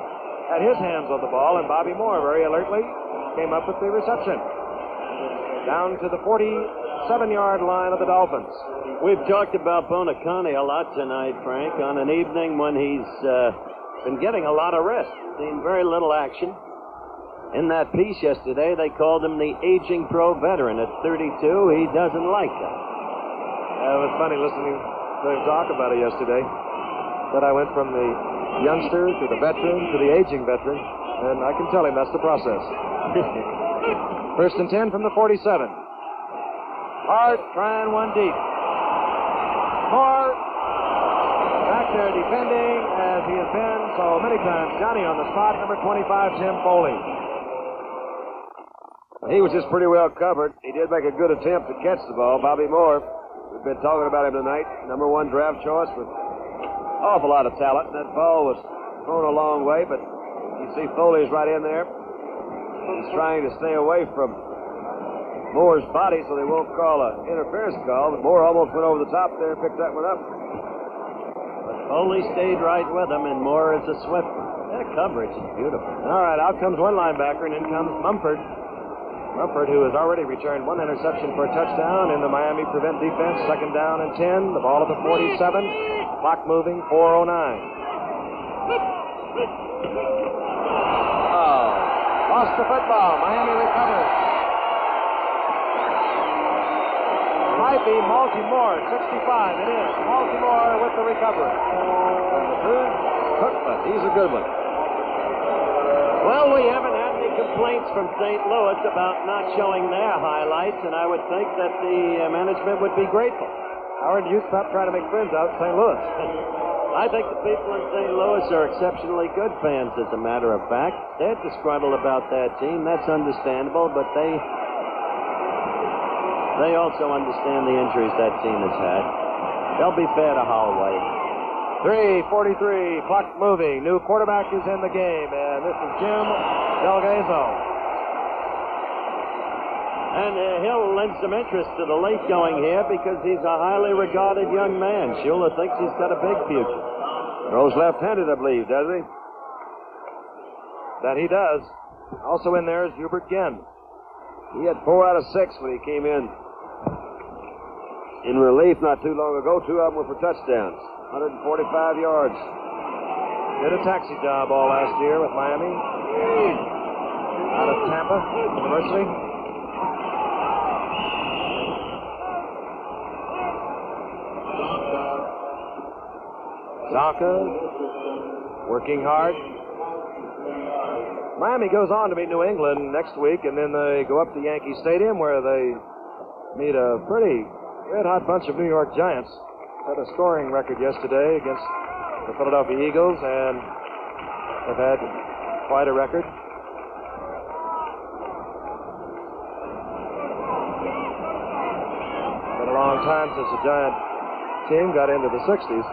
had his hands on the ball, and Bobby Moore very alertly came up with the reception. Down to the 47-yard line of the Dolphins. We've talked about Bonacone a lot tonight, Frank, on an evening when he's been getting a lot of rest, seen very little action. In that piece yesterday, they called him the aging pro veteran. At 32, he doesn't like that. It was funny listening to him talk about it yesterday, that I went from the youngster to the veteran to the aging veteran, and I can tell him that's the process. First and 10 from the 47. Hart trying one deep. Moore back there defending as he has been so many times. Johnny on the spot, number 25, Tim Foley. He was just pretty well covered. He did make a good attempt to catch the ball. Bobby Moore, we've been talking about him tonight. Number 1 draft choice with awful lot of talent. That ball was thrown a long way, but you see Foley's right in there. He's trying to stay away from Moore's body so they won't call an interference call, but Moore almost went over the top there and picked that one up. But Foley stayed right with him, and Moore is a swift. That coverage is beautiful. All right, out comes one linebacker, and in comes Mumford. Mumford, who has already returned one interception for a touchdown in the Miami prevent defense. Second down and 10. The ball at the 47. Clock moving, 4:09. Oh, lost the football. Miami recovers. Might be Baltimore, 65. It is. Baltimore with the recovery. Cookman, he's a good one. Well, we haven't had any complaints from St. Louis about not showing their highlights, and I would think that the management would be grateful. Howard, you stop trying to make friends out in St. Louis. I think the people in St. Louis are exceptionally good fans, as a matter of fact. They're disgruntled about that team. That's understandable, but they also understand the injuries that team has had. They'll be fair to Holloway. 3:43, clock moving. New quarterback is in the game, and this is Jim Delgado. And he'll lend some interest to the late going here because he's a highly regarded young man. Shula thinks he's got a big future. Throws left-handed, I believe, does he? That he does. Also in there is Hubert Ginn. He had 4 out of 6 when he came in relief not too long ago. 2 of them were for touchdowns. 145 yards. Did a taxi job all last year with Miami. Out of Tampa University. Zonka working hard. Miami goes on to meet New England next week, and then they go up to Yankee Stadium where they meet a pretty red-hot bunch of New York Giants. Set a scoring record yesterday against the Philadelphia Eagles, and have had quite a record. Been a long time since the Giant team got into the 60s.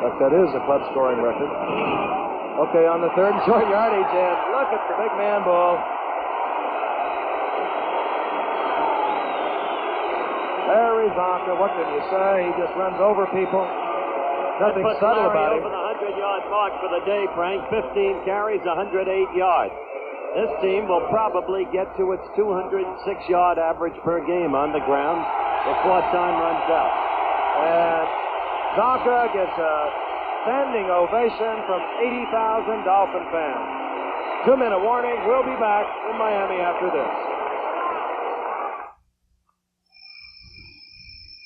But that is a club scoring record. Okay, on the 3rd and short yardage, and look at the big man ball. Larry Zonka, what can you say? He just runs over people. Nothing subtle about him. Over the 100-yard mark for the day, Frank. 15 carries, 108 yards. This team will probably get to its 206-yard average per game on the ground before time runs out. And Zonka gets a standing ovation from 80,000 Dolphin fans. 2-minute warning. We'll be back in Miami after this.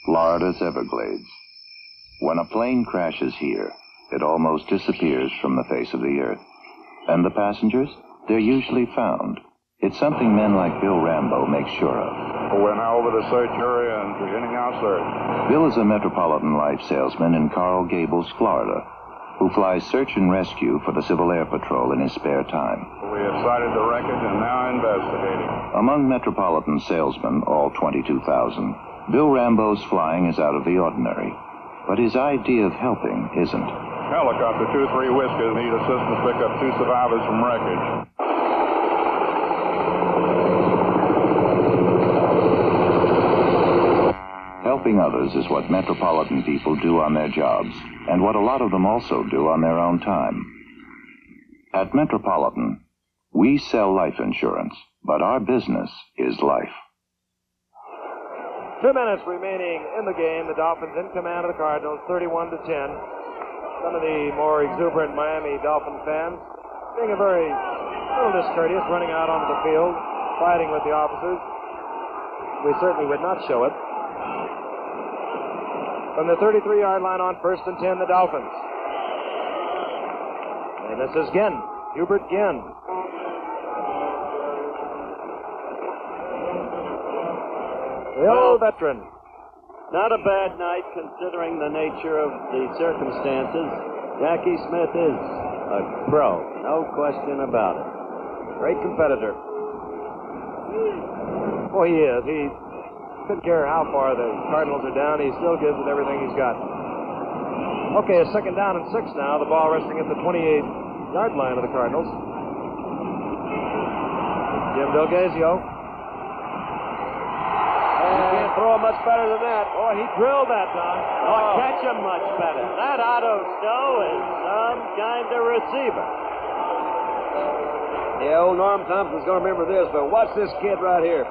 Florida's Everglades. When a plane crashes here, it almost disappears from the face of the earth. And the passengers? They're usually found. It's something men like Bill Rambo make sure of. We're now over the search area and beginning our search. Bill is a Metropolitan Life salesman in Coral Gables, Florida, who flies search and rescue for the Civil Air Patrol in his spare time. We have sighted the wreckage and now investigating. Among Metropolitan salesmen, all 22,000, Bill Rambo's flying is out of the ordinary. But his idea of helping isn't. Helicopter 23 Whiskers need assistance to pick up 2 survivors from wreckage. Helping others is what Metropolitan people do on their jobs, and what a lot of them also do on their own time. At Metropolitan, we sell life insurance, but our business is life. 2 minutes remaining in the game. The Dolphins in command of the Cardinals, 31-10. Some of the more exuberant Miami Dolphin fans being a little discourteous, running out onto the field, fighting with the officers. We certainly would not show it. From the 33-yard line on 1st and 10, the Dolphins. And this is Ginn, Hubert Ginn. The old veteran. Not a bad night considering the nature of the circumstances. Jackie Smith is a pro, no question about it. Great competitor. Boy, he is. He couldn't care how far the Cardinals are down. He still gives it everything he's got. Okay, a 2nd down and 6 now. The ball resting at the 28-yard line of the Cardinals. Jim Delgazio. You can't throw him much better than that. Boy, he drilled that time. Oh, catch him much better. That Otto Stowe is some kind of receiver. Yeah, old Norm Thompson's going to remember this, but watch this kid right here.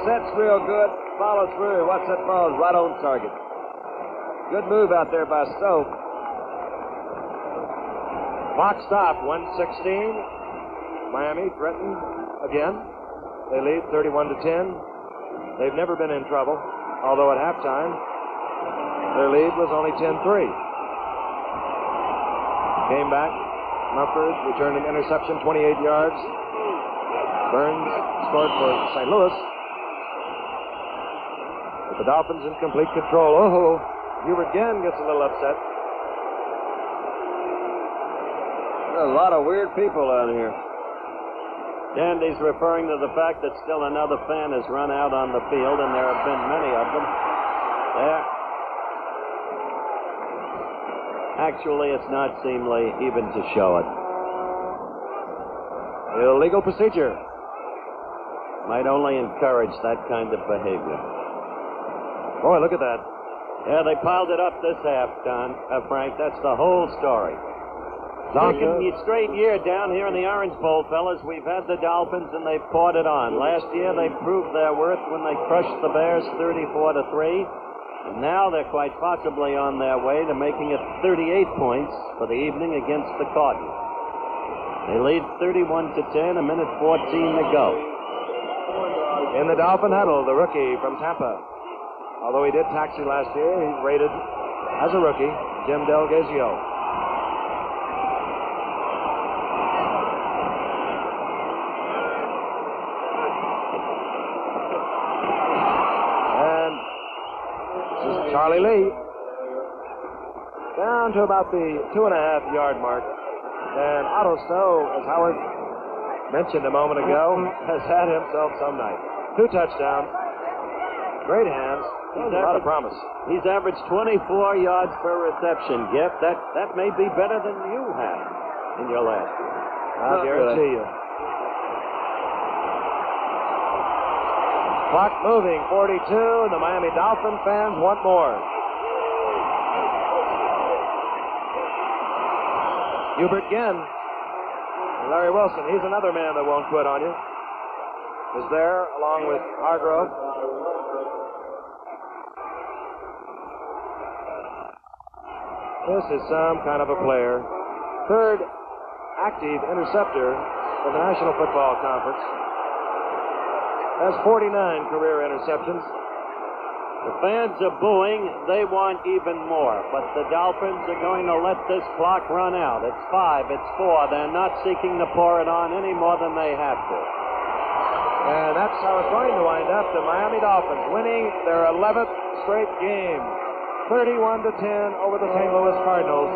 Sets real good, follows through, and watch that ball is right on target. Good move out there by Stowe. Clock stop, 1:16. Miami threatened again. They lead 31-10. They've never been in trouble, although at halftime, their lead was only 10-3. Came back. Mumford returned an interception, 28 yards. Burns scored for St. Louis. But the Dolphins in complete control. Oh, Hubert Ginn gets a little upset. There's a lot of weird people out here. Dandy's referring to the fact that still another fan has run out on the field, and there have been many of them. There. Actually, it's not seemly even to show it. Illegal procedure. Might only encourage that kind of behavior. Boy, look at that. Yeah, they piled it up this half, Frank. That's the whole story. Second straight year down here in the Orange Bowl, fellas. We've had the Dolphins, and they've poured it on. Last year, they proved their worth when they crushed the Bears 34-3. And now they're quite possibly on their way to making it 38 points for the evening against the Cardinals. They lead 31-10, a minute 14 to go. In the Dolphin huddle, the rookie from Tampa. Although he did taxi last year, he's rated as a rookie, Jim Delgazio. Charlie Lee down to about the 2.5-yard mark. And Otto Snow, as Howard mentioned a moment ago, has had himself some night. 2 touchdowns. Great hands. A lot of promise. He's averaged 24 yards per reception, Giff. That may be better than you had in your last year. I guarantee you. Clock moving, 42, and the Miami Dolphin fans want more. Hubert Ginn, Larry Wilson, he's another man that won't quit on you. Is there, along with Hargrove. This is some kind of a player. Third active interceptor in the National Football Conference. Has 49 career interceptions. The fans are booing. They want even more. But the Dolphins are going to let this clock run out. It's 5. It's 4. They're not seeking to pour it on any more than they have to. And that's how it's going to wind up. The Miami Dolphins winning their 11th straight game. 31-10 over the St. Louis Cardinals.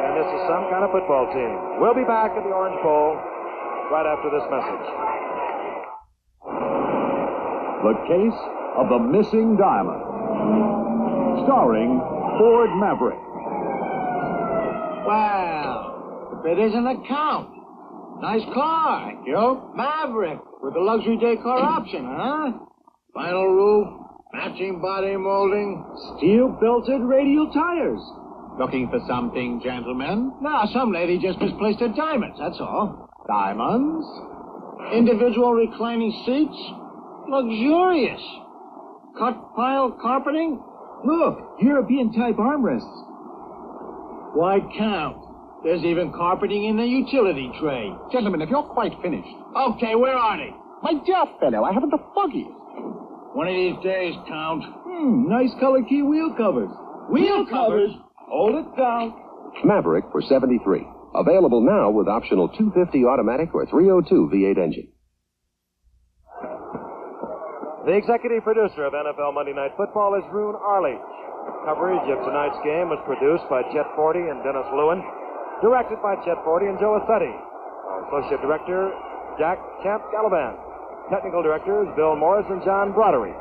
And this is some kind of football team. We'll be back at the Orange Bowl right after this message. The Case of the Missing Diamond. Starring Ford Maverick. Well, if it isn't a Count. Nice car, yo. Maverick with the luxury decor option, huh? Vinyl roof, matching body molding, steel-belted radial tires. Looking for something, gentlemen? No, some lady just misplaced her diamonds, that's all. Diamonds? Individual reclining seats? Luxurious. Cut pile carpeting? Look, European-type armrests. Why Count? There's even carpeting in the utility tray. Gentlemen, if you're quite finished. Okay, where are they? My dear fellow, I haven't the foggiest. One of these days, Count. Nice color key wheel covers. Wheel covers? Hold it down. Maverick for $73. Available now with optional 250 automatic or 302 V8 engine. The executive producer of NFL Monday Night Football is Roone Arledge. Coverage of tonight's game was produced by Chet Forty and Dennis Lewin. Directed by Chet Forty and Joe Assetti. Our Associate Director, Jack Champ Gallivan. Technical Directors, Bill Morris and John Broderick.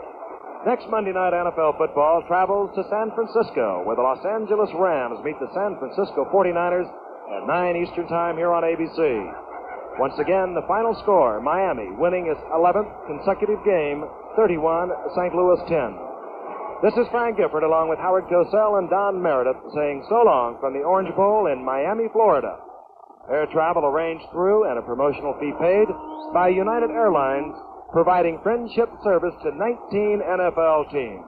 Next Monday night, NFL football travels to San Francisco, where the Los Angeles Rams meet the San Francisco 49ers at 9 Eastern Time here on ABC. Once again, the final score, Miami winning its 11th consecutive game, 31, St. Louis 10. This is Frank Gifford along with Howard Cosell and Don Meredith saying so long from the Orange Bowl in Miami, Florida. Air travel arranged through and a promotional fee paid by United Airlines, providing friendship service to 19 NFL teams.